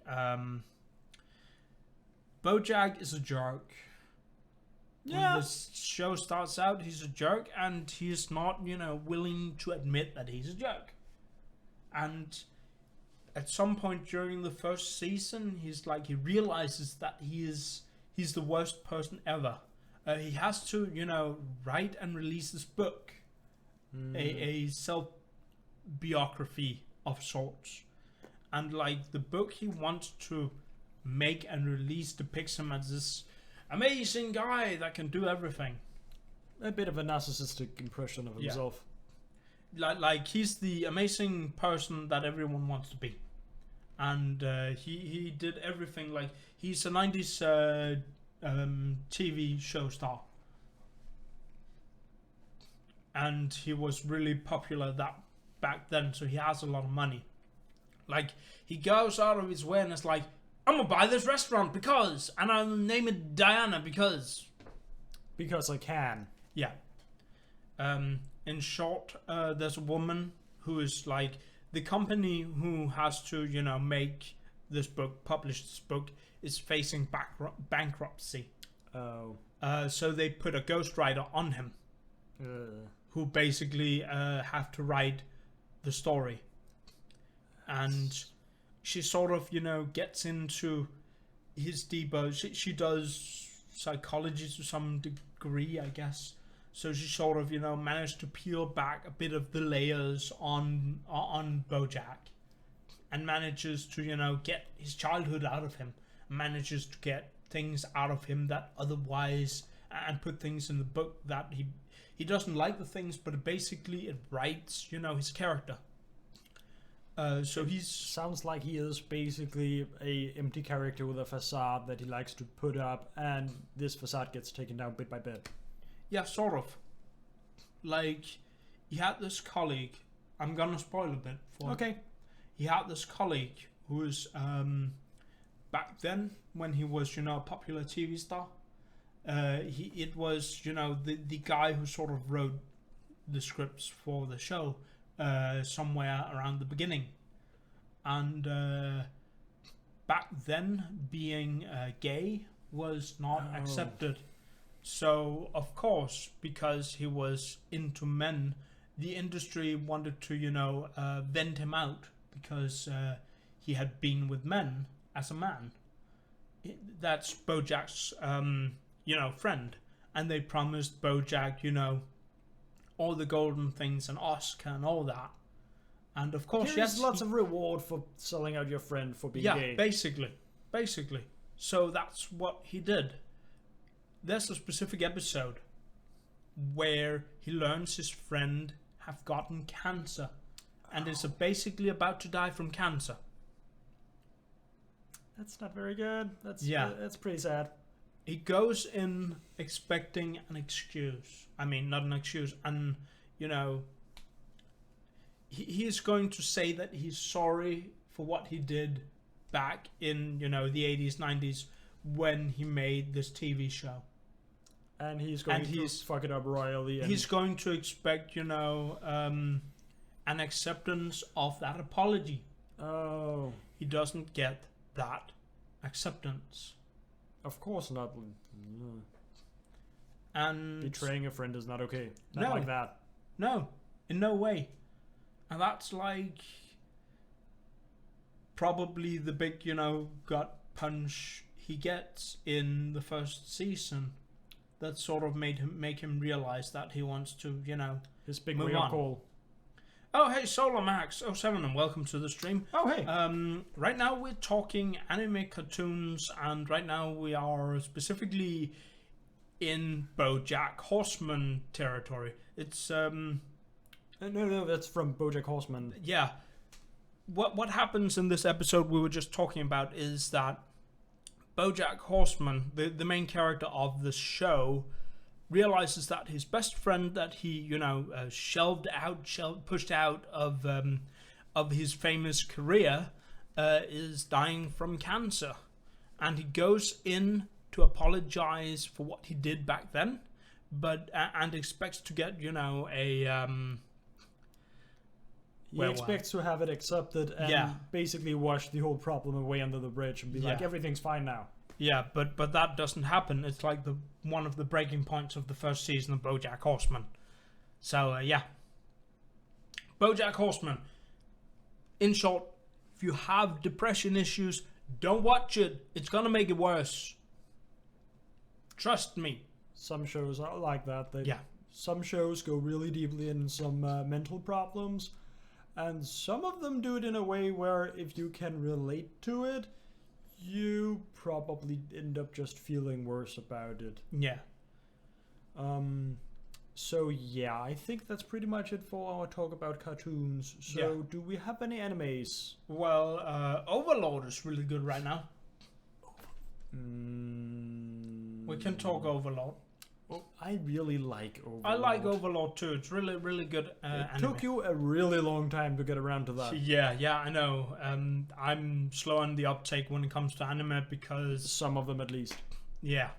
[SPEAKER 1] BoJack is a jerk.
[SPEAKER 2] Yeah.
[SPEAKER 1] When this show starts out, he's a jerk, and he's not, willing to admit that he's a jerk. And at some point during the first season, he realizes that he's the worst person ever. He has to, write and release this book. A self-biography of sorts. And the book he wants to make and release depicts him as this amazing guy that can do everything.
[SPEAKER 2] A bit of a narcissistic impression of himself.
[SPEAKER 1] like he's the amazing person that everyone wants to be, and he did everything. Like he's a 90s TV show star, and he was really popular that back then, so he has a lot of money. Like he goes out of his way and it's like, I'm gonna buy this restaurant because, and I'll name it Diana because
[SPEAKER 2] I can.
[SPEAKER 1] yeah. In short, there's a woman who is like the company who has to, make this book, publish this book, is facing bankruptcy.
[SPEAKER 2] Oh.
[SPEAKER 1] So they put a ghostwriter on him, who basically have to write the story, and she sort of, gets into his deeper. She does psychology to some degree, I guess. So she sort of, managed to peel back a bit of the layers on BoJack, and manages to, get his childhood out of him, manages to get things out of him that otherwise, and put things in the book that he doesn't like the things, but basically it writes, his character. So he's
[SPEAKER 2] sounds like he is basically a empty character with a facade that he likes to put up, and this facade gets taken down bit by bit.
[SPEAKER 1] Yeah, sort of. Like, he had this colleague. I'm gonna spoil a bit.
[SPEAKER 2] Okay.
[SPEAKER 1] He had this colleague who was, back then, when he was, a popular TV star, it was, the guy who sort of wrote the scripts for the show, somewhere around the beginning. And back then, being gay was not accepted. So, of course, because he was into men, the industry wanted to, vent him out, because he had been with men as a man. That's BoJack's, friend. And they promised BoJack, all the golden things, and Oscar and all that. And of course,
[SPEAKER 2] Here's lots of reward for selling out your friend for being gay.
[SPEAKER 1] Yeah, basically. So that's what he did. There's a specific episode where he learns his friend have gotten cancer, and is basically about to die from cancer.
[SPEAKER 2] That's not very good. That's pretty sad.
[SPEAKER 1] He goes in expecting an excuse. I mean, not an excuse, and he is going to say that he's sorry for what he did back in, the 80s, 90s, when he made this TV show.
[SPEAKER 2] And he's going to fuck it up royally. And
[SPEAKER 1] he's going to expect, an acceptance of that apology.
[SPEAKER 2] Oh.
[SPEAKER 1] He doesn't get that acceptance.
[SPEAKER 2] Of course not.
[SPEAKER 1] And
[SPEAKER 2] betraying a friend is not okay. Not like that.
[SPEAKER 1] No, in no way. And that's like probably the big, gut punch he gets in the first season. That sort of make him realize that he wants to,
[SPEAKER 2] his big
[SPEAKER 1] move
[SPEAKER 2] wake-up call.
[SPEAKER 1] Oh, hey, SolarMax07, and welcome to the stream.
[SPEAKER 2] Oh, hey.
[SPEAKER 1] Right now we're talking anime cartoons, and right now we are specifically in BoJack Horseman territory. It's
[SPEAKER 2] No, that's from BoJack Horseman.
[SPEAKER 1] Yeah. What happens in this episode we were just talking about is that BoJack Horseman, the main character of the show, realizes that his best friend that he, pushed out of his famous career, is dying from cancer, and he goes in to apologize for what he did back then, but and expects to get,
[SPEAKER 2] He expects to have it accepted and basically wash the whole problem away under the bridge and be like, everything's fine now.
[SPEAKER 1] Yeah, but that doesn't happen. It's like one of the breaking points of the first season of BoJack Horseman. So, BoJack Horseman. In short, if you have depression issues, don't watch it. It's gonna make it worse. Trust me.
[SPEAKER 2] Some shows are like that. Some shows go really deeply in some mental problems. And some of them do it in a way where if you can relate to it, you probably end up just feeling worse about it.
[SPEAKER 1] Yeah.
[SPEAKER 2] So yeah, I think that's pretty much it for our talk about cartoons. So
[SPEAKER 1] Yeah.
[SPEAKER 2] do we have any animes?
[SPEAKER 1] Well, Overlord is really good right now. We can talk Overlord.
[SPEAKER 2] Oh, I really like Overlord.
[SPEAKER 1] I like Overlord too. It's really, really good
[SPEAKER 2] It
[SPEAKER 1] anime.
[SPEAKER 2] took you a really long time to get around to that.
[SPEAKER 1] Yeah, I know. I'm slow on the uptake when it comes to anime because,
[SPEAKER 2] Some of them at least.
[SPEAKER 1] yeah.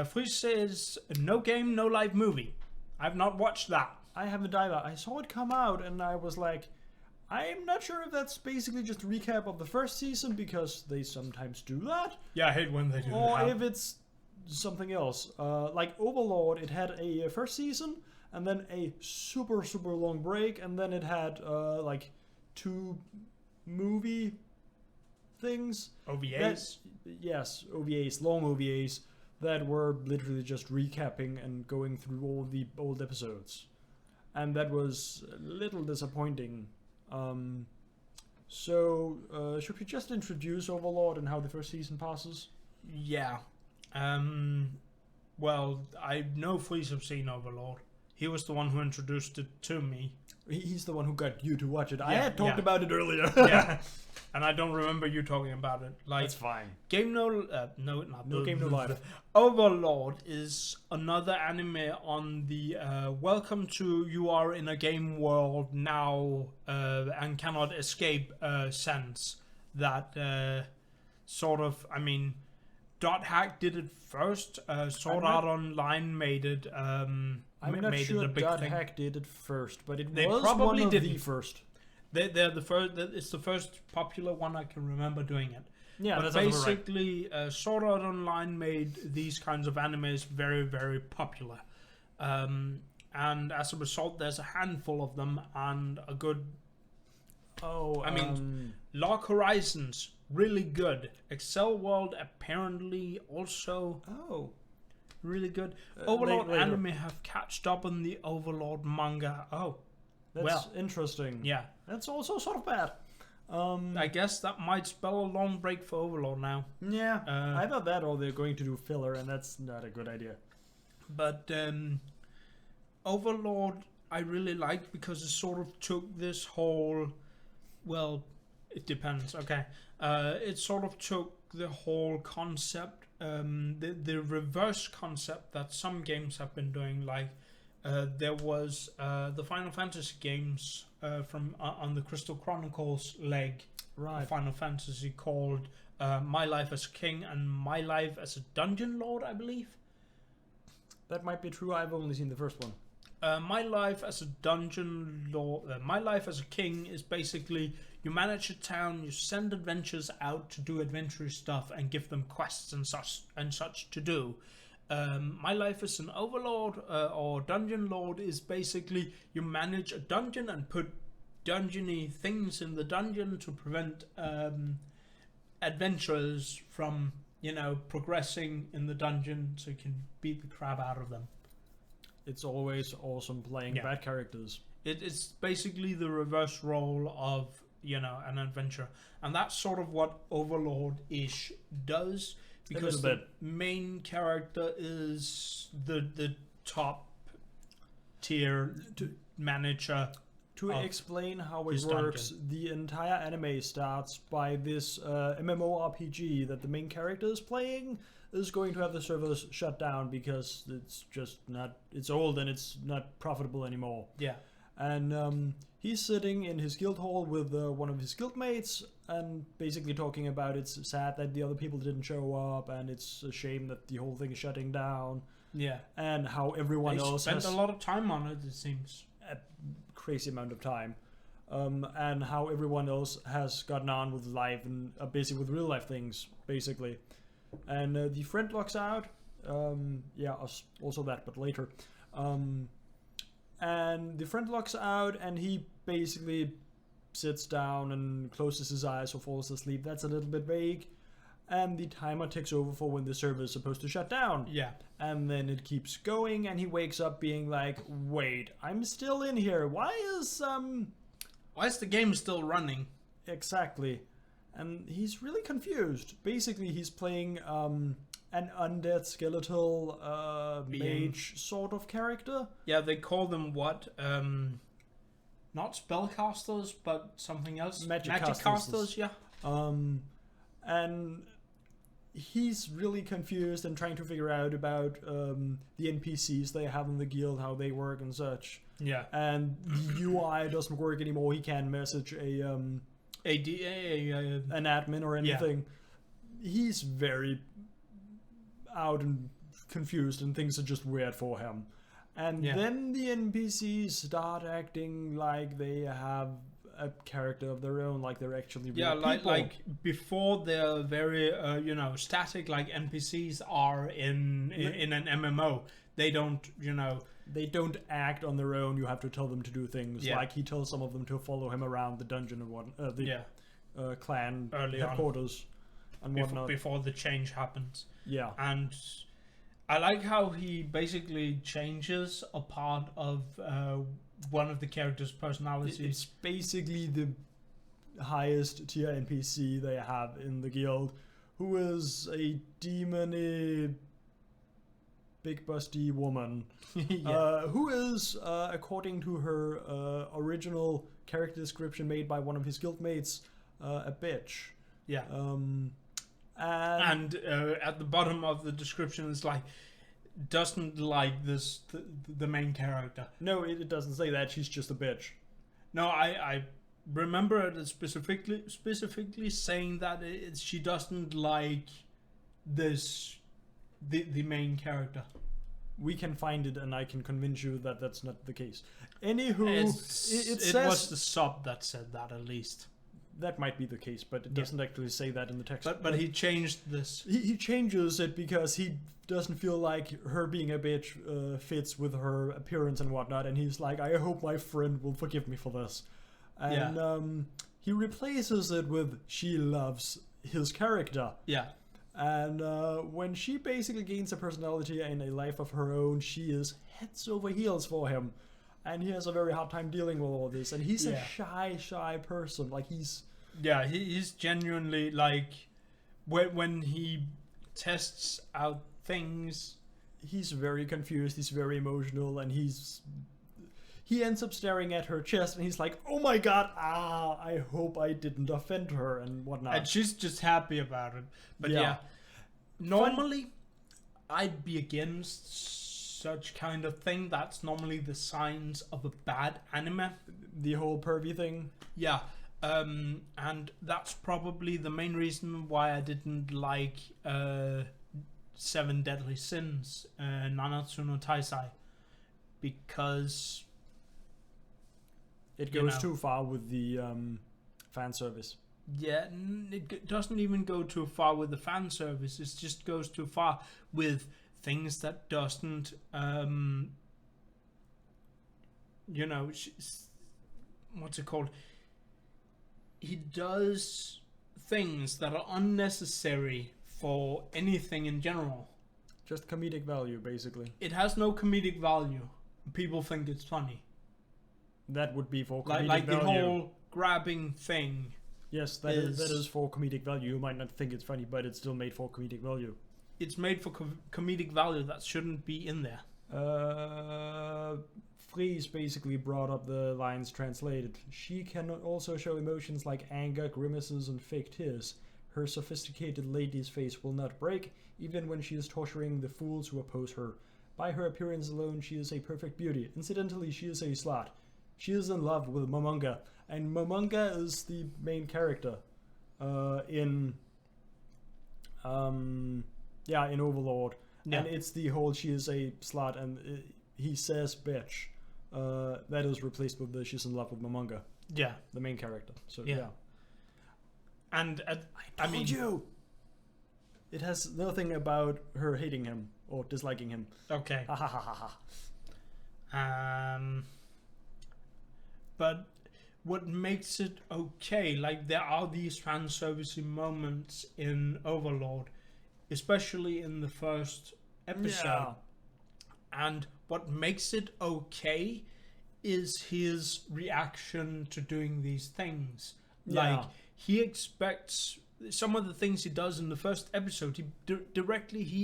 [SPEAKER 1] Frisch says, no game, no live movie. I've not watched that.
[SPEAKER 2] I haven't either. I saw it come out and I was like, I'm not sure if that's basically just a recap of the first season because they sometimes do that,
[SPEAKER 1] Yeah, I hate when they do
[SPEAKER 2] or
[SPEAKER 1] that.
[SPEAKER 2] if it's something else. Like Overlord, it had a first season and then a super long break, and then it had like 2 movie things.
[SPEAKER 1] OVAs?
[SPEAKER 2] Yes, OVAs, long OVAs that were literally just recapping and going through all the old episodes, and that was a little disappointing. So should we just introduce Overlord and how the first season passes?
[SPEAKER 1] Yeah. Well, I know Frisch have seen Overlord. He was the one who introduced it to me.
[SPEAKER 2] He's the one who got you to watch it. I
[SPEAKER 1] Yeah,
[SPEAKER 2] had talked
[SPEAKER 1] yeah.
[SPEAKER 2] about it earlier.
[SPEAKER 1] Yeah. And I don't remember you talking about it. Like,
[SPEAKER 2] That's fine.
[SPEAKER 1] Game No
[SPEAKER 2] Game No Life.
[SPEAKER 1] Overlord is another anime on the welcome to you are in a game world now and cannot escape sense that sort of, I mean, Dot Hack did it first. Sword Art Online made it.
[SPEAKER 2] I'm not
[SPEAKER 1] made
[SPEAKER 2] sure
[SPEAKER 1] it a big
[SPEAKER 2] Dot
[SPEAKER 1] thing.
[SPEAKER 2] Hack did it first, but it
[SPEAKER 1] They
[SPEAKER 2] was
[SPEAKER 1] probably
[SPEAKER 2] one of the
[SPEAKER 1] didn't.
[SPEAKER 2] first.
[SPEAKER 1] They're the first. It's the first popular one I can remember doing it.
[SPEAKER 2] Yeah,
[SPEAKER 1] But
[SPEAKER 2] that's right.
[SPEAKER 1] basically, Sword Art Online made these kinds of animes very, very popular. And as a result, there's a handful of them and a good...
[SPEAKER 2] Oh,
[SPEAKER 1] I mean, Log Horizons, really good. Excel World, apparently also
[SPEAKER 2] oh,
[SPEAKER 1] really good. Overlord
[SPEAKER 2] later.
[SPEAKER 1] anime have catched up on the Overlord manga. Oh,
[SPEAKER 2] that's
[SPEAKER 1] well.
[SPEAKER 2] interesting.
[SPEAKER 1] yeah.
[SPEAKER 2] That's also sort of bad.
[SPEAKER 1] I guess that might spell a long break for Overlord now.
[SPEAKER 2] Yeah, either that or they're going to do filler, and that's not a good idea.
[SPEAKER 1] But Overlord I really liked because it sort of took this whole... Well, it depends. Okay. It sort of took the whole concept, the reverse concept that some games have been doing. Like there was the Final Fantasy games from on the Crystal Chronicles leg
[SPEAKER 2] Right.
[SPEAKER 1] of Final Fantasy called My Life as King and My Life as a Dungeon Lord, I believe.
[SPEAKER 2] That might be true. I've only seen the first one.
[SPEAKER 1] My Life as a Dungeon Lord, My Life as a King is basically you manage a town, you send adventurers out to do adventurous stuff and give them quests and such to do. My Life as an Overlord or Dungeon Lord is basically you manage a dungeon and put dungeony things in the dungeon to prevent adventurers from, progressing in the dungeon so you can beat the crap out of them.
[SPEAKER 2] It's always awesome playing
[SPEAKER 1] Yeah.
[SPEAKER 2] bad characters.
[SPEAKER 1] It's basically the reverse role of, an adventure. And that's sort of what Overlord-ish does. Because the
[SPEAKER 2] little bit.
[SPEAKER 1] main character is the top tier manager.
[SPEAKER 2] To
[SPEAKER 1] Of
[SPEAKER 2] explain how it
[SPEAKER 1] his
[SPEAKER 2] works, the entire anime starts by this MMORPG that the main character is playing is going to have the servers shut down because it's just not, it's old and it's not profitable anymore.
[SPEAKER 1] Yeah.
[SPEAKER 2] And he's sitting in his guild hall with one of his guildmates and basically talking about it's sad that the other people didn't show up and it's a shame that the whole thing is shutting down
[SPEAKER 1] Yeah.
[SPEAKER 2] and how everyone
[SPEAKER 1] They
[SPEAKER 2] else
[SPEAKER 1] spent
[SPEAKER 2] has
[SPEAKER 1] a lot of time on it seems.
[SPEAKER 2] a crazy amount of time, and how everyone else has gotten on with life and busy with real life things, basically. And the friend locks out. Also that, but later. And the friend locks out, and he basically sits down and closes his eyes or falls asleep. That's a little bit vague. And the timer ticks over for when the server is supposed to shut down.
[SPEAKER 1] Yeah.
[SPEAKER 2] And then it keeps going, and he wakes up being like, wait, I'm still in here. Why is
[SPEAKER 1] the game still running?
[SPEAKER 2] Exactly. And he's really confused. Basically, he's playing an undead skeletal mage sort of character.
[SPEAKER 1] Yeah, they call them what? Not spellcasters, but something else.
[SPEAKER 2] Magic
[SPEAKER 1] casters, yeah.
[SPEAKER 2] And he's really confused and trying to figure out about the NPCs they have in the guild, how they work and such.
[SPEAKER 1] Yeah.
[SPEAKER 2] And the UI doesn't work anymore. He can't message an admin or anything. Yeah. He's very out and confused, and things are just weird for him. And then the NPCs start acting like they have a character of their own, like they're actually real people.
[SPEAKER 1] like before they're very static, like NPCs are in an MMO. They don't
[SPEAKER 2] they don't act on their own. You have to tell them to do things. Like he tells some of them to follow him around the dungeon and what clan
[SPEAKER 1] early
[SPEAKER 2] headquarters and whatnot
[SPEAKER 1] before the change happens.
[SPEAKER 2] Yeah,
[SPEAKER 1] and I like how he basically changes a part of one of the characters' personalities.
[SPEAKER 2] It's basically the highest tier NPC they have in the guild, who is a demony, big busty woman, who is, according to her original character description made by one of his guildmates, a bitch.
[SPEAKER 1] Yeah. And at the bottom of the description is like, doesn't like this the main character.
[SPEAKER 2] No, it doesn't say that. She's just a bitch.
[SPEAKER 1] No, I remember it specifically saying that she doesn't like this the main character.
[SPEAKER 2] We can find it, and I can convince you that that's not the case. Anywho, it says
[SPEAKER 1] was the sub that said that, at least.
[SPEAKER 2] That might be the case, but it doesn't actually say that in the text.
[SPEAKER 1] But he changed this.
[SPEAKER 2] He changes it because he doesn't feel like her being a bitch fits with her appearance and whatnot, and he's like, I hope my friend will forgive me for this. And he replaces it with she loves his character.
[SPEAKER 1] Yeah.
[SPEAKER 2] And when she basically gains a personality and a life of her own, she is heads over heels for him. And he has a very hard time dealing with all this. And he's a shy person. Like, he's...
[SPEAKER 1] Yeah, he's genuinely, like... When he tests out things...
[SPEAKER 2] He's very confused. He's very emotional. And he ends up staring at her chest. And he's like, oh my god, I hope I didn't offend her and whatnot.
[SPEAKER 1] And she's just happy about it. But normally, I'd be against such kind of thing. That's normally the signs of a bad anime.
[SPEAKER 2] The whole pervy thing.
[SPEAKER 1] Yeah, and that's probably the main reason why I didn't like 7 Deadly Sins, Nanatsu no Taisai, because
[SPEAKER 2] it goes too far with the fan service.
[SPEAKER 1] Yeah, it doesn't even go too far with the fan service. It just goes too far with things that doesn't, what's it called? He does things that are unnecessary for anything in general.
[SPEAKER 2] Just comedic value, basically.
[SPEAKER 1] It has no comedic value. People think it's funny.
[SPEAKER 2] That would be for comedic
[SPEAKER 1] like
[SPEAKER 2] value.
[SPEAKER 1] The whole grabbing thing.
[SPEAKER 2] Yes, that is for comedic value. You might not think it's funny, but it's still made for comedic value.
[SPEAKER 1] It's made for comedic value that shouldn't be in there.
[SPEAKER 2] Fries basically brought up the lines translated. She can also show emotions like anger, grimaces, and fake tears. Her sophisticated lady's face will not break, even when she is torturing the fools who oppose her. By her appearance alone, she is a perfect beauty. Incidentally, she is a slut. She is in love with Momonga, and Momonga is the main character in Overlord. Yeah. And it's the whole she is a slut, and he says bitch. That is replaced with the she's in love with Momonga.
[SPEAKER 1] Yeah.
[SPEAKER 2] The main character. So, yeah.
[SPEAKER 1] And
[SPEAKER 2] I told you! It has nothing about her hating him or disliking him.
[SPEAKER 1] Okay.
[SPEAKER 2] Ha ha ha ha.
[SPEAKER 1] But what makes it okay, like there are these fan servicey moments in Overlord, especially in the first episode. Yeah. And what makes it okay is his reaction to doing these things. Yeah. Like, he expects some of the things he does in the first episode, he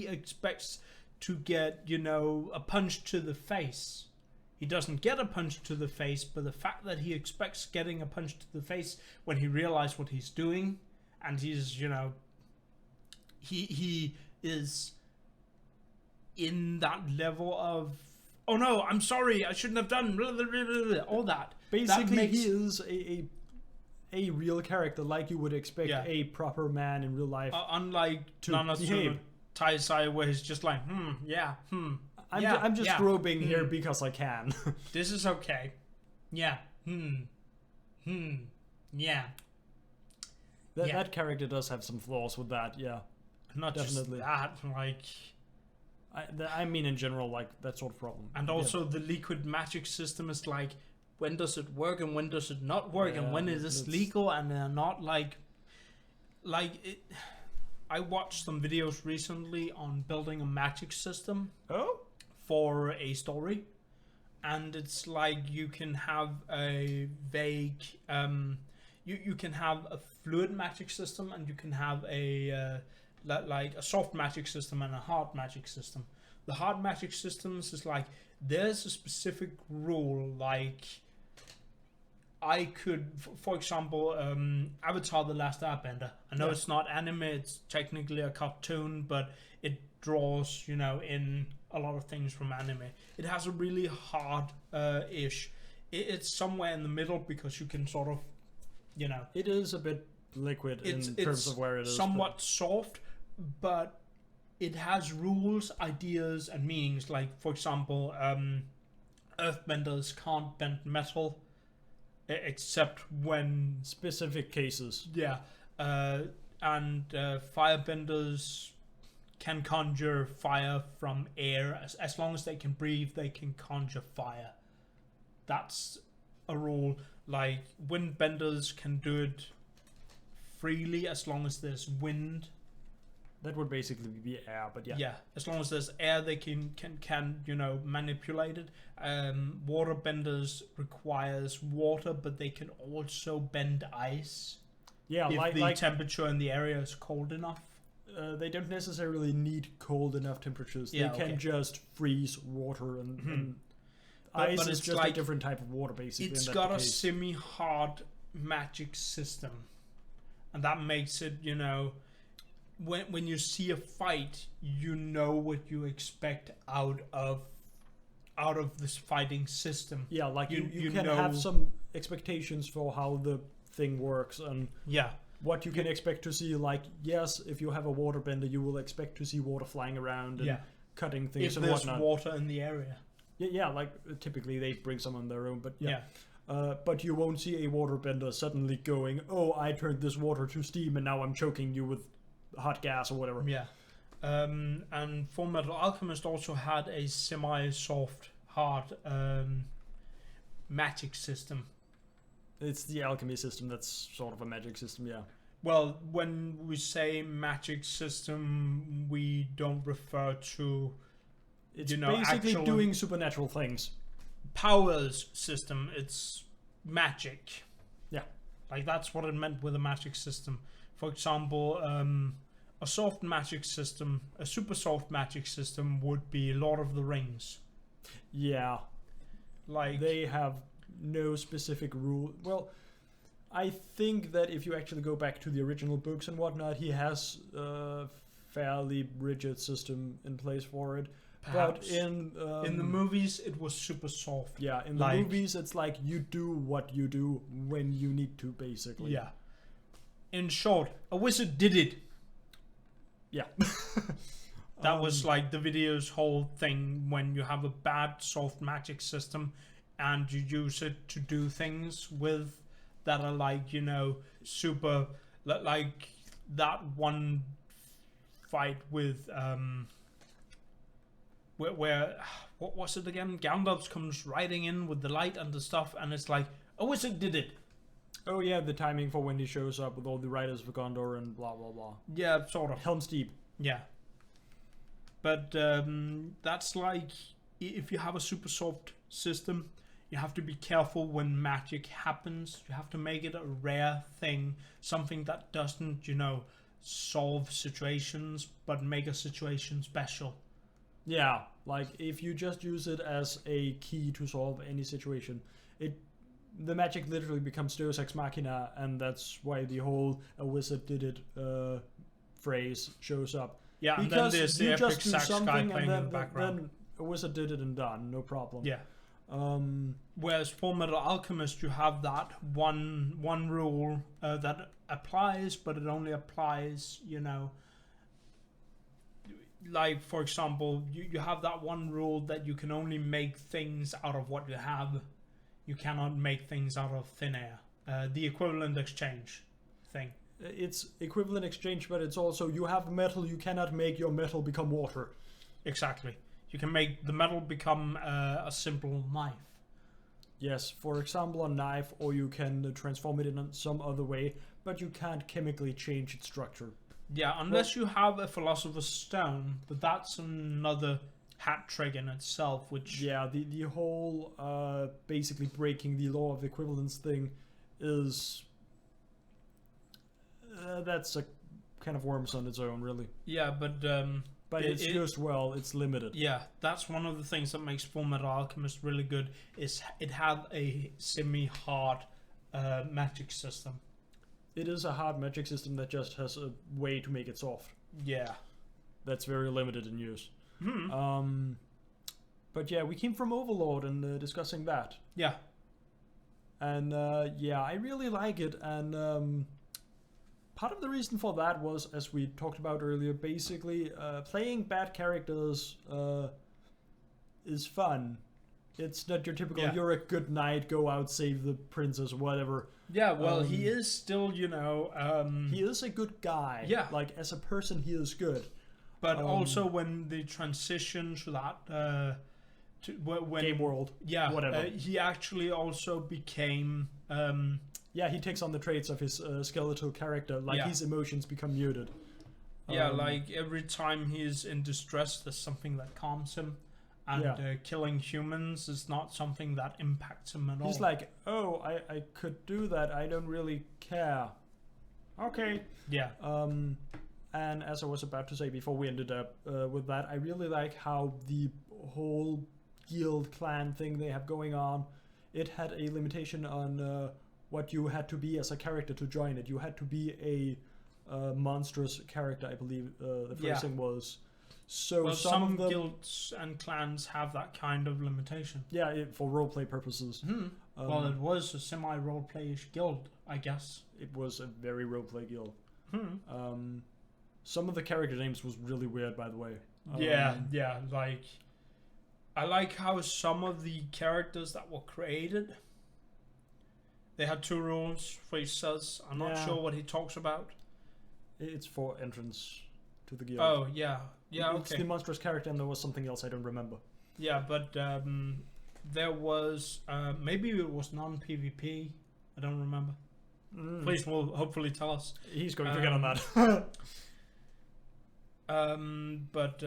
[SPEAKER 1] expects to get, you know, a punch to the face. He doesn't get a punch to the face, but the fact that he expects getting a punch to the face when he realizes what he's doing, and he's, you know, he is in that level of, oh no, I'm sorry, I shouldn't have done all that.
[SPEAKER 2] Basically,
[SPEAKER 1] that makes,
[SPEAKER 2] he is a real character, like you would expect a proper man in real life.
[SPEAKER 1] Unlike
[SPEAKER 2] to
[SPEAKER 1] Nanatsu
[SPEAKER 2] behave.
[SPEAKER 1] Taisai, where he's just like,
[SPEAKER 2] I'm just groping here because I can.
[SPEAKER 1] This is okay. Yeah. Yeah.
[SPEAKER 2] That character does have some flaws with that, yeah.
[SPEAKER 1] Not
[SPEAKER 2] definitely.
[SPEAKER 1] just that, like...
[SPEAKER 2] I mean in general, like, that sort of problem.
[SPEAKER 1] And also the liquid magic system is like, when does it work and when does it not work, and when is this legal and not, like it... I watched some videos recently on building a magic system for a story, and it's like you can have a vague you can have a fluid magic system, and you can have a like a soft magic system and a hard magic system. The hard magic systems is like, there's a specific rule, like I could, for example, Avatar: The Last Airbender. I know it's not anime; it's technically a cartoon, but it draws, you know, in a lot of things from anime. It has a really hard ish. It's somewhere in the middle, because you can sort of, you know,
[SPEAKER 2] it is a bit liquid in terms of where it is.
[SPEAKER 1] Somewhat soft, but it has rules, ideas, and meanings. Like, for example, earthbenders can't bend metal. Except when
[SPEAKER 2] specific cases.
[SPEAKER 1] Yeah. And firebenders can conjure fire from air. As long as they can breathe, they can conjure fire. That's a rule. Like, windbenders can do it freely as long as there's wind.
[SPEAKER 2] That would basically be air, but yeah.
[SPEAKER 1] Yeah, as long as there's air, they can you know, manipulate it. Waterbenders requires water, but they can also bend ice.
[SPEAKER 2] Yeah,
[SPEAKER 1] if the temperature in the area is cold enough.
[SPEAKER 2] They don't necessarily need cold enough temperatures.
[SPEAKER 1] Yeah,
[SPEAKER 2] they can just freeze water and ice
[SPEAKER 1] but
[SPEAKER 2] is
[SPEAKER 1] it's
[SPEAKER 2] just
[SPEAKER 1] like,
[SPEAKER 2] a different type of water, basically.
[SPEAKER 1] It's got a semi-hard magic system, and that makes it, you know, when you see a fight, you know what you expect out of this fighting system.
[SPEAKER 2] Yeah, like you can
[SPEAKER 1] know,
[SPEAKER 2] have some expectations for how the thing works, and what you can expect to see. Like, yes, if you have a waterbender, you will expect to see water flying around and cutting things
[SPEAKER 1] if
[SPEAKER 2] and whatnot.
[SPEAKER 1] If there's water in the area.
[SPEAKER 2] Yeah, like typically they bring some on their own, but but you won't see a waterbender suddenly going, oh, I turned this water to steam and now I'm choking you with hot gas or whatever.
[SPEAKER 1] Yeah. And Full Metal Alchemist also had a semi-soft, hard magic system.
[SPEAKER 2] It's the alchemy system that's sort of a magic system, yeah.
[SPEAKER 1] Well, when we say magic system, we don't refer to...
[SPEAKER 2] It's basically doing supernatural things.
[SPEAKER 1] Powers system, it's magic.
[SPEAKER 2] Yeah.
[SPEAKER 1] Like, that's what it meant with a magic system. For example, a soft magic system, a super soft magic system would be Lord of the Rings.
[SPEAKER 2] Yeah.
[SPEAKER 1] Like,
[SPEAKER 2] they have no specific rule. Well, I think that if you actually go back to the original books and whatnot, he has a fairly rigid system in place for it.
[SPEAKER 1] Perhaps.
[SPEAKER 2] But in
[SPEAKER 1] the movies, it was super soft.
[SPEAKER 2] Yeah, in the movies, it's like you do what you do when you need to, basically.
[SPEAKER 1] Yeah. In short, a wizard did it.
[SPEAKER 2] Yeah.
[SPEAKER 1] That was like the video's whole thing. When you have a bad soft magic system and you use it to do things with that are like, you know, super, like that one fight with where what was it again? Gandalf comes riding in with the light and the stuff, and it's like, a wizard did it.
[SPEAKER 2] Oh yeah, the timing for when he shows up with all the riders of Gondor and blah blah blah.
[SPEAKER 1] Yeah, sort of.
[SPEAKER 2] Helm's Deep.
[SPEAKER 1] Yeah. But that's like, if you have a super soft system, you have to be careful when magic happens. You have to make it a rare thing, something that doesn't, you know, solve situations, but make a situation special.
[SPEAKER 2] Yeah, like if you just use it as a key to solve any situation, the magic literally becomes Deus Ex Machina, and that's why the whole "a wizard did it" phrase shows up.
[SPEAKER 1] Yeah, and
[SPEAKER 2] Because
[SPEAKER 1] then there's
[SPEAKER 2] you
[SPEAKER 1] the
[SPEAKER 2] just
[SPEAKER 1] epic
[SPEAKER 2] do
[SPEAKER 1] sax guy
[SPEAKER 2] something,
[SPEAKER 1] playing
[SPEAKER 2] and
[SPEAKER 1] in the background.
[SPEAKER 2] then a wizard did it and done, no problem.
[SPEAKER 1] Yeah.
[SPEAKER 2] Um,
[SPEAKER 1] Whereas Full Metal Alchemist, you have that one rule that applies, but it only applies, like for example, you have that one rule that you can only make things out of what you have. You cannot make things out of thin air. The equivalent exchange thing.
[SPEAKER 2] It's equivalent exchange, but it's also you have metal, you cannot make your metal become water.
[SPEAKER 1] Exactly. You can make the metal become a simple knife.
[SPEAKER 2] Yes, for example, a knife, or you can transform it in some other way, but you can't chemically change its structure.
[SPEAKER 1] Yeah, unless you have a Philosopher's Stone, but that's another hat trick in itself, which...
[SPEAKER 2] Yeah, the whole basically breaking the law of equivalence thing is... that's a kind of worms on its own, really.
[SPEAKER 1] Yeah, but
[SPEAKER 2] it's used well, it's limited.
[SPEAKER 1] Yeah, that's one of the things that makes Full Metal Alchemist really good, is it had a semi-hard magic system.
[SPEAKER 2] It is a hard magic system that just has a way to make it soft.
[SPEAKER 1] Yeah.
[SPEAKER 2] That's very limited in use.
[SPEAKER 1] Hmm.
[SPEAKER 2] But yeah, we came from Overlord and discussing that.
[SPEAKER 1] Yeah.
[SPEAKER 2] And yeah, I really like it, and part of the reason for that was, as we talked about earlier, basically playing bad characters is fun. It's not your typical, you're a good knight, go out, save the princess, whatever.
[SPEAKER 1] Yeah, well, he is still, he
[SPEAKER 2] is a good guy.
[SPEAKER 1] Yeah.
[SPEAKER 2] Like, as a person, he is good.
[SPEAKER 1] But also when the transition to that... when
[SPEAKER 2] Game world.
[SPEAKER 1] Yeah,
[SPEAKER 2] whatever.
[SPEAKER 1] He actually also became...
[SPEAKER 2] yeah, he takes on the traits of his skeletal character. Like, his emotions become muted.
[SPEAKER 1] Yeah, like, every time he's in distress, there's something that calms him. And killing humans is not something that impacts him at all.
[SPEAKER 2] He's like, oh, I could do that. I don't really care. Okay.
[SPEAKER 1] Yeah.
[SPEAKER 2] And as I was about to say before we ended up with that, I really like how the whole guild clan thing they have going on, it had a limitation on what you had to be as a character to join it. You had to be a monstrous character, I believe the phrasing was. So
[SPEAKER 1] well,
[SPEAKER 2] some of them,
[SPEAKER 1] guilds and clans have that kind of limitation.
[SPEAKER 2] Yeah, for roleplay purposes.
[SPEAKER 1] Well, it was a semi-roleplay-ish guild, I guess.
[SPEAKER 2] It was a very roleplay guild. Some of the character names was really weird, by the way.
[SPEAKER 1] Yeah, like... I like how some of the characters that were created, they had 2 rules for each says. I'm not sure what he talks about.
[SPEAKER 2] It's for entrance to the guild.
[SPEAKER 1] Oh, yeah. Yeah,
[SPEAKER 2] it's the monstrous character, and there was something else I don't remember. Yeah,
[SPEAKER 1] but there was... maybe it was non-PvP. I don't remember. Please will hopefully tell us.
[SPEAKER 2] He's going to get on that.
[SPEAKER 1] But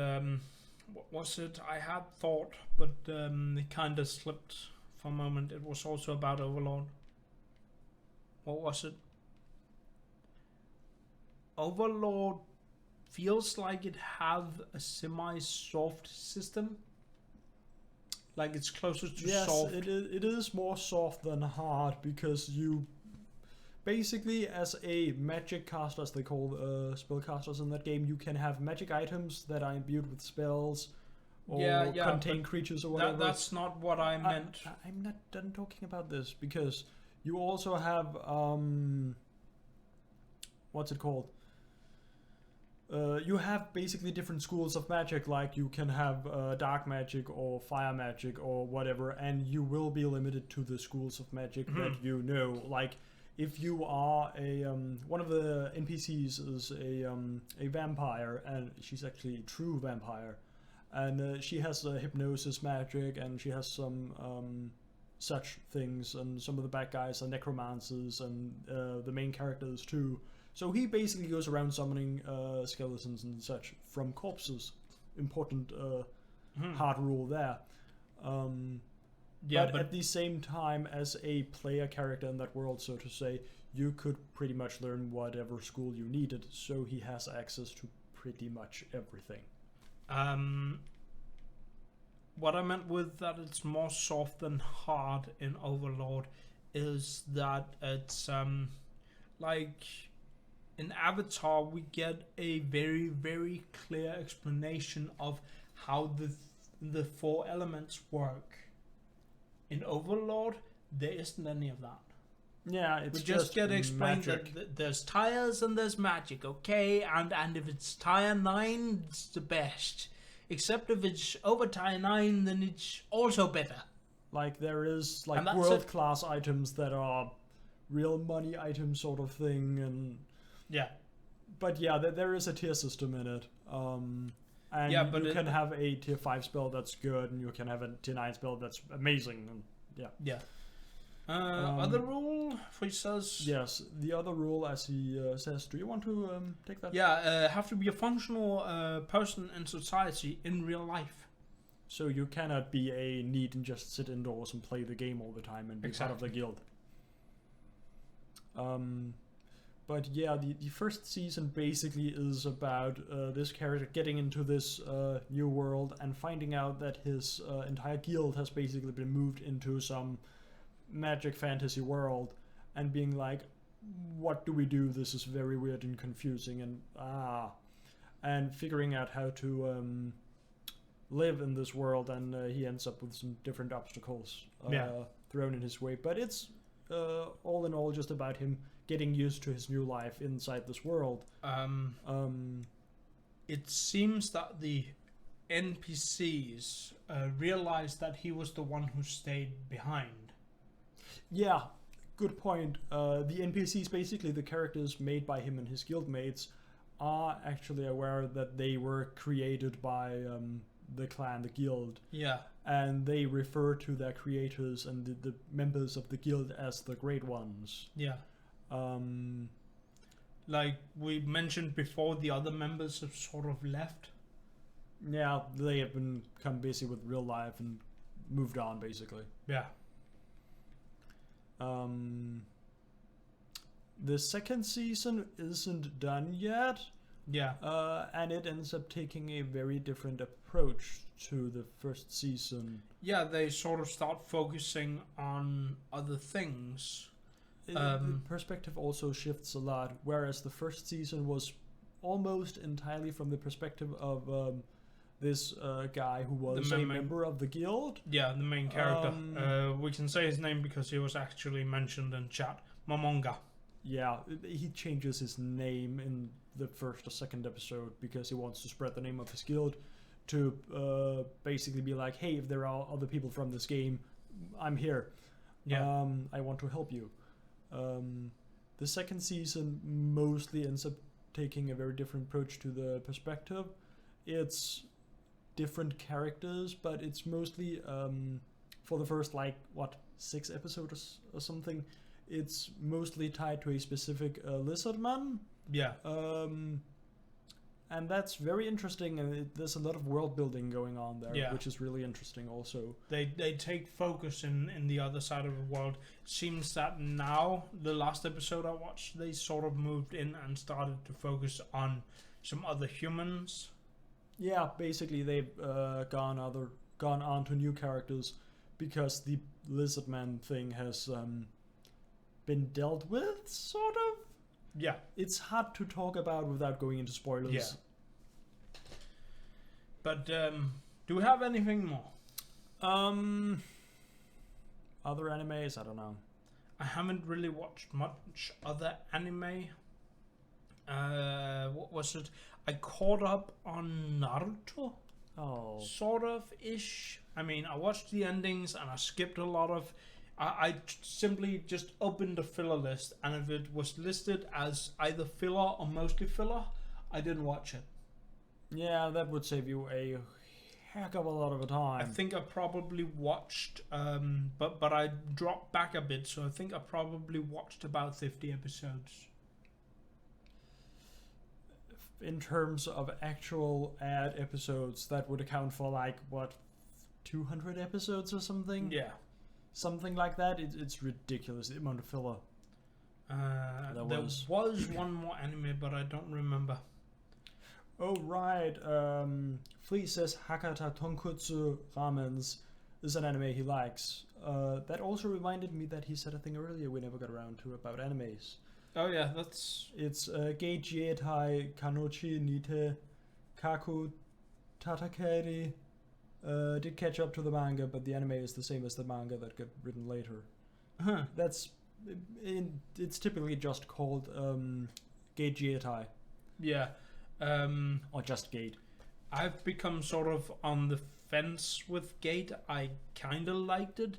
[SPEAKER 1] what was it? I had thought, but it kind of slipped for a moment. It was also about Overlord. What was it? Overlord feels like it have a semi-soft system. Like it's closer to soft.
[SPEAKER 2] Yes, it is more soft than hard, because you... Basically, as a magic caster, as they call spellcasters in that game, you can have magic items that are imbued with spells or contain creatures or whatever.
[SPEAKER 1] That's not what I meant.
[SPEAKER 2] I'm not done talking about this, because you also have... what's it called? You have basically different schools of magic, like you can have dark magic or fire magic or whatever, and you will be limited to the schools of magic that you know. Like, if you are a one of the NPCs is a vampire, and she's actually a true vampire, and she has hypnosis magic, and she has some such things, and some of the bad guys are necromancers, and the main characters too. So he basically goes around summoning skeletons and such from corpses. Important hard rule there. But at the same time, as a player character in that world, so to say, you could pretty much learn whatever school you needed, so he has access to pretty much everything.
[SPEAKER 1] what I meant with that it's more soft than hard in Overlord is that it's like in Avatar we get a very, very clear explanation of how the four elements work. In Overlord, there isn't any of that.
[SPEAKER 2] Yeah, it's
[SPEAKER 1] We just get explained
[SPEAKER 2] magic.
[SPEAKER 1] that there's tires and there's magic, okay? And if it's tire 9, it's the best. Except if it's over tire 9, then it's also better.
[SPEAKER 2] Like there is like
[SPEAKER 1] And that's
[SPEAKER 2] world-class items that are real money items sort of thing, and
[SPEAKER 1] Yeah.
[SPEAKER 2] but yeah, there is a tier system in it. And
[SPEAKER 1] Yeah, but
[SPEAKER 2] you
[SPEAKER 1] it-
[SPEAKER 2] can have a tier 5 spell that's good, and you can have a tier 9 spell that's amazing. And
[SPEAKER 1] Yeah. Other rule, which says...
[SPEAKER 2] yes, the other rule, as he says, do you want to take that?
[SPEAKER 1] Yeah, have to be a functional person in society in real life.
[SPEAKER 2] So you cannot be a neat and just sit indoors and play the game all the time and be part of the guild. But yeah, the first season basically is about this character getting into this new world and finding out that his entire guild has basically been moved into some magic fantasy world, and being like, what do we do? This is very weird and confusing, and figuring out how to live in this world, and he ends up with some different obstacles thrown in his way. But it's all in all just about him getting used to his new life inside this world.
[SPEAKER 1] It seems that the NPCs realized that he was the one who stayed behind.
[SPEAKER 2] Yeah, good point. The NPCs, basically the characters made by him and his guildmates, are actually aware that they were created by the clan, the guild.
[SPEAKER 1] Yeah.
[SPEAKER 2] And they refer to their creators and the members of the guild as the Great Ones.
[SPEAKER 1] Yeah. Like we mentioned before, the other members have sort of left.
[SPEAKER 2] Yeah, they have become busy with real life and moved on, basically.
[SPEAKER 1] Yeah.
[SPEAKER 2] The second season isn't done yet.
[SPEAKER 1] Yeah.
[SPEAKER 2] And it ends up taking a very different approach to the first season.
[SPEAKER 1] Yeah, they sort of start focusing on other things.
[SPEAKER 2] The perspective also shifts a lot, whereas the first season was almost entirely from the perspective of this guy who was a member of the guild.
[SPEAKER 1] Yeah, the main character. We can say his name because he was actually mentioned in chat. Momonga.
[SPEAKER 2] Yeah, he changes his name in the first or second episode because he wants to spread the name of his guild to basically be like, hey, if there are other people from this game, I'm here.
[SPEAKER 1] Yeah.
[SPEAKER 2] I want to help you. The second season mostly ends up taking a very different approach to the perspective. It's different characters, but it's mostly for the first 6 episodes or something, it's mostly tied to a specific lizard man.
[SPEAKER 1] Yeah.
[SPEAKER 2] And that's very interesting, and there's a lot of world building going on there, which is really interesting also.
[SPEAKER 1] They take focus in the other side of the world. Seems that now, the last episode I watched, they sort of moved in and started to focus on some other humans.
[SPEAKER 2] Yeah, basically they've gone on to new characters because the lizard man thing has been dealt with, sort of.
[SPEAKER 1] Yeah.
[SPEAKER 2] It's hard to talk about without going into spoilers.
[SPEAKER 1] Yeah. But do we have anything more?
[SPEAKER 2] Other animes, I don't know.
[SPEAKER 1] I haven't really watched much other anime. What was it? I caught up on Naruto.
[SPEAKER 2] Oh.
[SPEAKER 1] Sort of ish. I mean, I watched the endings and I skipped a lot of. I simply just opened the filler list, and if it was listed as either filler or mostly filler, I didn't watch it.
[SPEAKER 2] Yeah, that would save you a heck of a lot of time.
[SPEAKER 1] I think I probably watched, but I dropped back a bit, so I think I probably watched about 50 episodes.
[SPEAKER 2] In terms of actual ad episodes, that would account for 200 episodes or something?
[SPEAKER 1] Yeah.
[SPEAKER 2] Something like that. It's ridiculous, the amount of filler.
[SPEAKER 1] There was one more anime, but I don't remember.
[SPEAKER 2] Oh, right. Flea says Hakata Tonkotsu Ramens is an anime he likes. That also reminded me that he said a thing earlier we never got around to about animes.
[SPEAKER 1] Oh yeah, that's...
[SPEAKER 2] It's Geijietai Kanochi Nite Kaku Tatakeri. Did catch up to the manga, but the anime is the same as the manga that got written later.
[SPEAKER 1] Huh.
[SPEAKER 2] It's typically just called Geijietai.
[SPEAKER 1] Yeah.
[SPEAKER 2] Or just Gate.
[SPEAKER 1] I've become sort of on the fence with Gate. I kind of liked it,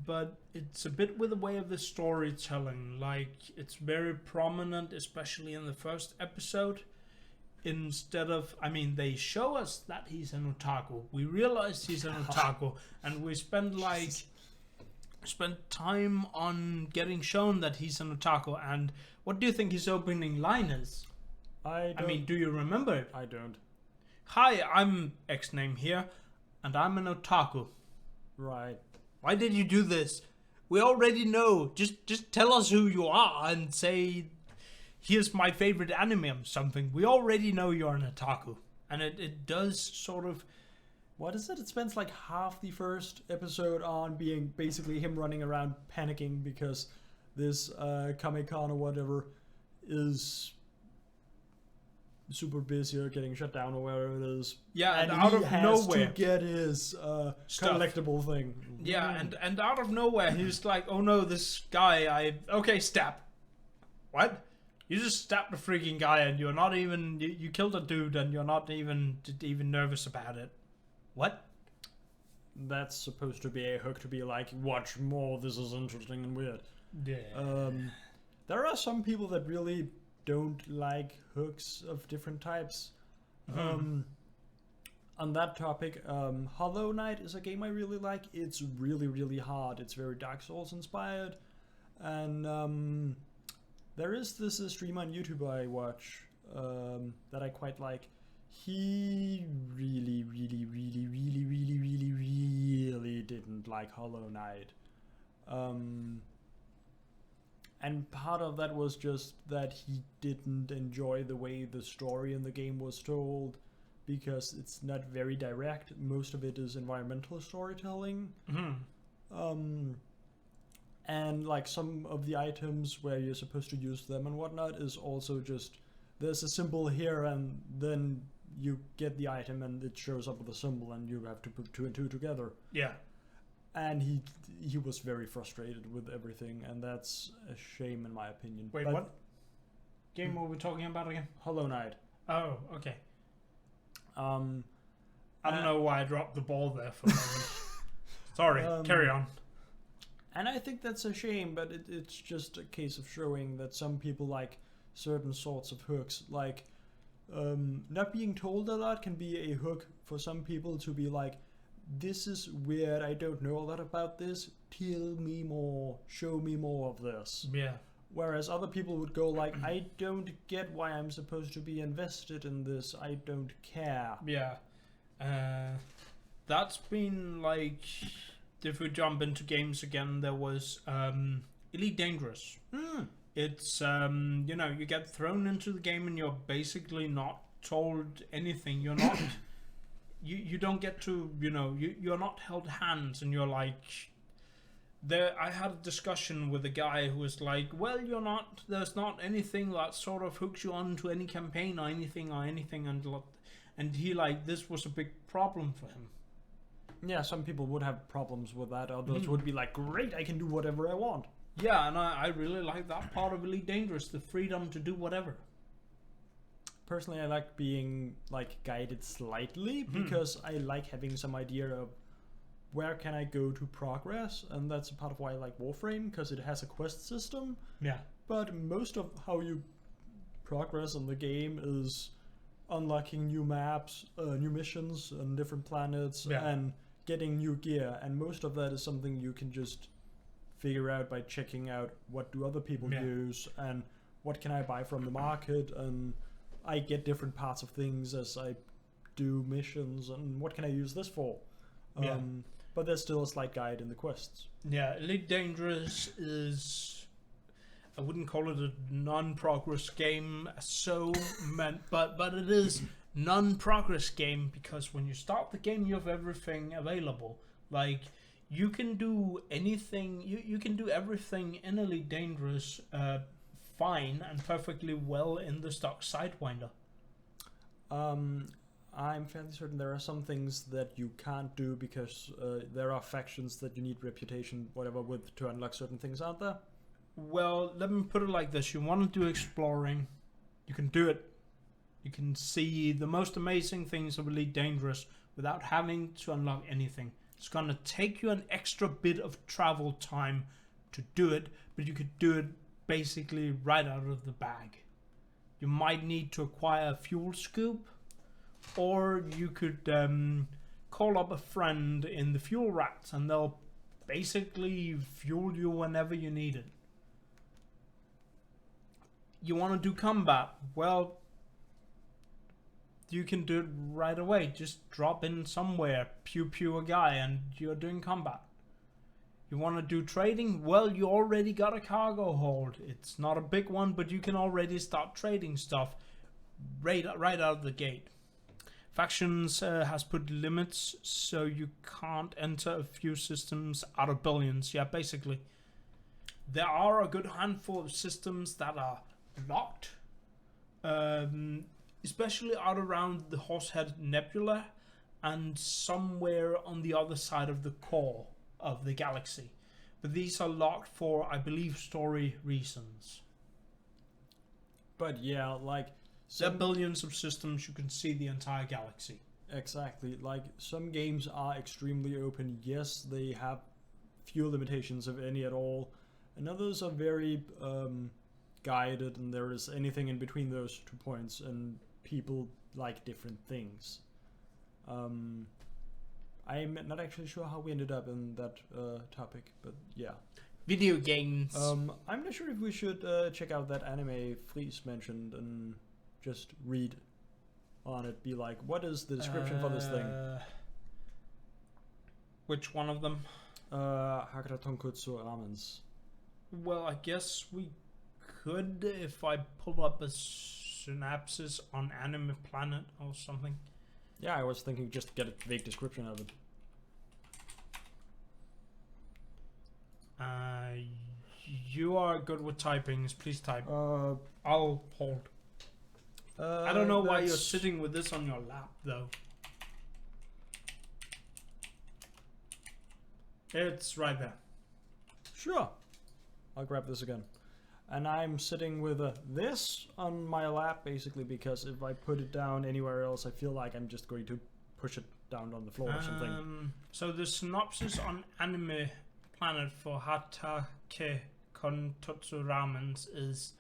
[SPEAKER 1] but it's a bit with the way of the storytelling. Like, it's very prominent, especially in the first episode. Instead of, I mean, they show us that he's an otaku. We realize he's an otaku, and we spend time on getting shown that he's an otaku. And what do you think his opening line is? I mean, do you remember it?
[SPEAKER 2] I don't.
[SPEAKER 1] Hi, I'm X name here, and I'm an otaku.
[SPEAKER 2] Right.
[SPEAKER 1] Why did you do this? We already know. Just tell us who you are and say, here's my favorite anime or something. We already know you're an otaku. And it does sort of...
[SPEAKER 2] What is it? It spends like half the first episode on being basically him running around panicking because this Kame-Con or whatever is super busy or getting shut down or wherever it is.
[SPEAKER 1] Yeah, and
[SPEAKER 2] out
[SPEAKER 1] of nowhere
[SPEAKER 2] to get his collectible thing.
[SPEAKER 1] Yeah, and out of nowhere he's like, oh no, this guy, okay, stab. What? You just stabbed the freaking guy and you're not even, you killed a dude and you're not even nervous about it. What?
[SPEAKER 2] That's supposed to be a hook to be like, watch more, this is interesting and weird.
[SPEAKER 1] Yeah.
[SPEAKER 2] There are some people that really don't like hooks of different types. On that topic, Hollow Knight is a game I really like. It's really, really hard. It's very Dark Souls inspired. And there is this streamer on YouTube I watch that I quite like. He really, really, really, really, really, really, really didn't like Hollow Knight. And part of that was just that he didn't enjoy the way the story in the game was told, because it's not very direct. Most of it is environmental storytelling. And like some of the items where you're supposed to use them and whatnot is also just, there's a symbol here and then you get the item and it shows up with a symbol and you have to put 2 and 2 together.
[SPEAKER 1] Yeah.
[SPEAKER 2] And he was very frustrated with everything, and that's a shame in my opinion.
[SPEAKER 1] Wait,
[SPEAKER 2] but
[SPEAKER 1] what game were we talking about again?
[SPEAKER 2] Hollow Knight.
[SPEAKER 1] Oh, okay. I don't
[SPEAKER 2] Uh,
[SPEAKER 1] know why I dropped the ball there for a moment. Sorry, carry on.
[SPEAKER 2] And I think that's a shame, but it's just a case of showing that some people like certain sorts of hooks. Like, not being told a lot can be a hook for some people to be like, this is weird, I don't know a lot about this, tell me more, show me more of this.
[SPEAKER 1] Yeah.
[SPEAKER 2] Whereas other people would go like, I don't get why I'm supposed to be invested in this, I don't care.
[SPEAKER 1] Yeah. That's been like, if we jump into games again, there was Elite Dangerous. It's, you get thrown into the game and you're basically not told anything. You're not, you don't get to, you're not held hands and you're like, I had a discussion with a guy who was like, well, there's not anything that sort of hooks you on to any campaign or anything, and he this was a big problem for him.
[SPEAKER 2] Yeah, some people would have problems with that, others would be like, great, I can do whatever I want.
[SPEAKER 1] Yeah, and I really like that part of Elite Dangerous, the freedom to do whatever.
[SPEAKER 2] Personally, I like being guided slightly because I like having some idea of where can I go to progress, and that's a part of why I like Warframe, because it has a quest system.
[SPEAKER 1] Yeah.
[SPEAKER 2] But most of how you progress in the game is unlocking new maps, new missions on different planets, and getting new gear, and most of that is something you can just figure out by checking out what do other people use and what can I buy from the market, and I get different parts of things as I do missions, and what can I use this for. But there's still a slight guide in the quests.
[SPEAKER 1] Yeah, Elite Dangerous is, I wouldn't call it a non-progress game but it is non-progress game, because when you start the game you have everything available. Like, you can do anything, you can do everything in Elite Dangerous fine and perfectly well in the stock Sidewinder.
[SPEAKER 2] I'm fairly certain there are some things that you can't do because there are factions that you need reputation, whatever, with to unlock certain things, aren't there?
[SPEAKER 1] Well, let me put it like this. You want to do exploring, you can do it. You can see the most amazing things of Elite Dangerous without having to unlock anything. It's gonna take you an extra bit of travel time to do it, but you could do it basically right out of the bag. You might need to acquire a fuel scoop, or you could call up a friend in the fuel rats and they'll basically fuel you whenever you need it. You want to do combat? Well, you can do it right away. Just drop in somewhere, pew pew a guy, and you're doing combat. You want to do trading? Well, you already got a cargo hold. It's not a big one, but you can already start trading stuff right out of the gate. Factions has put limits, so you can't enter a few systems out of billions. Yeah, basically. There are a good handful of systems that are locked. Especially out around the Horsehead Nebula and somewhere on the other side of the core of the galaxy. But these are locked for, I believe, story reasons.
[SPEAKER 2] But yeah, like...
[SPEAKER 1] There are billions of systems, you can see the entire galaxy.
[SPEAKER 2] Exactly. Like, some games are extremely open. Yes, they have few limitations, if any at all. And others are very guided, and there is anything in between those 2 points, and people like different things. I'm not actually sure how we ended up in that topic, but yeah.
[SPEAKER 1] Video games.
[SPEAKER 2] I'm not sure if we should check out that anime Fries mentioned and just read on it. Be like, what is the description for this thing?
[SPEAKER 1] Which one of them?
[SPEAKER 2] Hakata Tonkotsu Ramens.
[SPEAKER 1] Well, I guess we could if I pull up a synopsis on Anime Planet or something.
[SPEAKER 2] Yeah, I was thinking just get a vague description of it.
[SPEAKER 1] You are good with typings. Please type. I'll hold. I don't know why you're sitting with this on your lap, though. It's right there.
[SPEAKER 2] Sure. I'll grab this again. And I'm sitting with this on my lap, basically, because if I put it down anywhere else, I feel like I'm just going to push it down on the floor or something.
[SPEAKER 1] So the synopsis on Anime Planet for Hatake Kontotsu Ramens is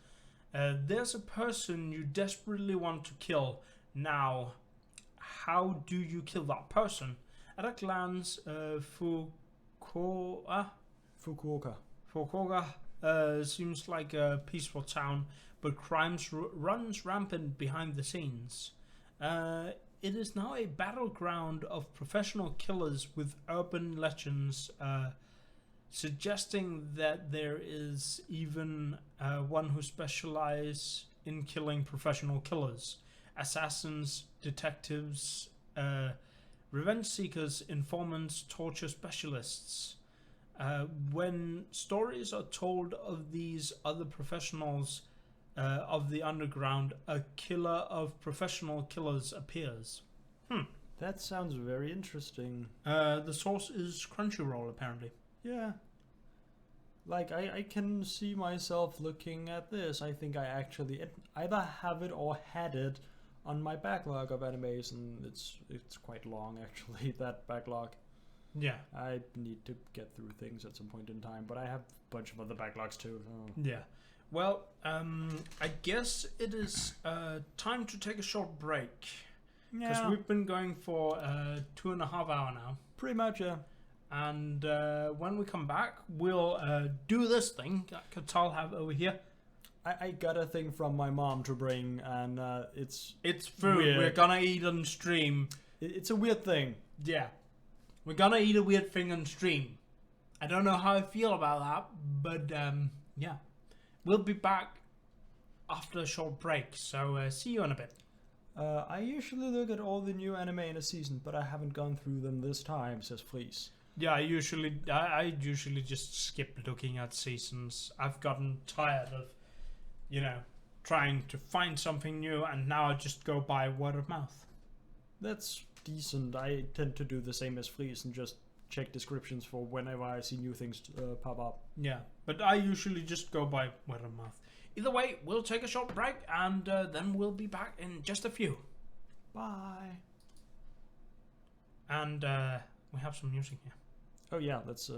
[SPEAKER 1] there's a person you desperately want to kill. Now, how do you kill that person? At a glance, Fukuoka seems like a peaceful town, but crimes runs rampant behind the scenes. It is now a battleground of professional killers, with urban legends suggesting that there is even one who specializes in killing professional killers, assassins, detectives, revenge seekers, informants, torture specialists. When stories are told of these other professionals of the underground, a killer of professional killers appears.
[SPEAKER 2] That sounds very interesting.
[SPEAKER 1] The source is Crunchyroll, apparently.
[SPEAKER 2] Yeah. Like, I can see myself looking at this. I think I actually either have it or had it on my backlog of animes, and it's quite long, actually, that backlog.
[SPEAKER 1] Yeah.
[SPEAKER 2] I need to get through things at some point in time, but I have a bunch of other backlogs too. So.
[SPEAKER 1] Yeah. Well, I guess it is time to take a short break. Because we've been going for 2.5 hours now.
[SPEAKER 2] Pretty much, yeah.
[SPEAKER 1] And when we come back, we'll do this thing that Katal have over here.
[SPEAKER 2] I got a thing from my mom to bring, and it's
[SPEAKER 1] food.
[SPEAKER 2] Weird.
[SPEAKER 1] We're gonna eat on stream.
[SPEAKER 2] It's a weird thing.
[SPEAKER 1] Yeah. We're gonna eat a weird thing on stream. I don't know how I feel about that, but yeah. We'll be back after a short break, so see you in a bit.
[SPEAKER 2] I usually look at all the new anime in a season, but I haven't gone through them this time, says Fleece.
[SPEAKER 1] Yeah, I usually just skip looking at seasons. I've gotten tired of, trying to find something new, and now I just go by word of mouth.
[SPEAKER 2] That's decent. I tend to do the same as Fleece and just check descriptions for whenever I see new things pop up.
[SPEAKER 1] Yeah, but I usually just go by word of mouth. Either way, we'll take a short break, and then we'll be back in just a few.
[SPEAKER 2] Bye.
[SPEAKER 1] And we have some music here.
[SPEAKER 2] Oh yeah, let's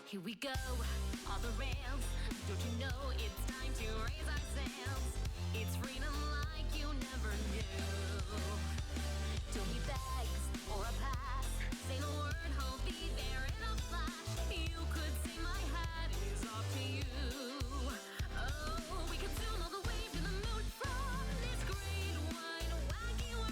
[SPEAKER 3] Here we go, on the rails. Don't you know it's time to raise our sails? It's freedom like you never knew. Don't need bags or a pass. Say the word, I'll be there in a flash. You could say my hat is off to you. Oh, we could sail all the way to the moon from this great wide wacky world.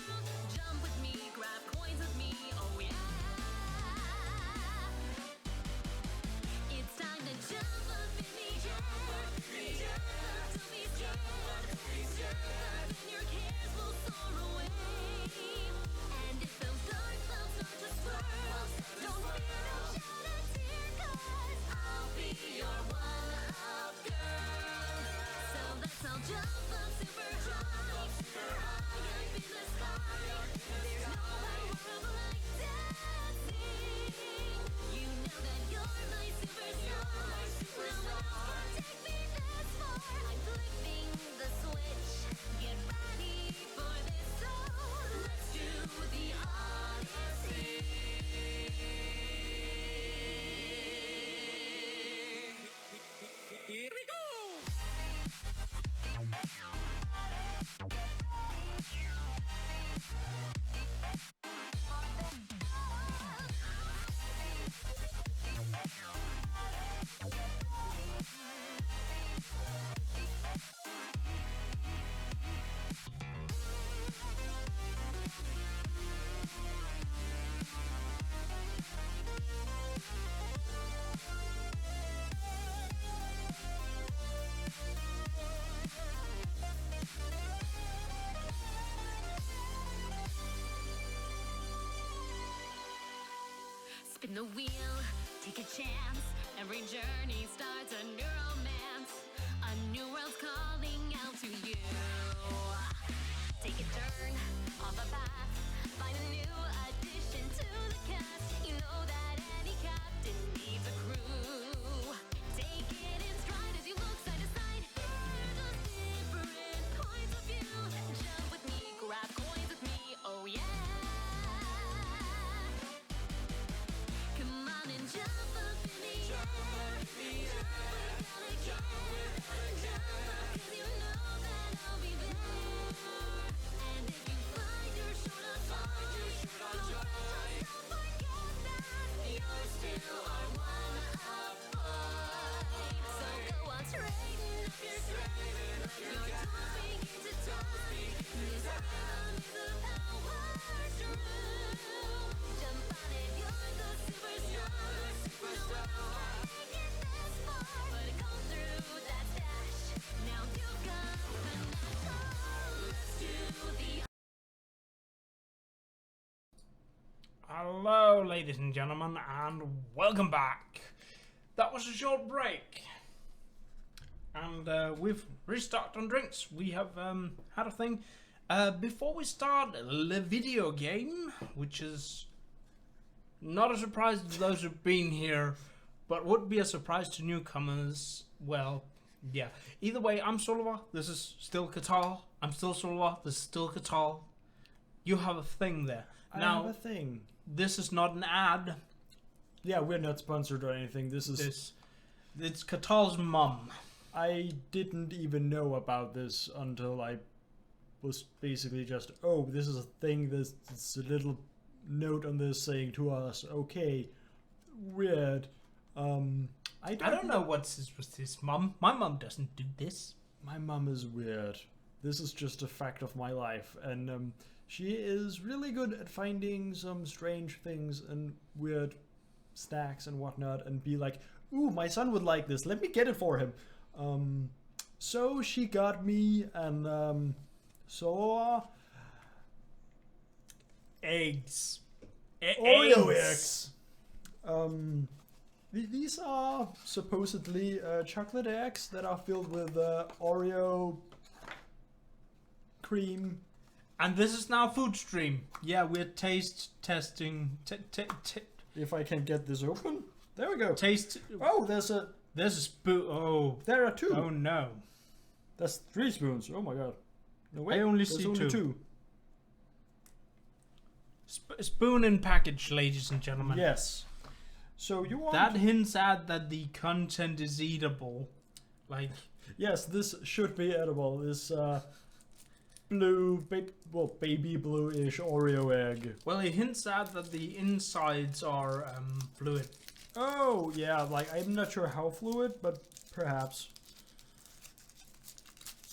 [SPEAKER 3] Spin the wheel, take a chance. Every journey starts a new romance. A new world's calling out to you. Take a turn off the path. Find a new addition to the cast. You know that any captain needs a crew. Take it in stride as you look side to side. Hear those different points of view. Jump with me, grab coins with me. Oh yeah. Come on and jump up in the air. Jump again. Jump up 'cause you know that I'll be there. And if you find your short on fall, don't forget that you're still our one up point. So go on trading up your strength. Let your toes begin to toss. This rhythm is the power through. Jump on it, you're the superstar. No one else can make it this far. But come through that dash. Now you've got the knack. Let's do the
[SPEAKER 1] Hello, ladies and gentlemen, and welcome back. That was a short break, and we've restarted on drinks. We have had a thing. Before we start the video game, which is not a surprise to those who've been here, but would be a surprise to newcomers. Well, yeah. Either way, I'm Solva. This is still Catal. I'm still Solva. This is still Catal. You have a thing there.
[SPEAKER 2] I
[SPEAKER 1] Now,
[SPEAKER 2] have a thing.
[SPEAKER 1] this is not an ad.
[SPEAKER 2] Yeah, we're not sponsored or anything. This is.
[SPEAKER 1] It's Catal's mum.
[SPEAKER 2] I didn't even know about this until I was basically just, oh, this is a thing. There's a little note on this saying to us, okay, weird. I
[SPEAKER 1] don't know what's with his mum. My mum doesn't do this.
[SPEAKER 2] My mum is weird. This is just a fact of my life, and she is really good at finding some strange things and weird snacks and whatnot, and be like, ooh, my son would like this. Let me get it for him. So she got me, and
[SPEAKER 1] Eggs.
[SPEAKER 2] Oreo eggs. These are supposedly chocolate eggs that are filled with Oreo cream.
[SPEAKER 1] And this is now food stream. Yeah, we're taste testing.
[SPEAKER 2] If I can get this open, there we go.
[SPEAKER 1] Taste.
[SPEAKER 2] Oh, there's a
[SPEAKER 1] spoon. Oh.
[SPEAKER 2] there are two.
[SPEAKER 1] Oh no.
[SPEAKER 2] That's 3 spoons. Oh my god. No wait,
[SPEAKER 1] I only
[SPEAKER 2] there's
[SPEAKER 1] see
[SPEAKER 2] only
[SPEAKER 1] two. Spoon in package, ladies and gentlemen.
[SPEAKER 2] Yes. So you want
[SPEAKER 1] That hints at that the content is eatable. Like,
[SPEAKER 2] yes, this should be edible. This baby blue-ish Oreo egg.
[SPEAKER 1] well, it hints at that the insides are fluid.
[SPEAKER 2] Oh yeah, like I'm not sure how fluid, but perhaps.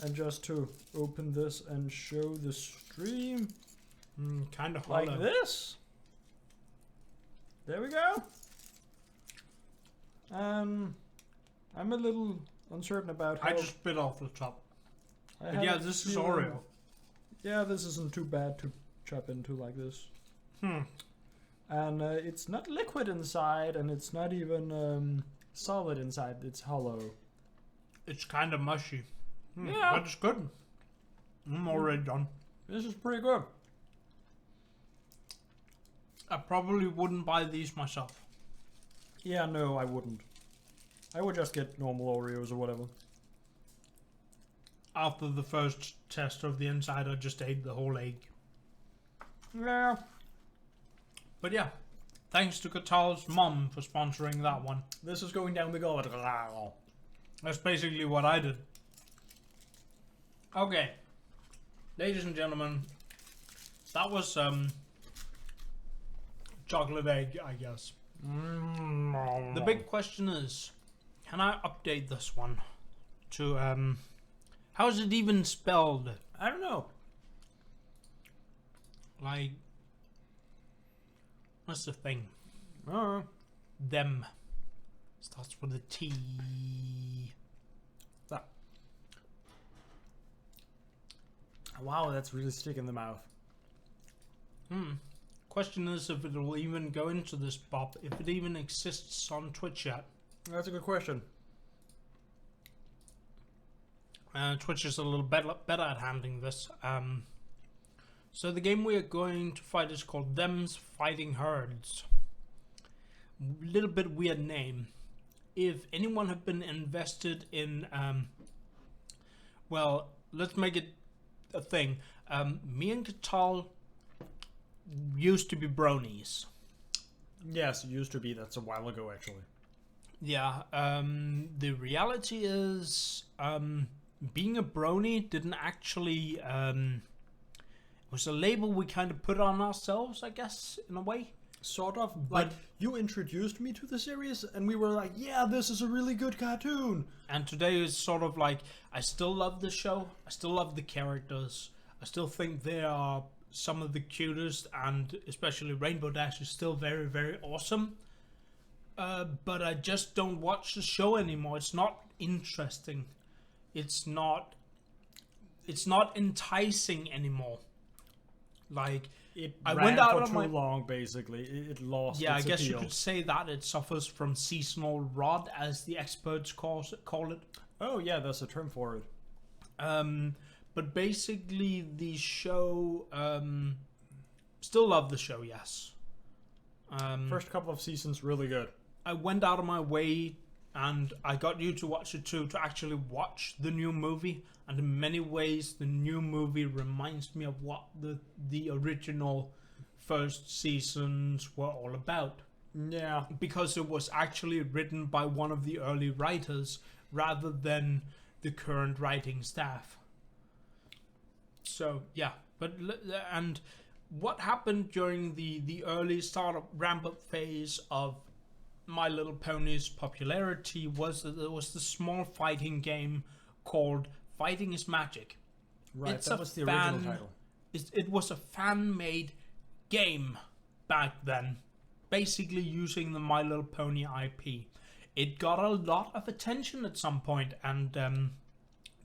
[SPEAKER 2] And just to open this and show the stream
[SPEAKER 1] Kind of hollow.
[SPEAKER 2] like this. There we go. I'm a little uncertain about how.
[SPEAKER 1] I just bit off the top.
[SPEAKER 2] I
[SPEAKER 1] But
[SPEAKER 2] have
[SPEAKER 1] yeah,
[SPEAKER 2] a
[SPEAKER 1] this is
[SPEAKER 2] feeling-
[SPEAKER 1] Oreo.
[SPEAKER 2] Yeah, this isn't too bad to chop into like this. And it's not liquid inside, and it's not even solid inside. It's hollow.
[SPEAKER 1] It's kind of mushy.
[SPEAKER 2] Yeah.
[SPEAKER 1] But it's good. I'm already done.
[SPEAKER 2] This is pretty good.
[SPEAKER 1] I probably wouldn't buy these myself.
[SPEAKER 2] Yeah, no, I wouldn't. I would just get normal Oreos or whatever.
[SPEAKER 1] After the first test of the inside, I just ate the whole egg.
[SPEAKER 2] Yeah.
[SPEAKER 1] But yeah, thanks to Catal's mom for sponsoring that one.
[SPEAKER 2] This is going down the gullet.
[SPEAKER 1] That's basically what I did. Okay, ladies and gentlemen, that was chocolate egg, I guess. The big question is, can I update this one to how is it even spelled?
[SPEAKER 2] I don't know.
[SPEAKER 1] Like, what's the thing?
[SPEAKER 2] Uh,
[SPEAKER 1] Them starts with a T.
[SPEAKER 2] that. Wow, that's really stick in the mouth.
[SPEAKER 1] Question is if it will even go into this pop, if it even exists on Twitch yet.
[SPEAKER 2] That's a good question.
[SPEAKER 1] Twitch is a little better at handling this. So the game we are going to fight is called Them's Fighting Herds. Little bit weird name. If anyone have been invested in, well, let's make it a thing. Me and Katal used to be bronies.
[SPEAKER 2] Yes, it used to be. That's a while ago, actually.
[SPEAKER 1] Yeah. The reality is, being a brony didn't actually. It was a label we kind of put on ourselves, I guess, in a way.
[SPEAKER 2] Sort of. Like, you introduced me to the series, and we were like, yeah, this is a really good cartoon.
[SPEAKER 1] And today is sort of like, I still love the show. I still love the characters. I still think they are some of the cutest, and especially Rainbow Dash is still very, very awesome. But I just don't watch the show anymore. It's not interesting. It's not enticing anymore. Like,
[SPEAKER 2] I
[SPEAKER 1] went
[SPEAKER 2] ran
[SPEAKER 1] out
[SPEAKER 2] for
[SPEAKER 1] of
[SPEAKER 2] too
[SPEAKER 1] my
[SPEAKER 2] long, basically. It lost
[SPEAKER 1] yeah. I
[SPEAKER 2] its
[SPEAKER 1] guess you
[SPEAKER 2] appeal.
[SPEAKER 1] could say that it suffers from seasonal rot, as the experts call it.
[SPEAKER 2] Oh, yeah, there's a term for it.
[SPEAKER 1] But basically, the show. Still love the show, yes.
[SPEAKER 2] First couple of seasons, really good.
[SPEAKER 1] I went out of my way, and I got you to watch it too, to actually watch the new movie. And in many ways, the new movie reminds me of what the original first seasons were all about.
[SPEAKER 2] Yeah.
[SPEAKER 1] Because it was actually written by one of the early writers rather than the current writing staff. So, yeah. And what happened during the early start of ramp-up phase of My Little Pony's popularity was that there was the small fighting game called Fighting is Magic.
[SPEAKER 2] Right,
[SPEAKER 1] It's
[SPEAKER 2] that
[SPEAKER 1] a
[SPEAKER 2] was the original
[SPEAKER 1] fan-
[SPEAKER 2] title.
[SPEAKER 1] It was a fan-made game back then, basically using the My Little Pony IP. It got a lot of attention at some point, and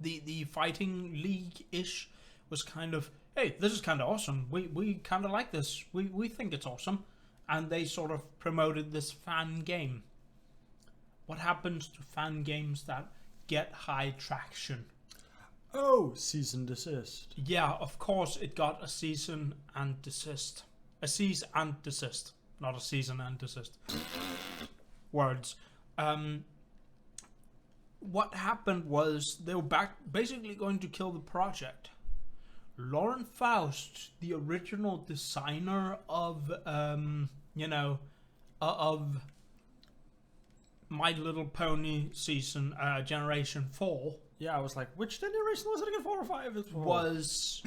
[SPEAKER 1] the fighting league-ish was kind of, hey, this is kind of awesome. We kind of like this. We think it's awesome. And they sort of promoted this fan game. What happens to fan games that get high traction?
[SPEAKER 2] Oh, cease and desist.
[SPEAKER 1] Yeah, of course it got a cease and desist. A cease and desist. Not a season and desist. Words. What happened was they were basically going to kill the project. Lauren Faust, the original designer of, of My Little Pony season, Generation 4,
[SPEAKER 2] Yeah, I was like, which generation was it again? 4 or 5? It's 4.
[SPEAKER 1] was,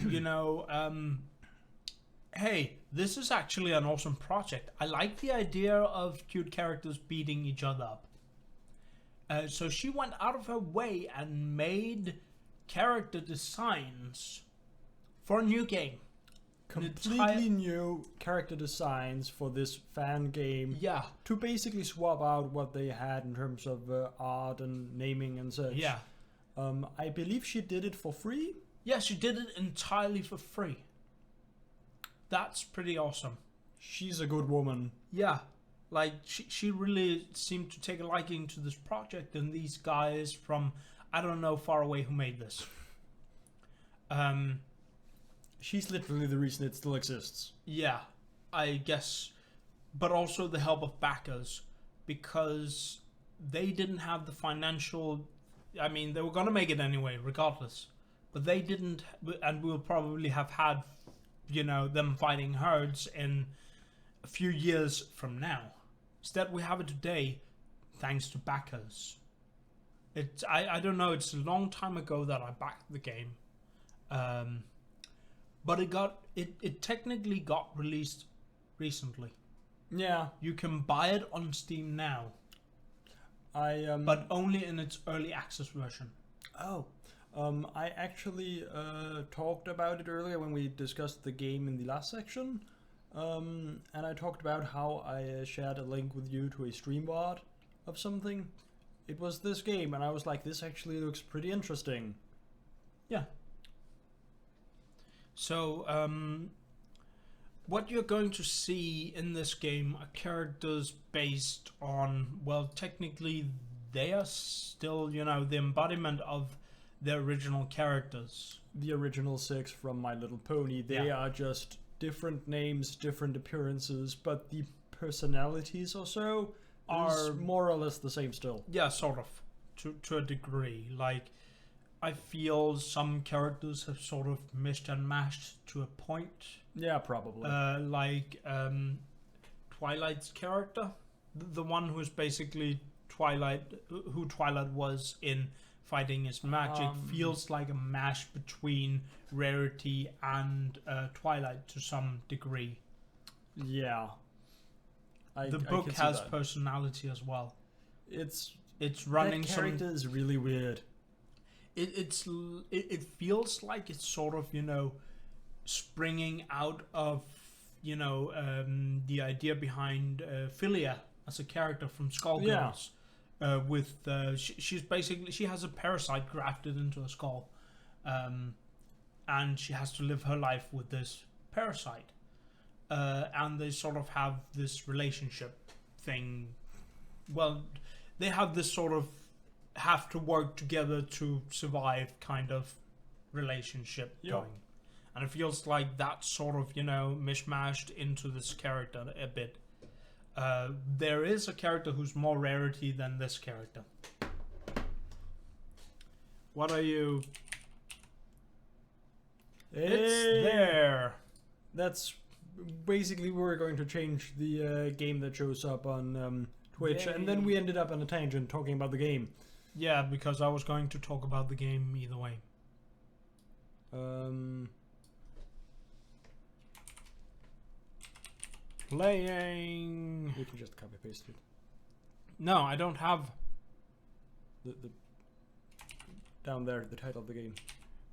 [SPEAKER 1] hey, this is actually an awesome project. I like the idea of cute characters beating each other up. So she went out of her way and made character designs for a new game.
[SPEAKER 2] Completely new character designs for this fan game.
[SPEAKER 1] Yeah,
[SPEAKER 2] To basically swap out what they had in terms of art and naming and such.
[SPEAKER 1] yeah.
[SPEAKER 2] I believe she did it for free.
[SPEAKER 1] Yeah, she did it entirely for free. That's pretty awesome.
[SPEAKER 2] She's a good woman.
[SPEAKER 1] Yeah, like she really seemed to take a liking to this project and these guys from I don't know far away who made this.
[SPEAKER 2] She's literally the reason it still exists.
[SPEAKER 1] Yeah, I guess, but also the help of backers, because they didn't have the financial. I mean, they were gonna make it anyway, regardless, but they didn't, and we'll probably have had, them fighting herds in a few years from now. Instead, we have it today, thanks to backers. I don't know. It's a long time ago that I backed the game. But it technically got released recently.
[SPEAKER 2] Yeah,
[SPEAKER 1] You can buy it on Steam now,
[SPEAKER 2] I
[SPEAKER 1] but only in its early access version.
[SPEAKER 2] Oh, I actually talked about it earlier when we discussed the game in the last section. And I talked about how I shared a link with you to a streamboard of something. It was this game, and I was like, this actually looks pretty interesting.
[SPEAKER 1] Yeah. So, what you're going to see in this game are characters based on, well, technically they are still, the embodiment of the original characters.
[SPEAKER 2] The original 6 from My Little Pony, they are just different names, different appearances, but the personalities or so are more or less the same still.
[SPEAKER 1] Yeah, sort of, to a degree. Like, I feel some characters have sort of mixed and matched to a point.
[SPEAKER 2] Yeah, probably.
[SPEAKER 1] Twilight's character, the one who's basically who Twilight was in Fighting Is Magic, feels like a mash between Rarity and Twilight to some degree.
[SPEAKER 2] Yeah.
[SPEAKER 1] The book has personality as well.
[SPEAKER 2] It's
[SPEAKER 1] running.
[SPEAKER 2] That character is really weird.
[SPEAKER 1] It feels like it's sort of springing out of the idea behind Philia as a character from Skullgirls. She has a parasite grafted into a skull, and she has to live her life with this parasite, and they sort of have this relationship thing. Well, they have this sort of have to work together to survive kind of relationship going. And it feels like that sort of, mishmashed into this character a bit. There is a character who's more Rarity than this character. What are you? It's there.
[SPEAKER 2] That's basically we're going to change the game that shows up on Twitch, and then we ended up on a tangent talking about the game.
[SPEAKER 1] Yeah, because I was going to talk about the game either way. Playing.
[SPEAKER 2] You can just copy paste it.
[SPEAKER 1] No, I don't have.
[SPEAKER 2] The down there, the title of the game.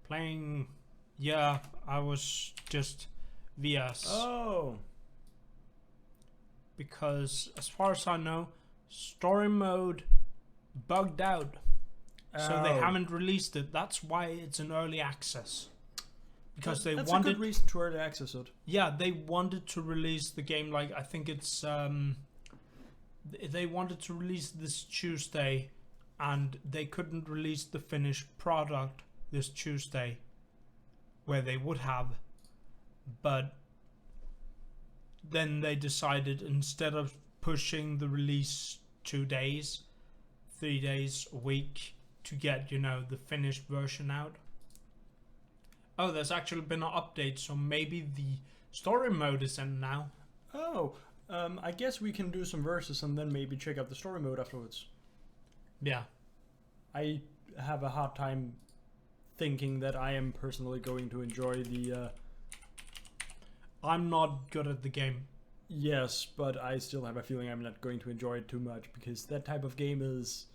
[SPEAKER 1] Playing. Yeah, I was just VS.
[SPEAKER 2] Oh.
[SPEAKER 1] Because as far as I know, story mode bugged out. So they haven't released it. That's why it's in early access. Because
[SPEAKER 2] that's a good reason to early access it.
[SPEAKER 1] Yeah, they wanted to release the game like I think it's they wanted to release this Tuesday, and they couldn't release the finished product this Tuesday, where they would have. But then they decided, instead of pushing the release 2 days, 3 days, a week, to get, the finished version out. Oh, there's actually been an update, so maybe the story mode is in now.
[SPEAKER 2] Oh, I guess we can do some verses and then maybe check out the story mode afterwards.
[SPEAKER 1] Yeah.
[SPEAKER 2] I have a hard time thinking that I am personally going to enjoy the...
[SPEAKER 1] I'm not good at the game.
[SPEAKER 2] Yes, but I still have a feeling I'm not going to enjoy it too much, because that type of game is...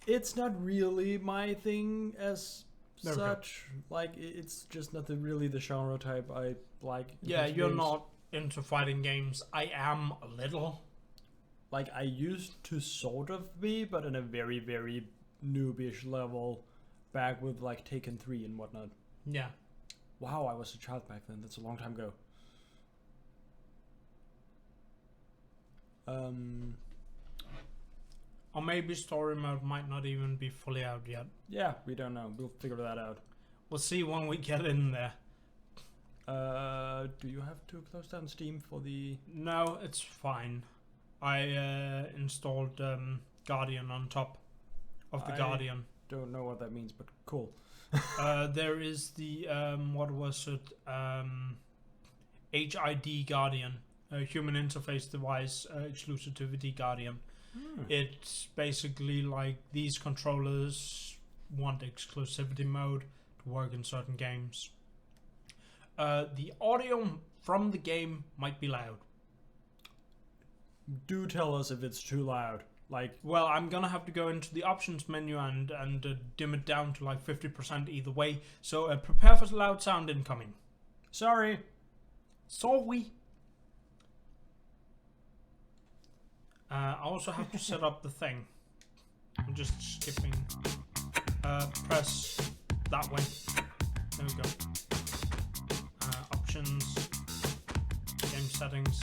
[SPEAKER 2] It's not really my thing as such. Like, it's just not really the genre type I like.
[SPEAKER 1] Yeah, you're not into fighting games. I am a little.
[SPEAKER 2] Like, I used to sort of be, but in a very, very noobish level, back with, like, Taken 3 and whatnot.
[SPEAKER 1] Yeah.
[SPEAKER 2] Wow, I was a child back then. That's a long time ago.
[SPEAKER 1] Or maybe story mode might not even be fully out yet.
[SPEAKER 2] Yeah, we don't know. We'll figure that out.
[SPEAKER 1] We'll see when we get in there.
[SPEAKER 2] Do you have to close down Steam for the...
[SPEAKER 1] No, it's fine. I installed Guardian on top of the Guardian.
[SPEAKER 2] Don't know what that means, but cool.
[SPEAKER 1] There is the, what was it? HID Guardian. Human Interface Device Exclusivity Guardian. It's basically like these controllers want exclusivity mode, to work in certain games. The audio from the game might be loud.
[SPEAKER 2] Do tell us if it's too loud. Like,
[SPEAKER 1] well, I'm gonna have to go into the options menu and dim it down to like 50% either way. So prepare for loud sound incoming.
[SPEAKER 2] sorry.
[SPEAKER 1] Sorry. I also have to set up the thing. I'm just skipping. Press that way. There we go. Options. Game settings.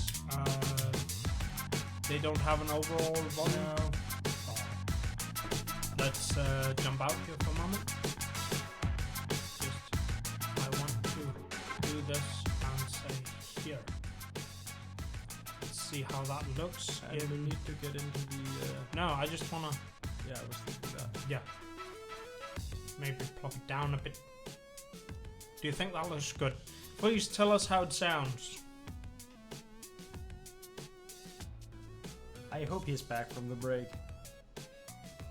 [SPEAKER 1] They don't have an overall volume. Oh. Let's jump out here for a moment. I want to do this and say here. Let's see how that looks.
[SPEAKER 2] And we need to get into the...
[SPEAKER 1] No, I just wanna...
[SPEAKER 2] Yeah, I was thinking that.
[SPEAKER 1] Yeah. Maybe plop it down a bit. Do you think that looks good? Please tell us how it sounds.
[SPEAKER 2] I hope he's back from the break.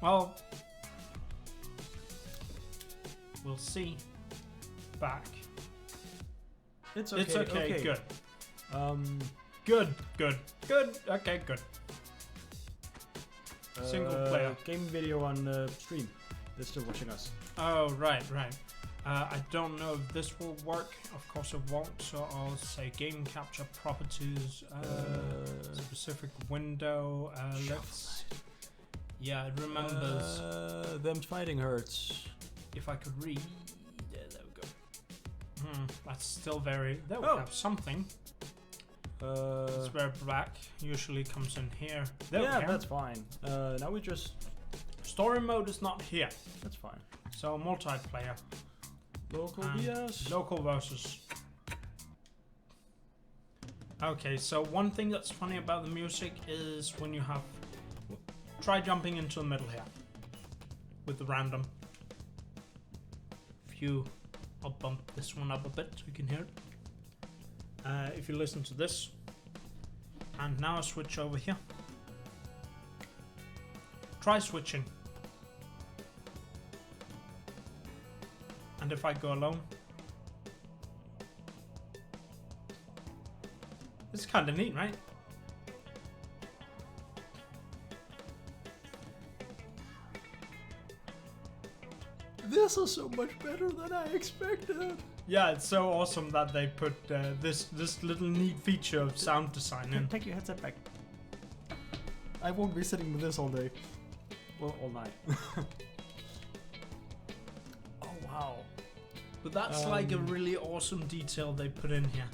[SPEAKER 1] Well, we'll see. Back.
[SPEAKER 2] It's okay.
[SPEAKER 1] It's okay. Good.
[SPEAKER 2] Good.
[SPEAKER 1] Good. Okay, good. Single player.
[SPEAKER 2] Game video on stream. They're still watching us.
[SPEAKER 1] Oh, right. I don't know if this will work. Of course it won't, so I'll say game capture properties, specific window, let's... Yeah, it remembers.
[SPEAKER 2] Them fighting hurts.
[SPEAKER 1] If I could read... Yeah, there we go. That's still very... There we
[SPEAKER 2] Oh.
[SPEAKER 1] have something. It's very black. Usually comes in here. There we
[SPEAKER 2] yeah,
[SPEAKER 1] go.
[SPEAKER 2] that's fine. Now we just...
[SPEAKER 1] Story mode is not here.
[SPEAKER 2] That's fine.
[SPEAKER 1] So multiplayer.
[SPEAKER 2] Local
[SPEAKER 1] And
[SPEAKER 2] VS.
[SPEAKER 1] Local versus. Okay, so one thing that's funny about the music is when you have... Try jumping into the middle here. With the random. I'll bump this one up a bit so you can hear it. If you listen to this. And now I switch over here. Try switching. And if I go alone, it's kind of neat, right?
[SPEAKER 2] This is so much better than I expected.
[SPEAKER 1] Yeah, it's so awesome that they put this little neat feature of sound design in.
[SPEAKER 2] Take your headset back. I won't be sitting with this all day. Well, all night. Oh wow.
[SPEAKER 1] But that's like a really awesome detail they put in here.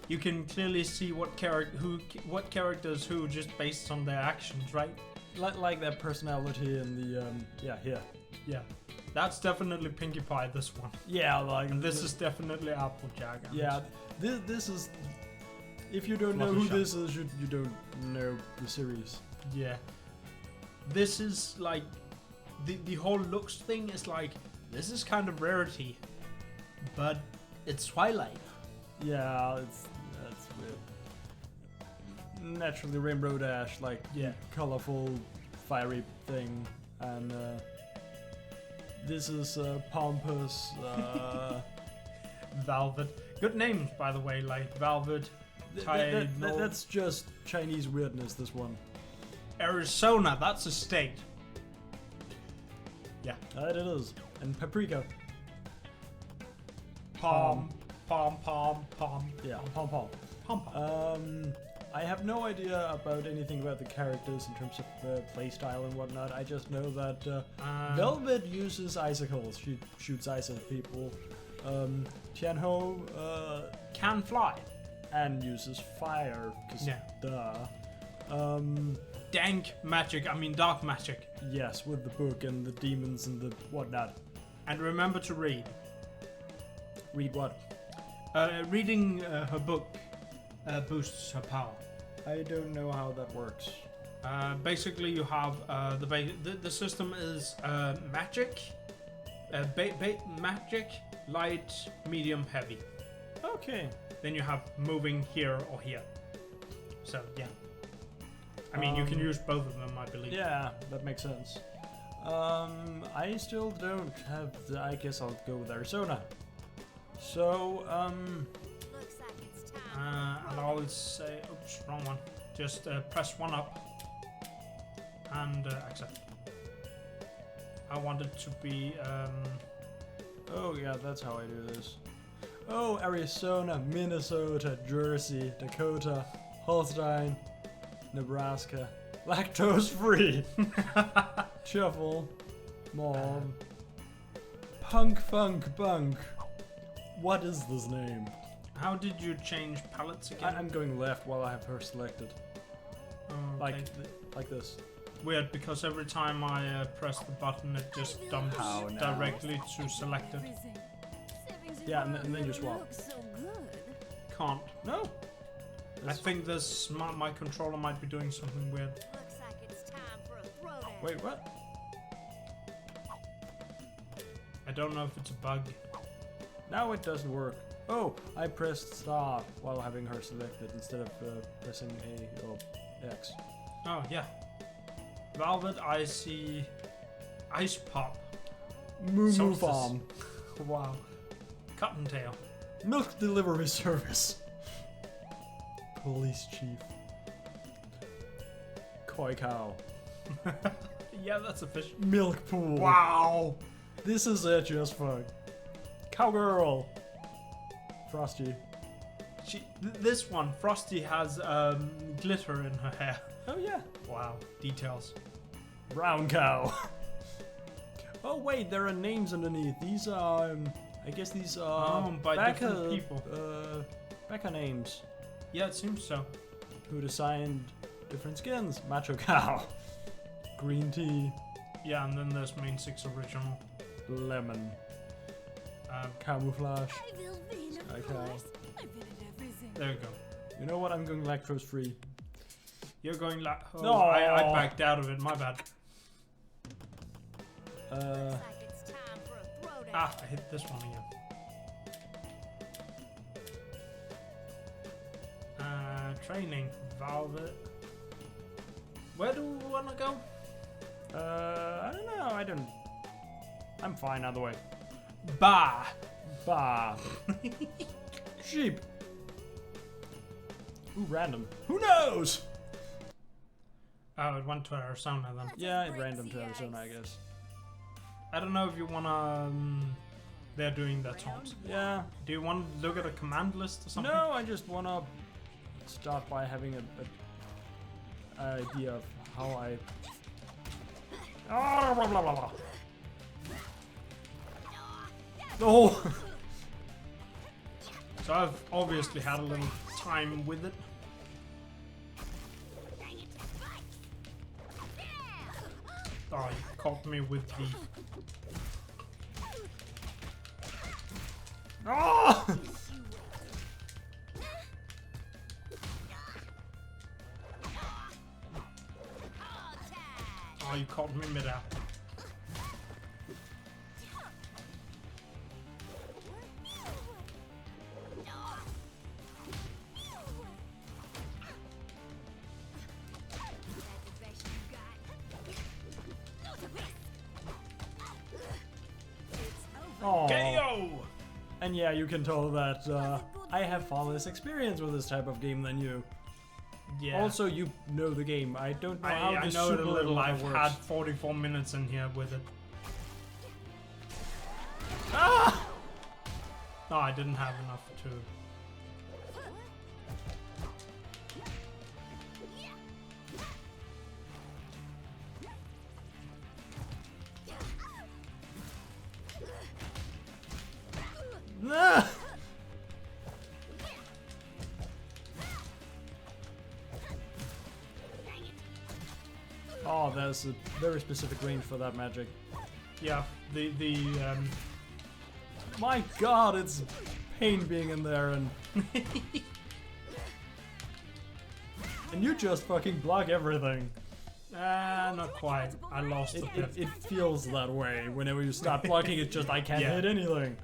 [SPEAKER 1] You can clearly see what characters who just based on their actions, right?
[SPEAKER 2] Like their personality and the here.
[SPEAKER 1] Yeah. That's definitely Pinkie Pie, this one.
[SPEAKER 2] Yeah, like
[SPEAKER 1] And this is definitely Applejack. and-
[SPEAKER 2] yeah. This is. If you don't know who
[SPEAKER 1] Fluttershy.
[SPEAKER 2] this is, you don't know the series.
[SPEAKER 1] Yeah. This is like the whole looks thing is like this is kind of Rarity, but it's Twilight.
[SPEAKER 2] Yeah, that's weird. Naturally, Rainbow Dash, like
[SPEAKER 1] Yeah.
[SPEAKER 2] colorful, fiery thing, and this is pompous.
[SPEAKER 1] Velvet. Good names, by the way, like Velvet, Tidal,
[SPEAKER 2] That's just Chinese weirdness. This one.
[SPEAKER 1] Arizona. That's a state. Yeah.
[SPEAKER 2] That it is. And paprika.
[SPEAKER 1] Pom.
[SPEAKER 2] Yeah, pom pom.
[SPEAKER 1] Pom.
[SPEAKER 2] I have no idea about anything about the characters in terms of playstyle and whatnot. I just know that Velvet uses icicles. She shoots ice at people. Tianho
[SPEAKER 1] Can fly.
[SPEAKER 2] and uses fire. 'Cause
[SPEAKER 1] Yeah.
[SPEAKER 2] duh.
[SPEAKER 1] Dank magic. I mean dark magic.
[SPEAKER 2] Yes, with the book and the demons and the whatnot.
[SPEAKER 1] And remember to read.
[SPEAKER 2] Read what?
[SPEAKER 1] Reading her book boosts her power.
[SPEAKER 2] I don't know how that works.
[SPEAKER 1] Basically, you have the system is magic, magic, light, medium, heavy.
[SPEAKER 2] Okay.
[SPEAKER 1] Then you have moving here or here. So yeah. I mean, you can use both of them, I believe.
[SPEAKER 2] Yeah, that makes sense. I still don't have I guess I'll go with Arizona. So,
[SPEAKER 3] Looks like it's time.
[SPEAKER 1] And I'll say, oops, wrong one. Just press one up and accept. I want it to be,
[SPEAKER 2] oh yeah, that's how I do this. Oh, Arizona, Minnesota, Jersey, Dakota, Holstein, Nebraska. Lactose free. Shuffle. Mom. Punk Funk Bunk. What is this name?
[SPEAKER 1] how did you change palettes again?
[SPEAKER 2] I'm going left while I have her selected.
[SPEAKER 1] Oh,
[SPEAKER 2] Like,
[SPEAKER 1] okay.
[SPEAKER 2] like this.
[SPEAKER 1] Weird, because every time I press the button, it just dumps
[SPEAKER 2] How now?
[SPEAKER 1] directly to selected.
[SPEAKER 3] Everything. Savings
[SPEAKER 2] Yeah, and then you swap.
[SPEAKER 3] looks so good.
[SPEAKER 1] Can't.
[SPEAKER 2] No.
[SPEAKER 1] I think this my controller might be doing something weird.
[SPEAKER 3] Looks like it's time for a throwdown.
[SPEAKER 2] Wait, what?
[SPEAKER 1] I don't know if it's a bug.
[SPEAKER 2] Now it doesn't work. Oh, I pressed start while having her selected instead of pressing A or X.
[SPEAKER 1] Oh yeah. Velvet, Icy, Ice Pop.
[SPEAKER 2] Moo
[SPEAKER 1] Solstice.
[SPEAKER 2] Farm.
[SPEAKER 1] Wow. Cottontail.
[SPEAKER 2] Milk delivery service. Police chief. Koi cow.
[SPEAKER 1] Yeah, that's a fish.
[SPEAKER 2] Milk pool.
[SPEAKER 1] Wow.
[SPEAKER 2] This is edgy as fuck. Cowgirl. Frosty.
[SPEAKER 1] This one, Frosty has glitter in her hair.
[SPEAKER 2] Oh yeah.
[SPEAKER 1] Wow, details.
[SPEAKER 2] Brown cow. Oh wait, there are names underneath. These are, I guess these are
[SPEAKER 1] by different people.
[SPEAKER 2] Backer names.
[SPEAKER 1] Yeah, it seems so.
[SPEAKER 2] Who'd assigned different skins? Macho cow. Green tea.
[SPEAKER 1] Yeah, and then there's Main 6 original.
[SPEAKER 2] Lemon.
[SPEAKER 1] Um,
[SPEAKER 2] Camouflage.
[SPEAKER 3] I will win, of
[SPEAKER 2] Okay.
[SPEAKER 3] course. I win at everything.
[SPEAKER 1] there you go.
[SPEAKER 2] You know what? I'm going lactose free.
[SPEAKER 1] You're going like. Oh,
[SPEAKER 2] No.
[SPEAKER 1] I backed out of it. My bad.
[SPEAKER 3] Looks like it's time for a throwdown.
[SPEAKER 1] Ah, I hit this one again. Training, Velvet. Where do we want to go?
[SPEAKER 2] I don't know. I'm fine either way.
[SPEAKER 1] Bah.
[SPEAKER 2] Bah. Sheep. Ooh, random. Who knows?
[SPEAKER 1] Oh, it went to Arizona then.
[SPEAKER 2] Yeah, random to Arizona, I guess.
[SPEAKER 1] I don't know if you wanna. They're doing that taunt.
[SPEAKER 2] Yeah.
[SPEAKER 1] Do you want to look at a command list or something?
[SPEAKER 2] No, I just wanna start by having a idea of how I. Ah, blah, blah, blah, blah. Oh.
[SPEAKER 1] So I've obviously had a little time with it. Oh, you caught me with the.
[SPEAKER 2] Ah!
[SPEAKER 1] Oh, you caught me mid-air.
[SPEAKER 2] Oh.
[SPEAKER 1] KO!
[SPEAKER 2] And yeah, you can tell that I have far less experience with this type of game than you.
[SPEAKER 1] Yeah.
[SPEAKER 2] Also, you know the game. I don't know how
[SPEAKER 1] I
[SPEAKER 2] this
[SPEAKER 1] know it a
[SPEAKER 2] super
[SPEAKER 1] little.
[SPEAKER 2] level
[SPEAKER 1] I've
[SPEAKER 2] works.
[SPEAKER 1] had 44 minutes in here with it.
[SPEAKER 2] Ah!
[SPEAKER 1] No, I didn't have enough to.
[SPEAKER 2] Ah! Oh, there's a very specific range for that magic.
[SPEAKER 1] Yeah,
[SPEAKER 2] My god, it's pain being in there and... and you just fucking block everything.
[SPEAKER 1] not quite. I lost a bit.
[SPEAKER 2] It feels that way. Whenever you start blocking, it's just I can't
[SPEAKER 1] Yeah.
[SPEAKER 2] hit anything.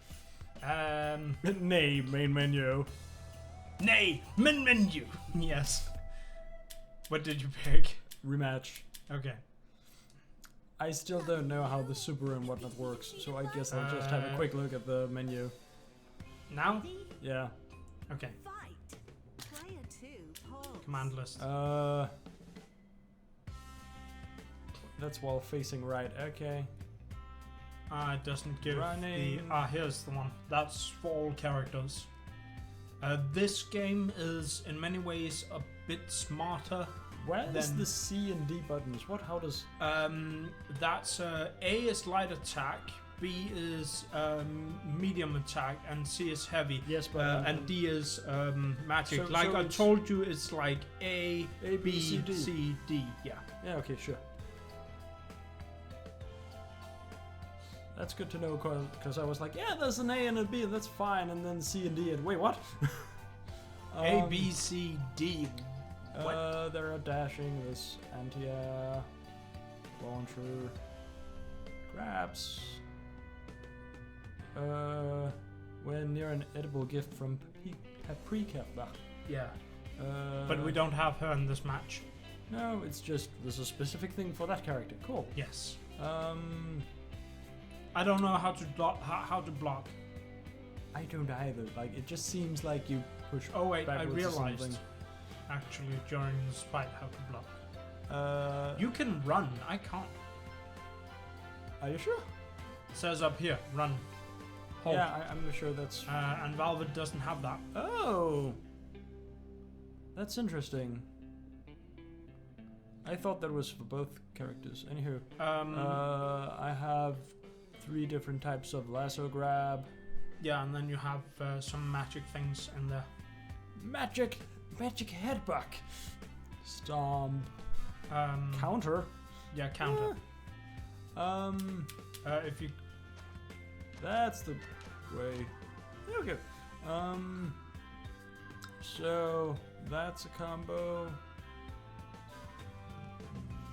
[SPEAKER 2] Nay, main menu.
[SPEAKER 1] Nay, min menu. Yes. What did you pick?
[SPEAKER 2] Rematch.
[SPEAKER 1] Okay.
[SPEAKER 2] I still don't know how the super and whatnot works, so I guess I'll just have a quick look at the menu.
[SPEAKER 1] Now?
[SPEAKER 2] Yeah.
[SPEAKER 1] Okay.
[SPEAKER 3] Fight. Player 2, pause.
[SPEAKER 1] Command list.
[SPEAKER 2] That's while facing right. Okay.
[SPEAKER 1] It doesn't give
[SPEAKER 2] Running.
[SPEAKER 1] here's the one. That's for all characters. This game is in many ways a bit smarter.
[SPEAKER 2] Where is
[SPEAKER 1] Then-
[SPEAKER 2] the C and D buttons? What? How does?
[SPEAKER 1] That's A is light attack, B is medium attack, and C is heavy.
[SPEAKER 2] Yes, but
[SPEAKER 1] And D is magic.
[SPEAKER 2] So-
[SPEAKER 1] like
[SPEAKER 2] so
[SPEAKER 1] I
[SPEAKER 2] it's-
[SPEAKER 1] told you, it's like A,
[SPEAKER 2] A,
[SPEAKER 1] B,
[SPEAKER 2] C, D.
[SPEAKER 1] C, D. Yeah.
[SPEAKER 2] Yeah. Okay. Sure. That's good to know, because I was like, yeah, there's an A and a B, that's fine, and then C and D, and wait, what?
[SPEAKER 1] A, B, C, D. What?
[SPEAKER 2] There are dashing, this anti-air, launcher, grabs. When near an edible gift from Paprika.
[SPEAKER 1] Yeah. But we don't have her in this match.
[SPEAKER 2] No, it's just, there's a specific thing for that character. Cool.
[SPEAKER 1] Yes. I don't know how to block.
[SPEAKER 2] I don't either. Like, it just seems like you push.
[SPEAKER 1] Oh wait, I
[SPEAKER 2] backwards or
[SPEAKER 1] realized
[SPEAKER 2] something.
[SPEAKER 1] actually during this fight how to block.
[SPEAKER 2] You
[SPEAKER 1] You can run. I can't.
[SPEAKER 2] are you sure?
[SPEAKER 1] Says up here, run. Hold.
[SPEAKER 2] Yeah, I'm not sure that's.
[SPEAKER 1] And Velvet doesn't have that.
[SPEAKER 2] Oh, that's interesting. I thought that was for both characters. Anywho, I have 3 different types of lasso grab.
[SPEAKER 1] Yeah, and then you have some magic things in there.
[SPEAKER 2] Magic headbutt. Stomp.
[SPEAKER 1] Mm.
[SPEAKER 2] Counter.
[SPEAKER 1] Yeah, counter. If you
[SPEAKER 2] That's the way. Okay. So that's a combo.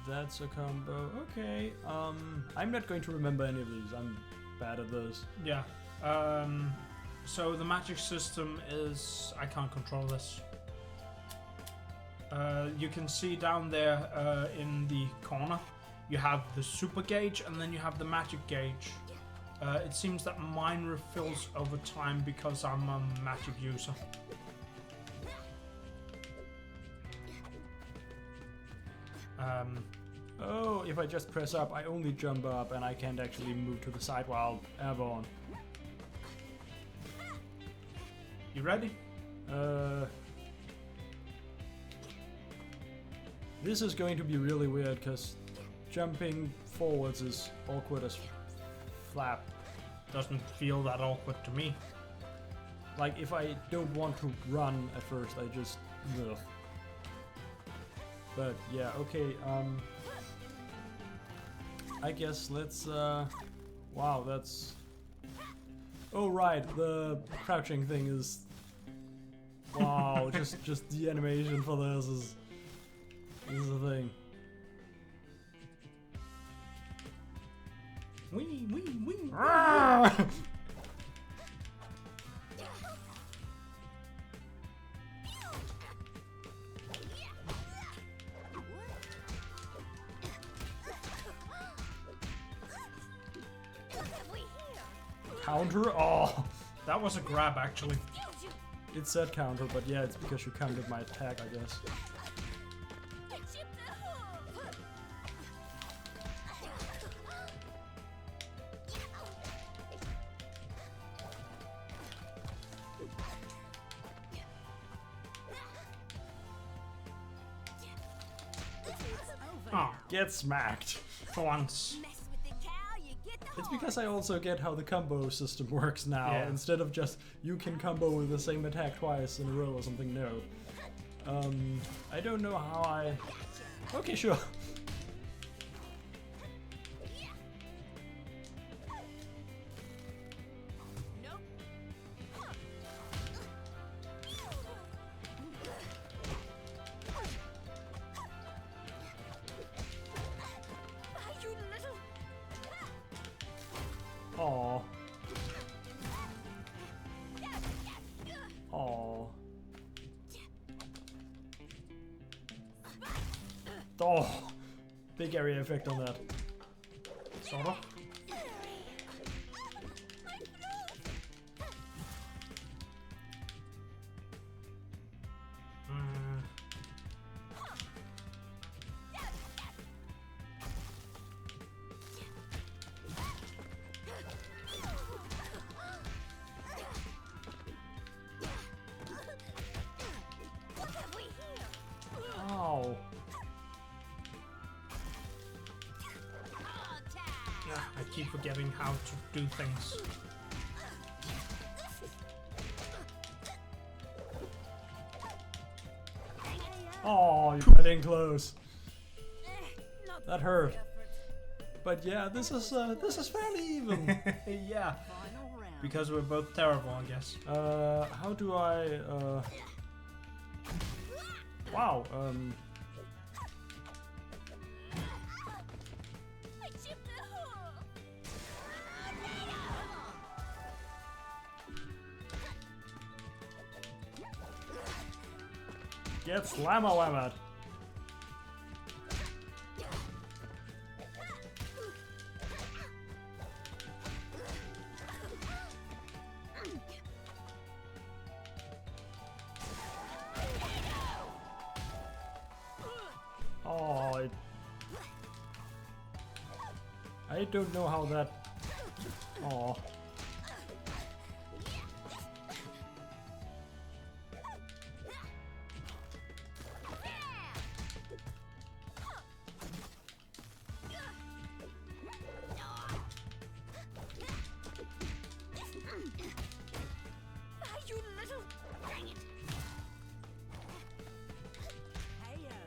[SPEAKER 2] That's a combo. Okay. I'm not going to remember any of these. I'm bad at those.
[SPEAKER 1] yeah. So the magic system is I can't control this. You can see down there in the corner, you have the super gauge and then you have the magic gauge. It seems that mine refills over time because I'm a magic user.
[SPEAKER 2] Oh, if I just press up, I only jump up and I can't actually move to the side while airborne.
[SPEAKER 1] You ready?
[SPEAKER 2] This is going to be really weird because jumping forwards is awkward as flap.
[SPEAKER 1] Doesn't feel that awkward to me.
[SPEAKER 2] Like if I don't want to run at first, I just ugh. But yeah, okay. I guess let's. Wow, that's. Oh right, the crouching thing is. Wow, just the animation for this is a thing.
[SPEAKER 1] Wee, wee, wee.
[SPEAKER 2] Counter? Oh!
[SPEAKER 1] That was a grab, actually.
[SPEAKER 2] It said counter, but yeah, it's because you countered my attack, I guess.
[SPEAKER 1] Ah,
[SPEAKER 2] Get smacked!
[SPEAKER 1] for once.
[SPEAKER 2] It's because I also get how the combo system works now.
[SPEAKER 1] Yeah.
[SPEAKER 2] Instead of just, you can combo with the same attack twice in a row or something, no. I don't know how I... Okay, sure. Aww. Aww. Oh! Big area effect on that.
[SPEAKER 1] Sort of.
[SPEAKER 2] Ow.
[SPEAKER 1] I keep forgetting how to do things.
[SPEAKER 2] Oh, you're getting close. That hurt. But yeah, this is fairly even.
[SPEAKER 1] Yeah, because we're both terrible, I guess.
[SPEAKER 2] How do I? Wow. Get slammer-whammered. Oh, I don't know how that. Oh.
[SPEAKER 3] You little... Dang it.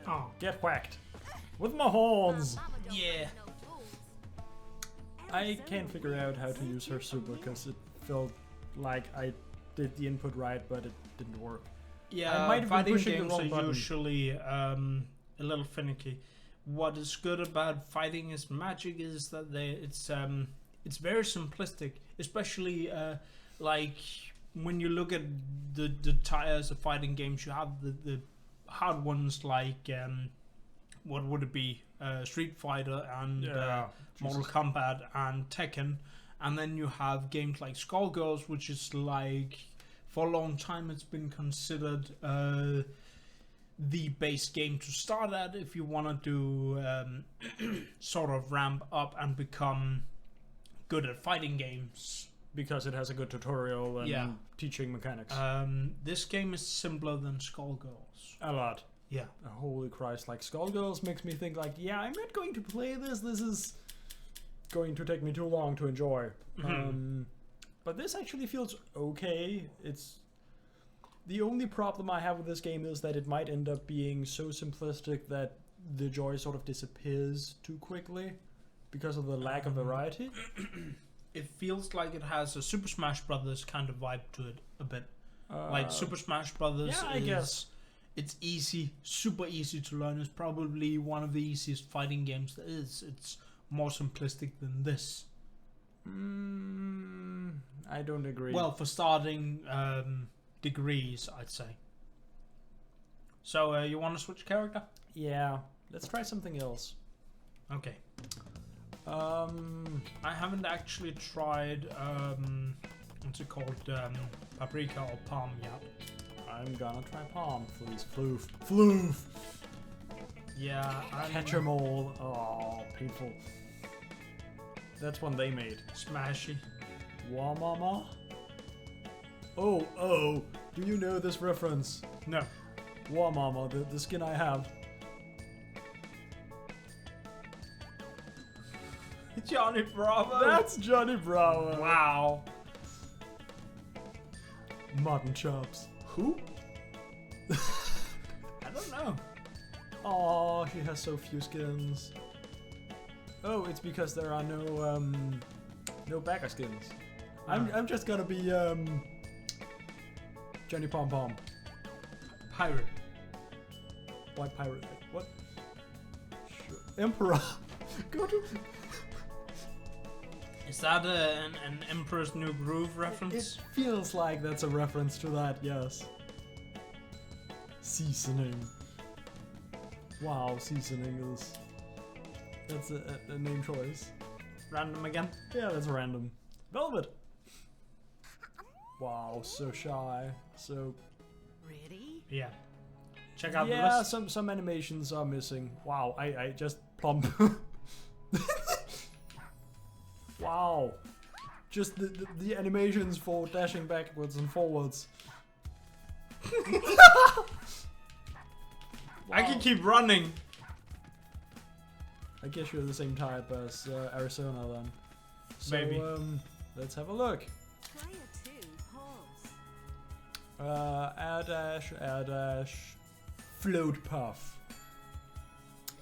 [SPEAKER 1] Oh,
[SPEAKER 2] Get whacked with my horns.
[SPEAKER 1] yeah.
[SPEAKER 2] I can't figure out how to use her super because it felt like I did the input right, but it didn't work.
[SPEAKER 1] Yeah,
[SPEAKER 2] I might have been
[SPEAKER 1] fighting
[SPEAKER 2] pushing the
[SPEAKER 1] games
[SPEAKER 2] wrong
[SPEAKER 1] are
[SPEAKER 2] button.
[SPEAKER 1] usually a little finicky. What is good about fighting is magic is that it's very simplistic, especially like when you look at the tiers of fighting games. You have the hard ones like what would it be? Street Fighter and Mortal Kombat and Tekken, and then you have games like Skullgirls, which is like for a long time it's been considered the base game to start at if you want to do sort of ramp up and become good at fighting games.
[SPEAKER 2] Because it has a good tutorial and
[SPEAKER 1] Yeah.
[SPEAKER 2] teaching mechanics.
[SPEAKER 1] This game is simpler than Skullgirls.
[SPEAKER 2] A lot.
[SPEAKER 1] Yeah.
[SPEAKER 2] Holy Christ, like Skullgirls makes me think like, yeah, I'm not going to play this. This is going to take me too long to enjoy. But this actually feels okay. It's the only problem I have with this game is that it might end up being so simplistic that the joy sort of disappears too quickly because of the lack of variety.
[SPEAKER 1] It feels like it has a Super Smash Brothers kind of vibe to it a bit. Like Super Smash Brothers
[SPEAKER 2] yeah, I
[SPEAKER 1] is,
[SPEAKER 2] guess.
[SPEAKER 1] it's easy, super easy to learn. It's probably one of the easiest fighting games there is. It's more simplistic than this.
[SPEAKER 2] I don't agree.
[SPEAKER 1] Well, for starting degrees, I'd say. So, you want to switch character?
[SPEAKER 2] yeah, let's try something else.
[SPEAKER 1] Okay. I haven't actually tried, what's it called, paprika or palm yet.
[SPEAKER 2] I'm gonna try Palm, please. Floof. Floof!
[SPEAKER 1] Yeah,
[SPEAKER 2] Catch 'em all. Oh, painful. That's one they made.
[SPEAKER 1] Smashy.
[SPEAKER 2] Wa mama? Oh, do you know this reference?
[SPEAKER 1] No.
[SPEAKER 2] Wa mama, the skin I have.
[SPEAKER 1] Johnny Bravo.
[SPEAKER 2] That's Johnny Bravo.
[SPEAKER 1] Wow.
[SPEAKER 2] Mutton chops.
[SPEAKER 1] Who? I don't know.
[SPEAKER 2] Oh, she has so few skins. Oh, it's because there are no backer skins. I'm just gonna be Johnny Pom Pom.
[SPEAKER 1] Pirate.
[SPEAKER 2] White pirate. What? Sure. Emperor. Go to.
[SPEAKER 1] Is that an Emperor's New Groove
[SPEAKER 2] It
[SPEAKER 1] reference?
[SPEAKER 2] feels like that's a reference to that, yes. Seasoning. Wow, seasoning is... That's a name choice.
[SPEAKER 1] random again.
[SPEAKER 2] Yeah, that's random. Velvet. Wow, so shy. So
[SPEAKER 3] Ready?
[SPEAKER 1] Yeah. Check out the
[SPEAKER 2] yeah,
[SPEAKER 1] list.
[SPEAKER 2] some animations are missing. Wow, I just plump. Wow. Just the animations for dashing backwards and forwards.
[SPEAKER 1] I can keep running.
[SPEAKER 2] I guess you're the same type as Arizona then. So,
[SPEAKER 1] Maybe.
[SPEAKER 2] Let's have a look.
[SPEAKER 3] Player 2, pause.
[SPEAKER 2] Air dash, float puff.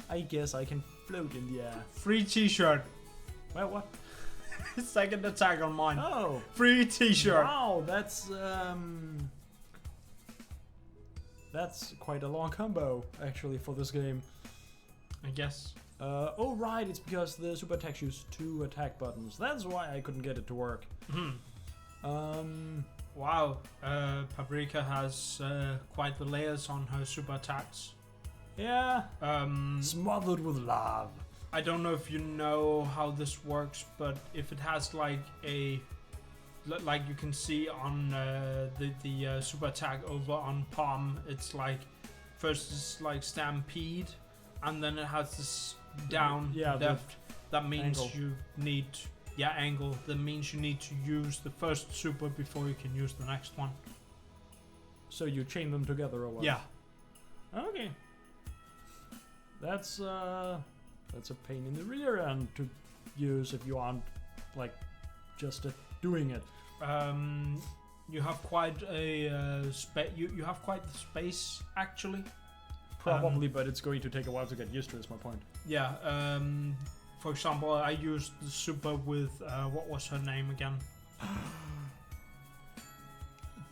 [SPEAKER 2] I guess I can float in the air.
[SPEAKER 1] Free t-shirt.
[SPEAKER 2] Well, what?
[SPEAKER 1] Second attack on mine.
[SPEAKER 2] Oh,
[SPEAKER 1] Free t-shirt.
[SPEAKER 2] wow, that's quite a long combo actually for this game.
[SPEAKER 1] I guess.
[SPEAKER 2] Oh right, it's because the super attacks use 2 attack buttons. That's why I couldn't get it to work.
[SPEAKER 1] Wow. Paprika has quite the layers on her super attacks.
[SPEAKER 2] Yeah. Smothered with love.
[SPEAKER 1] I don't know if you know how this works, but if it has like a, like you can see on the super attack over on Palm, it's like first it's like Stampede, and then it has this down left. That means
[SPEAKER 2] angle.
[SPEAKER 1] you need angle. That means you need to use the first super before you can use the next one.
[SPEAKER 2] So you chain them together or what?
[SPEAKER 1] Yeah.
[SPEAKER 2] Okay. That's a pain in the rear end to use if you aren't like just doing it.
[SPEAKER 1] You have quite a you have quite the space actually.
[SPEAKER 2] Probably, but it's going to take a while to get used to. Is my point.
[SPEAKER 1] Yeah. For example, I used the super with what was her name again?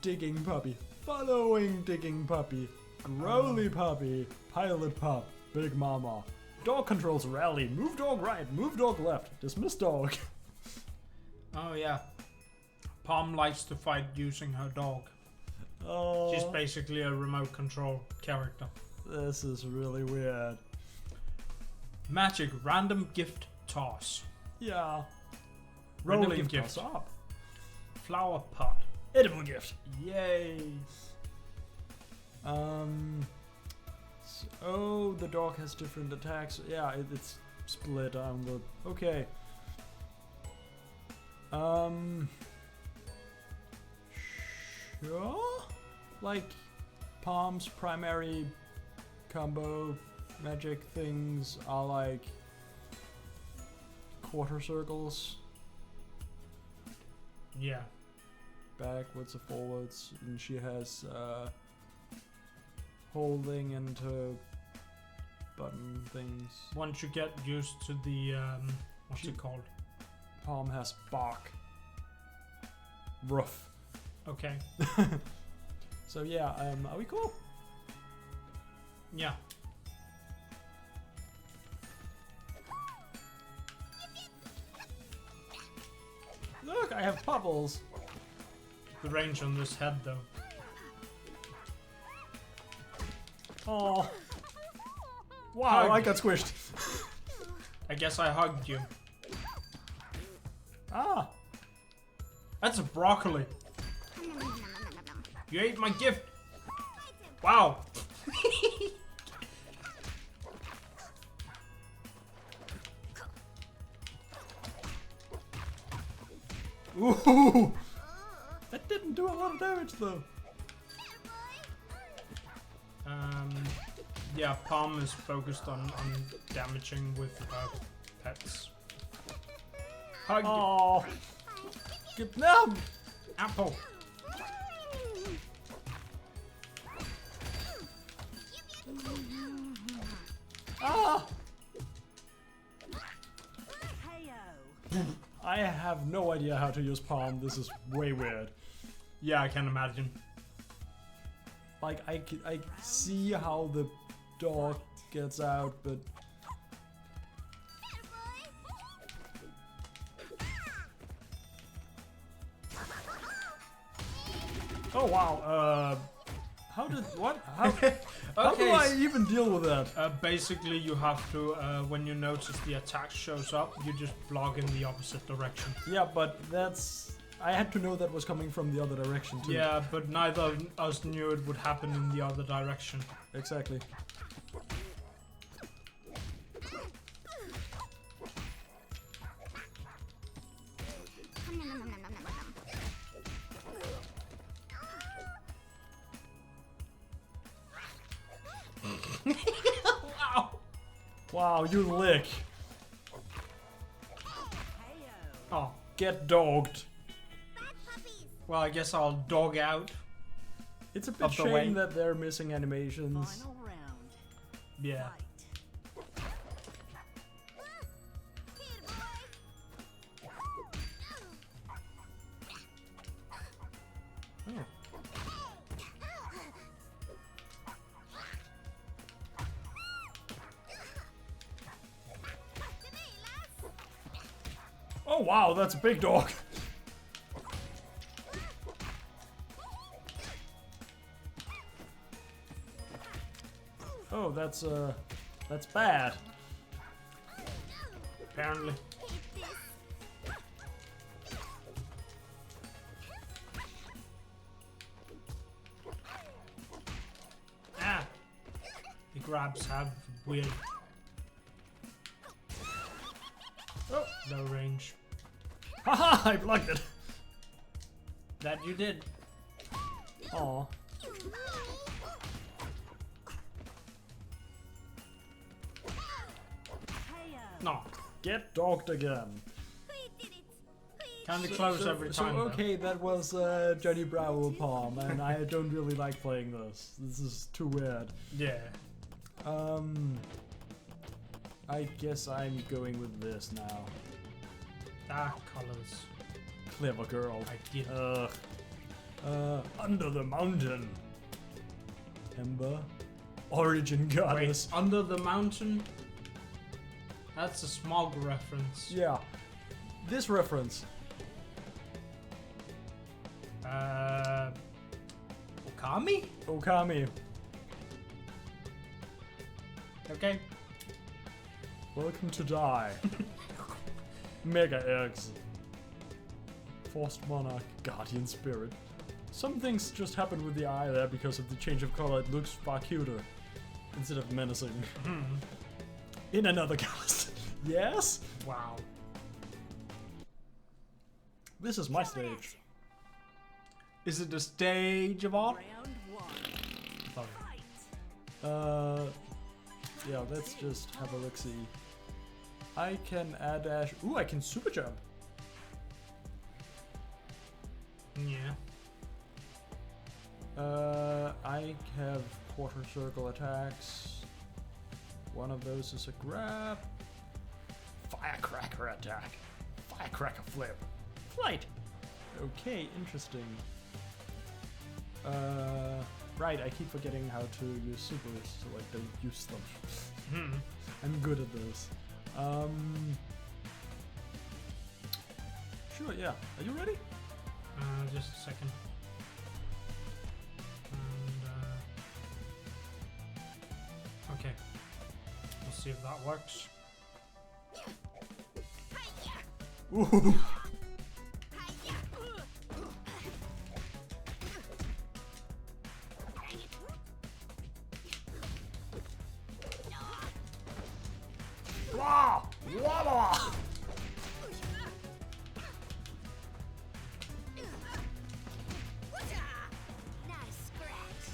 [SPEAKER 2] Digging puppy, following digging puppy, growly puppy, pilot pup, big mama. Dog controls rally, move dog right, move dog left, dismiss dog.
[SPEAKER 1] Oh yeah. Palm likes to fight using her dog.
[SPEAKER 2] Oh,
[SPEAKER 1] She's basically a remote control character.
[SPEAKER 2] this is really weird.
[SPEAKER 1] Magic random gift toss.
[SPEAKER 2] Yeah.
[SPEAKER 1] Rolling
[SPEAKER 2] Random
[SPEAKER 1] gift.
[SPEAKER 2] toss up.
[SPEAKER 1] Flower pot.
[SPEAKER 2] Edible gift.
[SPEAKER 1] Yay.
[SPEAKER 2] Oh, the dog has different attacks. Yeah, it's split on the. Okay. Sure. Like, Palm's primary combo magic things are like quarter circles,
[SPEAKER 1] Yeah.
[SPEAKER 2] backwards and forwards, and she has holding into button things.
[SPEAKER 1] Once you get used to the what's it called?
[SPEAKER 2] Palm has bark. Rough.
[SPEAKER 1] Okay.
[SPEAKER 2] So yeah, are we cool?
[SPEAKER 1] Yeah.
[SPEAKER 2] Look, I have bubbles.
[SPEAKER 1] The range on this head though.
[SPEAKER 2] Oh. Wow,
[SPEAKER 1] Hug.
[SPEAKER 2] I got squished.
[SPEAKER 1] I guess I hugged you.
[SPEAKER 2] Ah.
[SPEAKER 1] That's a broccoli. You ate my gift. Wow.
[SPEAKER 2] Ooh. That didn't do a lot of damage though.
[SPEAKER 1] Yeah, Palm is focused on damaging with pets. Hug.
[SPEAKER 2] Oh. Get them.
[SPEAKER 1] Apple.
[SPEAKER 2] Ah.
[SPEAKER 3] Heyo.
[SPEAKER 2] I have no idea how to use Palm. This is way weird.
[SPEAKER 1] Yeah, I can imagine.
[SPEAKER 2] Like, I see how the dog gets out, but... Oh wow, How did what? How do I even deal with that?
[SPEAKER 1] Basically, you have to, when you notice the attack shows up, you just block in the opposite direction.
[SPEAKER 2] Yeah, but that's. I had to know that was coming from the other direction too.
[SPEAKER 1] Yeah, but neither of us knew it would happen in the other direction.
[SPEAKER 2] Exactly.
[SPEAKER 1] Wow!
[SPEAKER 2] Wow, you lick.
[SPEAKER 1] Oh,
[SPEAKER 2] Get dogged.
[SPEAKER 1] well, I guess I'll dog out.
[SPEAKER 2] It's a bit
[SPEAKER 1] Of the way.
[SPEAKER 2] shame that they're missing animations.
[SPEAKER 3] Final round.
[SPEAKER 1] Yeah.
[SPEAKER 3] Fight.
[SPEAKER 2] Oh. Oh wow, that's a big dog. Oh, that's bad.
[SPEAKER 1] Apparently. Ah! The grabs have weird. Oh, no range.
[SPEAKER 2] Haha, I blocked it.
[SPEAKER 1] That you did.
[SPEAKER 2] Aw.
[SPEAKER 1] No.
[SPEAKER 2] Get dogged again.
[SPEAKER 1] Kinda close every time. though.
[SPEAKER 2] Okay, that was Johnny Bravo Palm, and I don't really like playing this. This is too weird.
[SPEAKER 1] Yeah.
[SPEAKER 2] I guess I'm going with this now.
[SPEAKER 1] Dark colors.
[SPEAKER 2] Clever girl.
[SPEAKER 1] I did.
[SPEAKER 2] Under the mountain. Ember. Origin
[SPEAKER 1] Wait,
[SPEAKER 2] goddess.
[SPEAKER 1] under the mountain? That's a smog reference.
[SPEAKER 2] Yeah. This reference.
[SPEAKER 1] Okami?
[SPEAKER 2] Okami.
[SPEAKER 1] Okay.
[SPEAKER 2] Welcome to die. Mega Eggs. Forced Monarch. Guardian Spirit. Some things just happen with the eye there because of the change of color. It looks far cuter. Instead of menacing. In another cast. Yes?
[SPEAKER 1] Wow.
[SPEAKER 2] This is my stage.
[SPEAKER 1] Is it a stage of art?
[SPEAKER 3] Round one.
[SPEAKER 1] Oh.
[SPEAKER 3] Fight.
[SPEAKER 2] Yeah, let's just have a look-see. I can add dash. Ooh, I can super jump.
[SPEAKER 1] Yeah.
[SPEAKER 2] I have quarter circle attacks. One of those is a grab. Firecracker attack. Firecracker flip. Flight. Okay, interesting. Right, I keep forgetting how to use supers, so I don't use them. I'm good at this. Sure, yeah. Are you ready?
[SPEAKER 1] Just a second. And, okay. We'll see if that works.
[SPEAKER 2] Ooh. Blah! Blah, blah.
[SPEAKER 3] Nice scratch.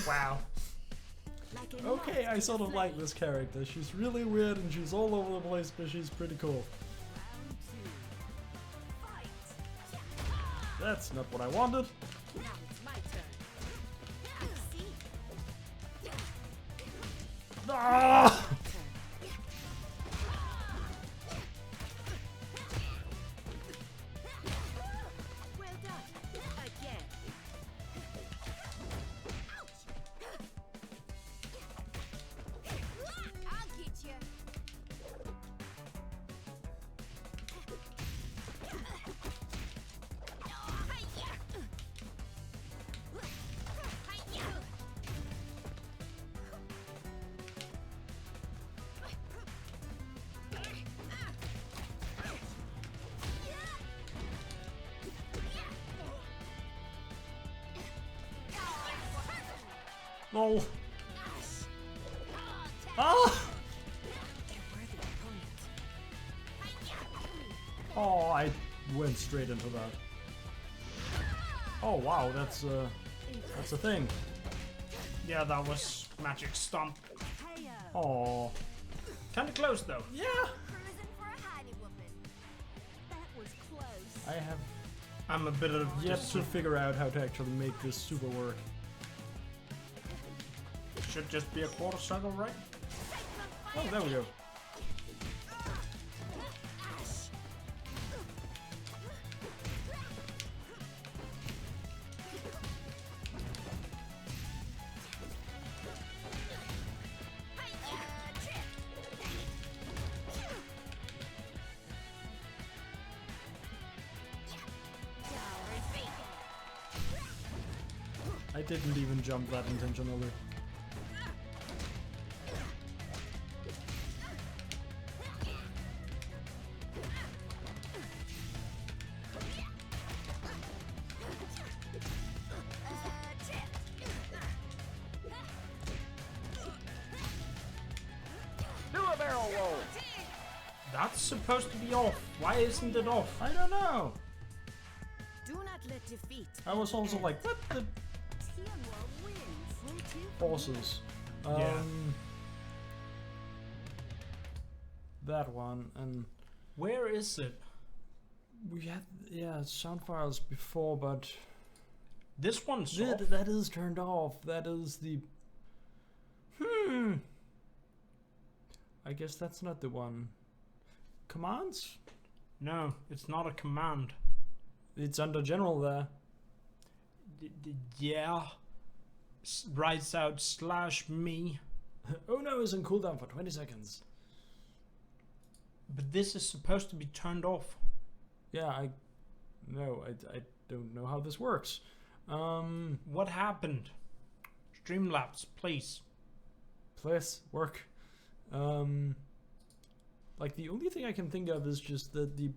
[SPEAKER 1] Wow.
[SPEAKER 3] Like a
[SPEAKER 2] Okay, I sort of like this character. She's really weird and she's all over the place, but she's pretty cool.
[SPEAKER 3] round two. Fight.
[SPEAKER 2] That's not what I wanted.
[SPEAKER 3] Now it's my turn. See?
[SPEAKER 2] Ah! Oh! Ah! Oh, I went straight into that. Oh wow, that's a thing.
[SPEAKER 1] Yeah, that was magic stomp.
[SPEAKER 2] Oh.
[SPEAKER 1] Kinda close though.
[SPEAKER 2] Yeah.
[SPEAKER 3] Cruising for a hidey whoopin'. That was close.
[SPEAKER 1] I'm a bit of
[SPEAKER 2] Yet to figure out how to actually make this super work.
[SPEAKER 1] should just be a quarter circle, right?
[SPEAKER 2] Oh, there we go. I didn't even jump that intentionally.
[SPEAKER 4] Do a barrel roll.
[SPEAKER 1] That's supposed to be off. Why isn't it off?
[SPEAKER 2] I don't know.
[SPEAKER 3] Do not let defeat.
[SPEAKER 2] I was also like, what the
[SPEAKER 3] Teamwork wins.
[SPEAKER 2] bosses?
[SPEAKER 1] Yeah.
[SPEAKER 2] That one, and
[SPEAKER 1] Where is it?
[SPEAKER 2] we had, yeah, sound files before, but
[SPEAKER 1] This one's off.
[SPEAKER 2] that is turned off. That is the... I guess that's not the one. Commands?
[SPEAKER 1] No, it's not a command.
[SPEAKER 2] It's under general there.
[SPEAKER 1] Yeah. Writes out /me.
[SPEAKER 2] Oh no, is on cooldown for 20 seconds.
[SPEAKER 1] But this is supposed to be turned off.
[SPEAKER 2] Yeah, I don't know how this works.
[SPEAKER 1] What happened? Streamlabs, please.
[SPEAKER 2] Please work. Like the only thing I can think of is just that the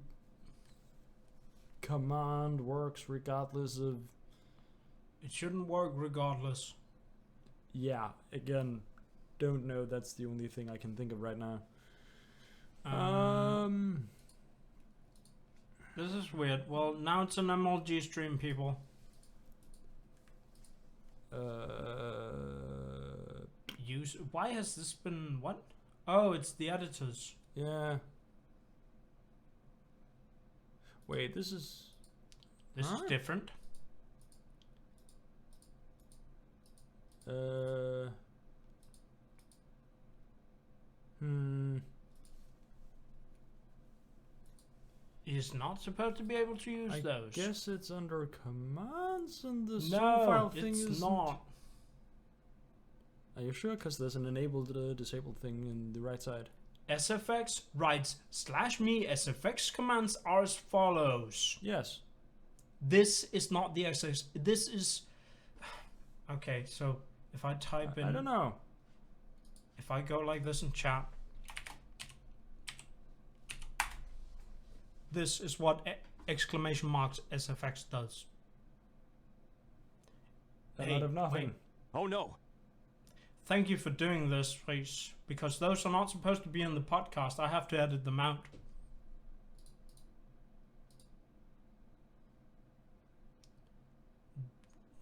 [SPEAKER 2] command works regardless of...
[SPEAKER 1] It shouldn't work regardless.
[SPEAKER 2] Yeah, again, don't know. That's the only thing I can think of right now.
[SPEAKER 1] This is weird. Well, now it's an MLG stream, people. Why has this been what? Oh, it's the editors.
[SPEAKER 2] Yeah. Wait, this is...
[SPEAKER 1] This is different. He's not supposed to be able to use
[SPEAKER 2] I
[SPEAKER 1] those.
[SPEAKER 2] guess it's under commands and the
[SPEAKER 1] No,
[SPEAKER 2] song file thing
[SPEAKER 1] it's
[SPEAKER 2] is
[SPEAKER 1] not.
[SPEAKER 2] Are you sure? Because there's an enabled, disabled thing in the right side.
[SPEAKER 1] SFX writes /me SFX commands are as follows.
[SPEAKER 2] Yes.
[SPEAKER 1] This is not the SFX. This is... Okay, so if I type in...
[SPEAKER 2] I don't know.
[SPEAKER 1] If I go like this in chat... This is what exclamation marks SFX does.
[SPEAKER 2] Out of nothing.
[SPEAKER 1] wait.
[SPEAKER 4] Oh no.
[SPEAKER 1] Thank you for doing this, please. Because those are not supposed to be in the podcast. I have to edit them out.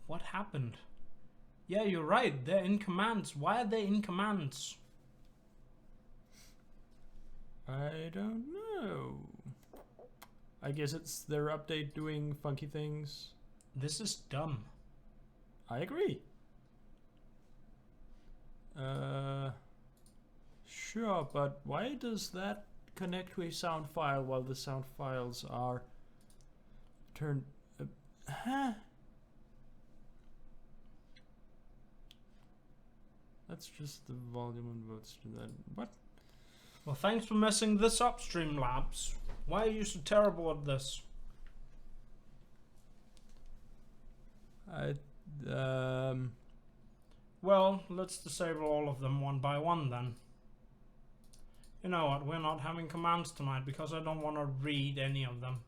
[SPEAKER 1] What happened? Yeah, you're right. They're in commands. Why are they in commands?
[SPEAKER 2] I don't know. I guess it's their update doing funky things.
[SPEAKER 1] This is dumb.
[SPEAKER 2] I agree. Sure, but why does that connect to a sound file while the sound files are turned... huh? That's just the volume and votes to that. What?
[SPEAKER 1] Well, thanks for messing this up, Streamlabs. Why are you so terrible at this? Well, let's disable all of them one by one then. You know what, we're not having commands tonight because I don't want to read any of them.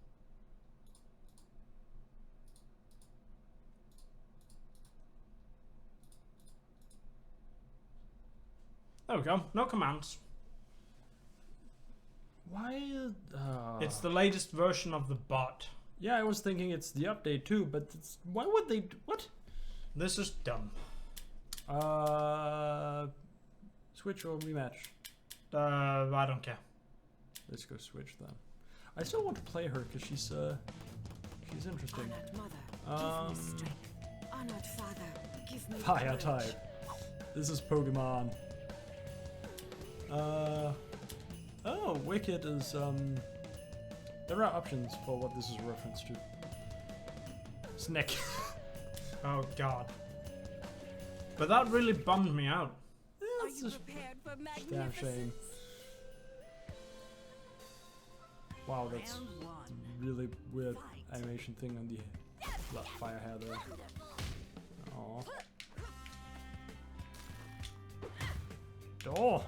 [SPEAKER 1] There we go. No commands.
[SPEAKER 2] Why?
[SPEAKER 1] It's the latest version of the bot.
[SPEAKER 2] Yeah, I was thinking it's the update too, but why would they? What?
[SPEAKER 1] This is dumb.
[SPEAKER 2] Switch or rematch?
[SPEAKER 1] I don't care.
[SPEAKER 2] Let's go switch then. I still want to play her because she's interesting.
[SPEAKER 3] Honored mother, give me strength. Honored father, give me
[SPEAKER 2] Fire
[SPEAKER 3] courage.
[SPEAKER 2] type. This is Pokemon. Oh, Wicked is there are options for what this is a reference to. Snack.
[SPEAKER 1] Oh god. But that really bummed me out.
[SPEAKER 3] Are
[SPEAKER 2] It's
[SPEAKER 3] you
[SPEAKER 2] a
[SPEAKER 3] prepared for
[SPEAKER 2] damn
[SPEAKER 3] magnificence?
[SPEAKER 2] shame. Wow, that's
[SPEAKER 3] Round one.
[SPEAKER 2] really weird
[SPEAKER 3] Fight.
[SPEAKER 2] animation thing on the fire hair there. Aww. Oh!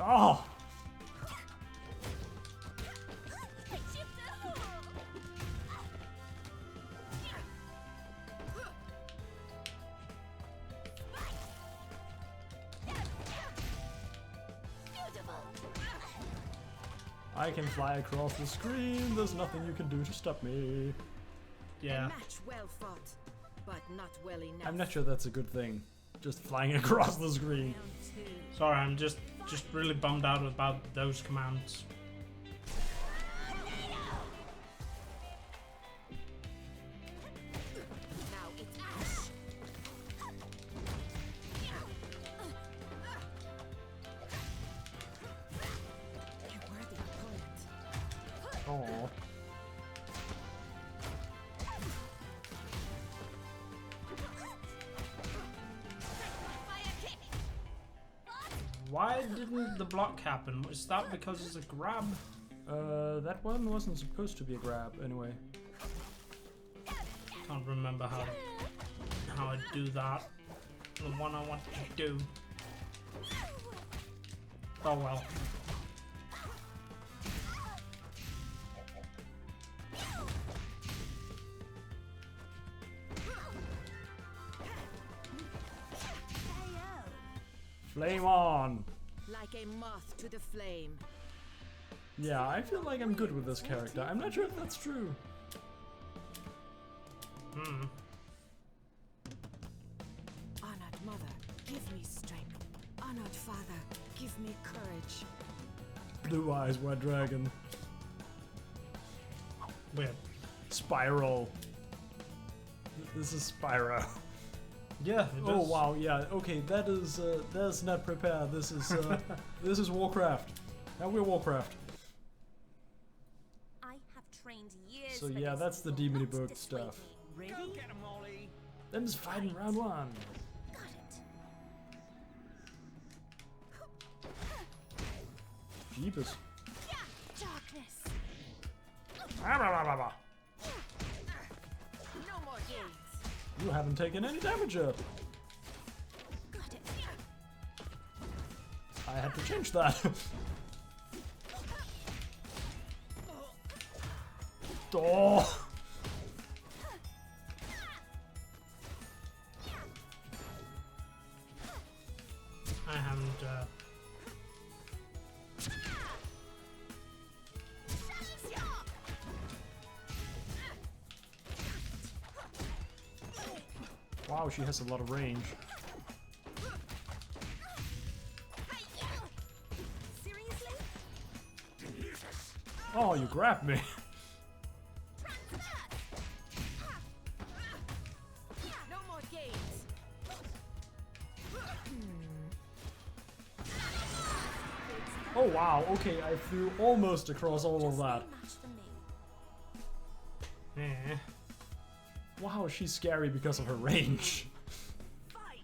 [SPEAKER 2] Oh! I can fly across the screen. There's nothing you can do to stop me.
[SPEAKER 1] Yeah.
[SPEAKER 3] A match well fought, but not well enough.
[SPEAKER 2] I'm not sure that's a good thing. Just flying across the screen.
[SPEAKER 3] Round two.
[SPEAKER 1] Sorry, I'm just really bummed out about those commands.
[SPEAKER 3] Now it's Ash. A worthy opponent.
[SPEAKER 2] Oh.
[SPEAKER 1] Why didn't the block happen? Is that because it's a grab?
[SPEAKER 2] That one wasn't supposed to be a grab anyway.
[SPEAKER 1] Can't remember how I do that. The one I want to do. Oh well.
[SPEAKER 2] Flame on!
[SPEAKER 3] Like a moth to the flame.
[SPEAKER 2] Yeah, I feel like I'm good with this character. I'm not sure if that's true.
[SPEAKER 1] Hmm.
[SPEAKER 3] Honored mother, give me strength. Honored father, give me courage.
[SPEAKER 2] Blue eyes, white dragon.
[SPEAKER 1] Weird.
[SPEAKER 2] Spiral. This is Spyro.
[SPEAKER 1] Yeah. It
[SPEAKER 2] Oh
[SPEAKER 1] is.
[SPEAKER 2] wow, yeah, okay, that's not prepared. This is this is Warcraft. Now we're Warcraft.
[SPEAKER 4] I have trained years.
[SPEAKER 2] So
[SPEAKER 4] for
[SPEAKER 2] yeah,
[SPEAKER 4] this.
[SPEAKER 2] that's the
[SPEAKER 4] You will
[SPEAKER 2] demony
[SPEAKER 4] not
[SPEAKER 2] book
[SPEAKER 4] dissuade
[SPEAKER 2] stuff.
[SPEAKER 4] me.
[SPEAKER 3] Ready?
[SPEAKER 2] Them's fighting round one.
[SPEAKER 4] Got it.
[SPEAKER 2] Jeepers.
[SPEAKER 4] Darkness.
[SPEAKER 3] No more games.
[SPEAKER 2] You haven't taken any damage yet.
[SPEAKER 4] Got it.
[SPEAKER 2] I had to change that. Oh!
[SPEAKER 1] I haven't.
[SPEAKER 2] Wow, she has a lot of range.
[SPEAKER 4] Seriously?
[SPEAKER 2] Oh, you grabbed me.
[SPEAKER 3] No more games.
[SPEAKER 2] Oh wow, okay, I flew almost across all of that.
[SPEAKER 4] Match for me.
[SPEAKER 1] Eh.
[SPEAKER 2] Wow, she's scary because of her range.
[SPEAKER 3] Fight.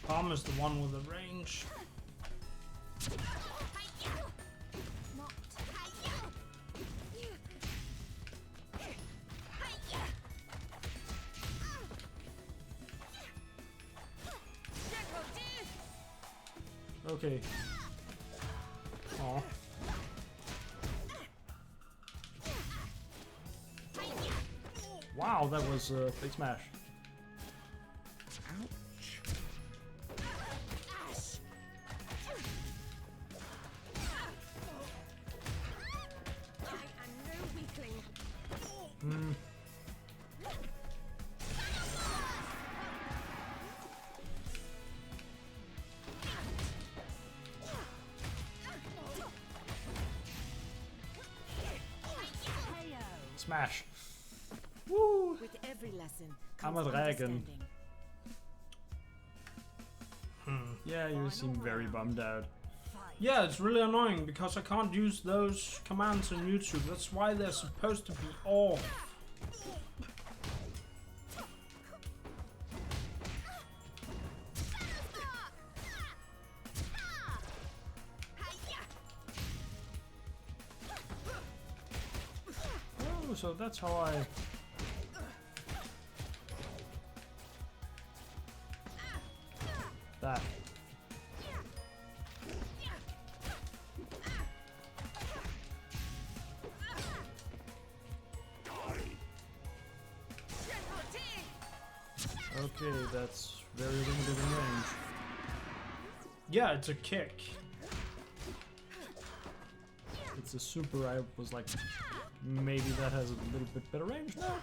[SPEAKER 1] Palm is the one with the range.
[SPEAKER 4] Not.
[SPEAKER 2] Okay. Aw. Wow, that was a big smash.
[SPEAKER 4] I am no weakling.
[SPEAKER 2] Hmm.
[SPEAKER 4] Heyo.
[SPEAKER 2] Smash. Woo!
[SPEAKER 4] With every lesson
[SPEAKER 2] I'm
[SPEAKER 4] comes
[SPEAKER 2] a dragon.
[SPEAKER 4] understanding.
[SPEAKER 2] Yeah, you seem very bummed out.
[SPEAKER 4] Fight.
[SPEAKER 1] Yeah, it's really annoying because I can't use those commands on YouTube. That's why they're supposed to be off.
[SPEAKER 2] Oh, so that's how I... That. Okay, that's very limited in range.
[SPEAKER 1] Yeah, it's a kick.
[SPEAKER 2] It's a super, I was like, maybe that has a little bit better range now?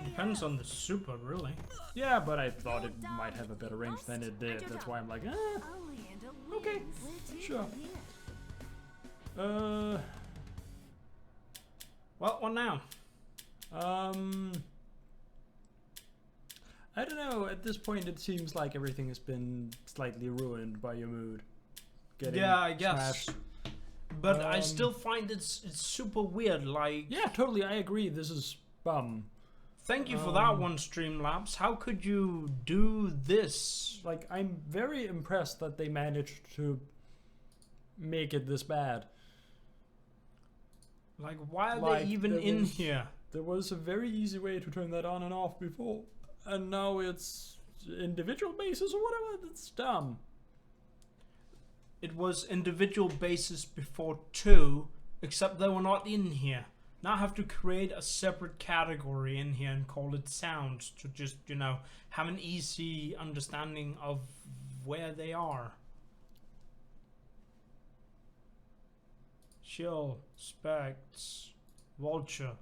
[SPEAKER 1] Depends on the super, really.
[SPEAKER 2] Yeah, but I thought it might have a better range than it did. That's why I'm like, okay, sure.
[SPEAKER 1] Well, what now?
[SPEAKER 2] I don't know. At this point, it seems like everything has been slightly ruined by your mood. Getting
[SPEAKER 1] Yeah, I guess.
[SPEAKER 2] smashed.
[SPEAKER 1] But I still find it's super weird. Like,
[SPEAKER 2] Yeah, totally. I agree. This is bum.
[SPEAKER 1] thank you for that one, Streamlabs. How could you do this?
[SPEAKER 2] Like, I'm very impressed that they managed to make it this bad.
[SPEAKER 1] Like, why are
[SPEAKER 2] Like,
[SPEAKER 1] they even
[SPEAKER 2] there
[SPEAKER 1] in
[SPEAKER 2] was-
[SPEAKER 1] here?
[SPEAKER 2] There was a very easy way to turn that on and off before, and now it's individual basis or whatever. That's dumb.
[SPEAKER 1] It was individual bases before too, except they were not in here. Now I have to create a separate category in here and call it sounds to just, you know, have an easy understanding of where they are. Chill, Specs, Vulture.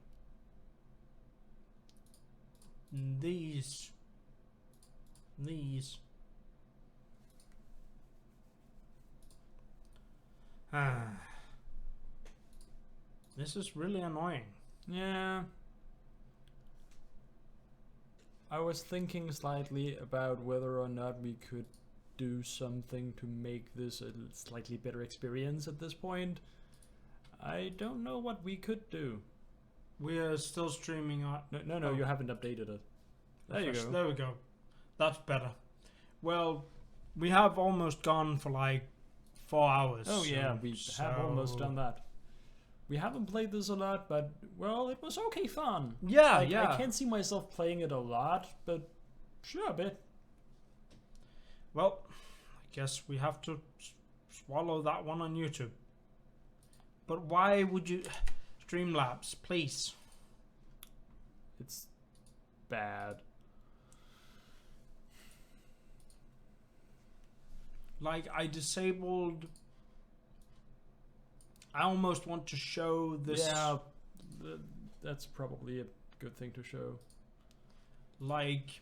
[SPEAKER 1] These. This is really annoying.
[SPEAKER 2] Yeah. I was thinking slightly about whether or not we could do something to make this a slightly better experience at this point. I don't know what we could do.
[SPEAKER 1] We are still streaming on.
[SPEAKER 2] No,
[SPEAKER 1] Oh.
[SPEAKER 2] you haven't updated it. There you go.
[SPEAKER 1] There we go. That's better. Well, we have almost gone for like 4 hours.
[SPEAKER 2] Oh yeah,
[SPEAKER 1] so-
[SPEAKER 2] we have almost
[SPEAKER 1] so-
[SPEAKER 2] done that. We haven't played this a lot, but well, it was okay fun.
[SPEAKER 1] Yeah,
[SPEAKER 2] Like,
[SPEAKER 1] yeah.
[SPEAKER 2] I can't see myself playing it a lot, but sure a bit.
[SPEAKER 1] Well, I guess we have to swallow that one on YouTube. But why would you... Streamlabs, please.
[SPEAKER 2] It's bad.
[SPEAKER 1] Like, I disabled... I almost want to show this...
[SPEAKER 2] Yeah, that's probably a good thing to show.
[SPEAKER 1] Like,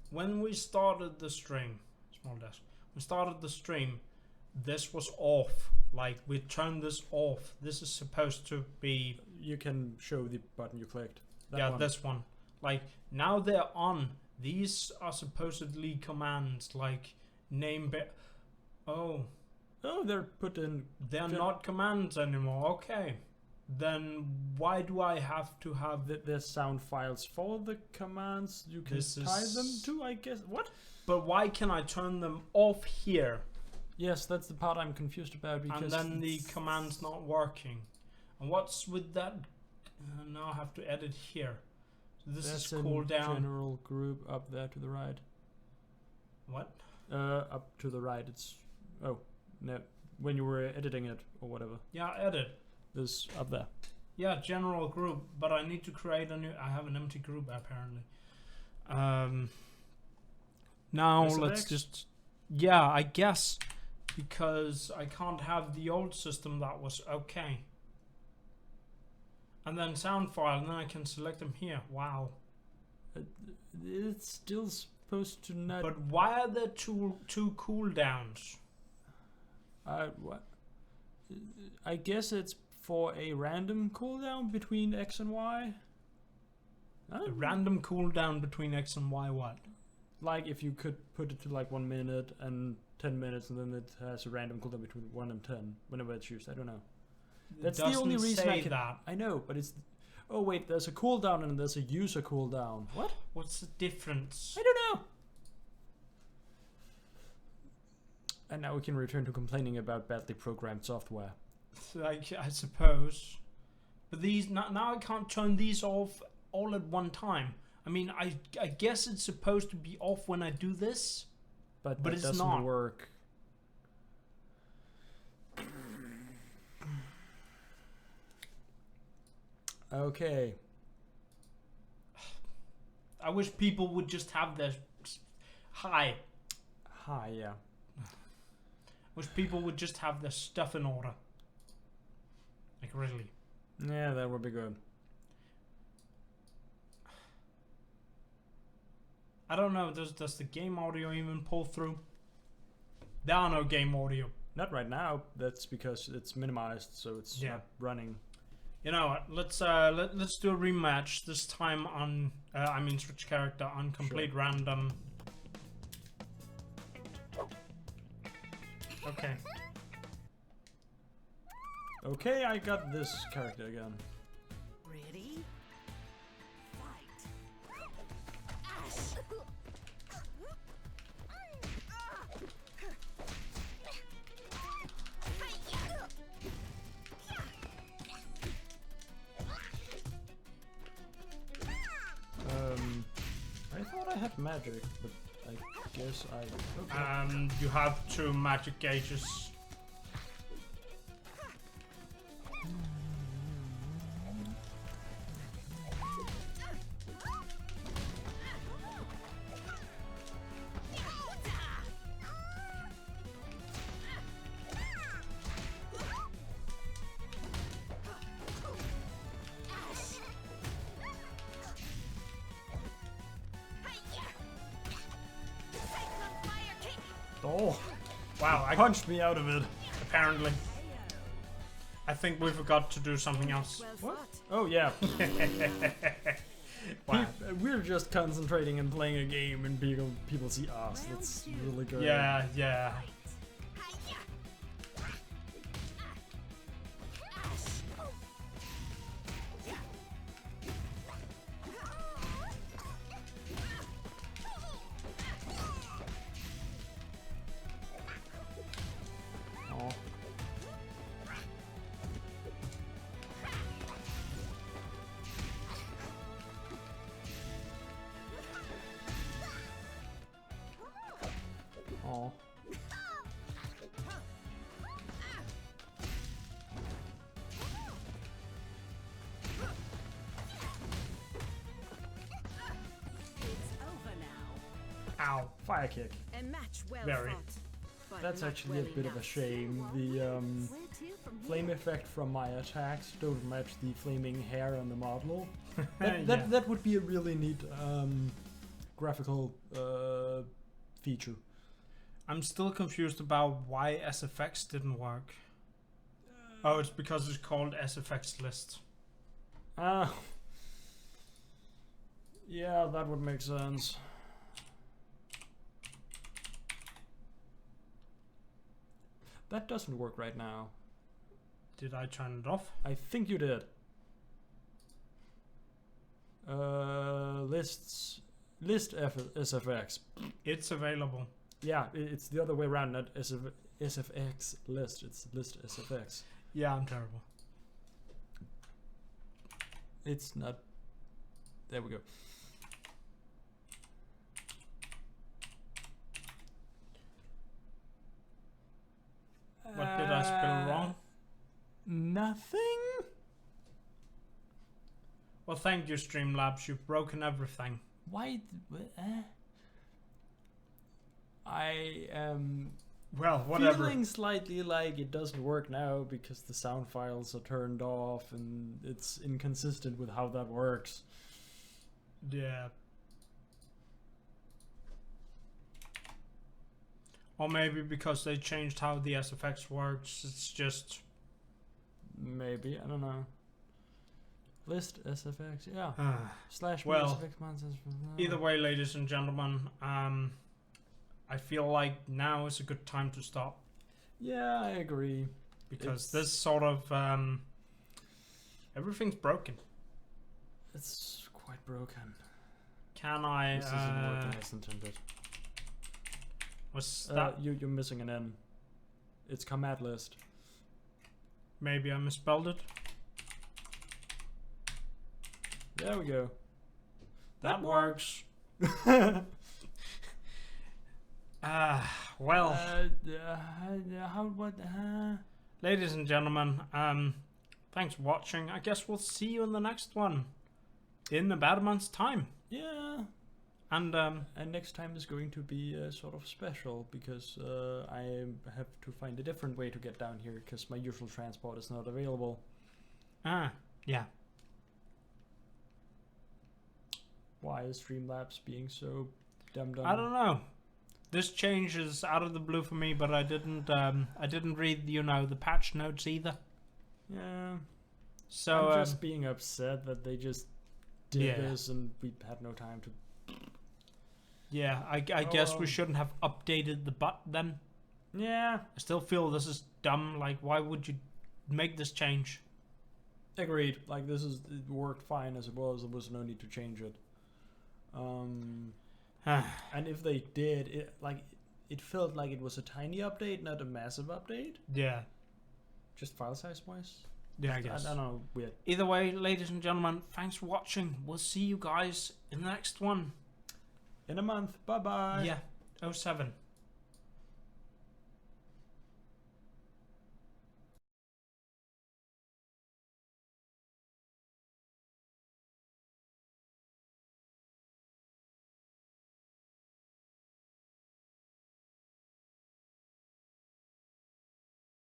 [SPEAKER 1] when we started the stream... Small desk. We started the stream, this was off. Like, we turned this off. This is supposed to be...
[SPEAKER 2] You can show the button you clicked. That
[SPEAKER 1] yeah,
[SPEAKER 2] one.
[SPEAKER 1] this one. Like, now they're on. These are supposedly commands, like, name... Oh,
[SPEAKER 2] Oh, they're put in.
[SPEAKER 1] they're
[SPEAKER 2] Good.
[SPEAKER 1] not commands anymore. Okay. Then why do I have to have...
[SPEAKER 2] There's sound files for the commands. You can
[SPEAKER 1] This
[SPEAKER 2] tie them
[SPEAKER 1] is-
[SPEAKER 2] to, I guess. What?
[SPEAKER 1] But why can I turn them off here?
[SPEAKER 2] Yes, that's the part I'm confused about because.
[SPEAKER 1] And then the command's not working. And what's with that? Now I have to edit here. So this
[SPEAKER 2] That's
[SPEAKER 1] is cool
[SPEAKER 2] in
[SPEAKER 1] down.
[SPEAKER 2] general group up there to the right.
[SPEAKER 1] What?
[SPEAKER 2] Up to the right. It's Oh, no. When you were editing it or whatever.
[SPEAKER 1] Yeah, edit.
[SPEAKER 2] This up there.
[SPEAKER 1] Yeah, general group, but I need to create a new. I have an empty group apparently. Now
[SPEAKER 2] SFX?
[SPEAKER 1] let's just. Yeah, I guess because I can't have the old system that was okay. And then sound file, and then I can select them here. Wow.
[SPEAKER 2] It's still supposed to not.
[SPEAKER 1] But why are there two cooldowns?
[SPEAKER 2] What? I guess it's for a random cooldown between X and Y.
[SPEAKER 1] A random cooldown between X and Y. What?
[SPEAKER 2] Like if you could put it to like 1 minute and 10 minutes, and then it has a random cooldown between 1 and 10 whenever it's used. I don't know. That's the only
[SPEAKER 1] Doesn't
[SPEAKER 2] reason
[SPEAKER 1] say
[SPEAKER 2] I can.
[SPEAKER 1] that.
[SPEAKER 2] I know, but it's. Oh wait, there's a cooldown and there's a user cooldown. What?
[SPEAKER 1] What's the difference?
[SPEAKER 2] I don't know. And now we can return to complaining about badly programmed software.
[SPEAKER 1] Like, I suppose. But these now I can't turn these off all at one time. I mean, I guess it's supposed to be off when I do this.
[SPEAKER 2] But
[SPEAKER 1] But
[SPEAKER 2] that
[SPEAKER 1] it's
[SPEAKER 2] doesn't
[SPEAKER 1] not.
[SPEAKER 2] work. Okay.
[SPEAKER 1] I wish people would just have their hi.
[SPEAKER 2] Hi, yeah.
[SPEAKER 1] Wish people would just have their stuff in order. Like really.
[SPEAKER 2] Yeah, that would be good.
[SPEAKER 1] I don't know. Does the game audio even pull through? There are no game audio.
[SPEAKER 2] Not right now. That's because it's minimized, so it's not running.
[SPEAKER 1] You know what? Let's do a rematch. This time on I mean switch character on complete random. Okay.
[SPEAKER 2] Okay, I got this character again.
[SPEAKER 4] Ready? Fight. Ash.
[SPEAKER 2] I thought I had magic, but I guess I. Okay.
[SPEAKER 1] You have 2 magic gauges.
[SPEAKER 2] Oh,
[SPEAKER 1] Wow, I
[SPEAKER 2] punched me out of it.
[SPEAKER 1] apparently. I think we forgot to do something else.
[SPEAKER 4] Well
[SPEAKER 2] What?
[SPEAKER 4] fought.
[SPEAKER 2] Oh yeah.
[SPEAKER 1] Wow.
[SPEAKER 2] We're just concentrating and playing a game, and people see us. That's really good.
[SPEAKER 1] Yeah, yeah.
[SPEAKER 2] Oh. Oh.
[SPEAKER 4] It's over now.
[SPEAKER 1] Ow.
[SPEAKER 2] Fire kick.
[SPEAKER 4] A match well
[SPEAKER 1] Very.
[SPEAKER 4] fought. But
[SPEAKER 2] That's
[SPEAKER 4] not
[SPEAKER 2] actually a
[SPEAKER 4] well
[SPEAKER 2] bit of a
[SPEAKER 4] enough.
[SPEAKER 2] shame. The
[SPEAKER 4] Where to from
[SPEAKER 2] flame
[SPEAKER 4] here?
[SPEAKER 2] effect from my attacks don't match the flaming hair on the model.
[SPEAKER 1] Yeah.
[SPEAKER 2] That would be a really neat graphical feature.
[SPEAKER 1] I'm still confused about why SFX didn't work. Oh, it's because it's called SFX list.
[SPEAKER 2] Yeah, that would make sense. That doesn't work right now.
[SPEAKER 1] Did I turn it off?
[SPEAKER 2] I think you did. List SFX.
[SPEAKER 1] It's available.
[SPEAKER 2] Yeah, it's the other way around, not SFX list. It's list SFX.
[SPEAKER 1] Yeah, I'm terrible.
[SPEAKER 2] It's not. There we go. nothing?
[SPEAKER 1] Well, thank you, Streamlabs. You've broken everything.
[SPEAKER 2] Why? I am
[SPEAKER 1] Well, whatever.
[SPEAKER 2] feeling slightly like it doesn't work now because the sound files are turned off and it's inconsistent with how that works.
[SPEAKER 1] Yeah. Or maybe because they changed how the SFX works. It's just...
[SPEAKER 2] Maybe, I don't know. List SFX, yeah. Slash
[SPEAKER 1] Well,
[SPEAKER 2] SFX monsters.
[SPEAKER 1] Either way, ladies and gentlemen, I feel like now is a good time to stop.
[SPEAKER 2] Yeah, I agree.
[SPEAKER 1] Because this sort of... everything's broken.
[SPEAKER 2] It's quite broken.
[SPEAKER 1] Can I...
[SPEAKER 2] This isn't working as intended.
[SPEAKER 1] Was that...
[SPEAKER 2] You're missing an N. It's command list.
[SPEAKER 1] Maybe I misspelled it?
[SPEAKER 2] There we go.
[SPEAKER 1] That works. Well... Ladies and gentlemen, thanks for watching. I guess we'll see you in the next one. In about a month's time.
[SPEAKER 2] Yeah.
[SPEAKER 1] And
[SPEAKER 2] next time is going to be sort of special because I have to find a different way to get down here because my usual transport is not available.
[SPEAKER 1] Yeah.
[SPEAKER 2] Why is Streamlabs being so dumb?
[SPEAKER 1] I don't know. This change is out of the blue for me, but I didn't read, the patch notes either.
[SPEAKER 2] Yeah.
[SPEAKER 1] So
[SPEAKER 2] I'm just being upset that they just did this and we had no time to.
[SPEAKER 1] Yeah, I guess we shouldn't have updated the button then.
[SPEAKER 2] Yeah.
[SPEAKER 1] I still feel this is dumb. Like, why would you make this change?
[SPEAKER 2] Agreed. Like, it worked fine as it was. There was no need to change it. And if they did, it felt like it was a tiny update, not a massive update.
[SPEAKER 1] Yeah.
[SPEAKER 2] Just file size wise.
[SPEAKER 1] Yeah, I guess.
[SPEAKER 2] I don't know. Weird.
[SPEAKER 1] Either way, ladies and gentlemen, thanks for watching. We'll see you guys in the next one.
[SPEAKER 2] In a month. Bye bye.
[SPEAKER 1] Yeah. 07.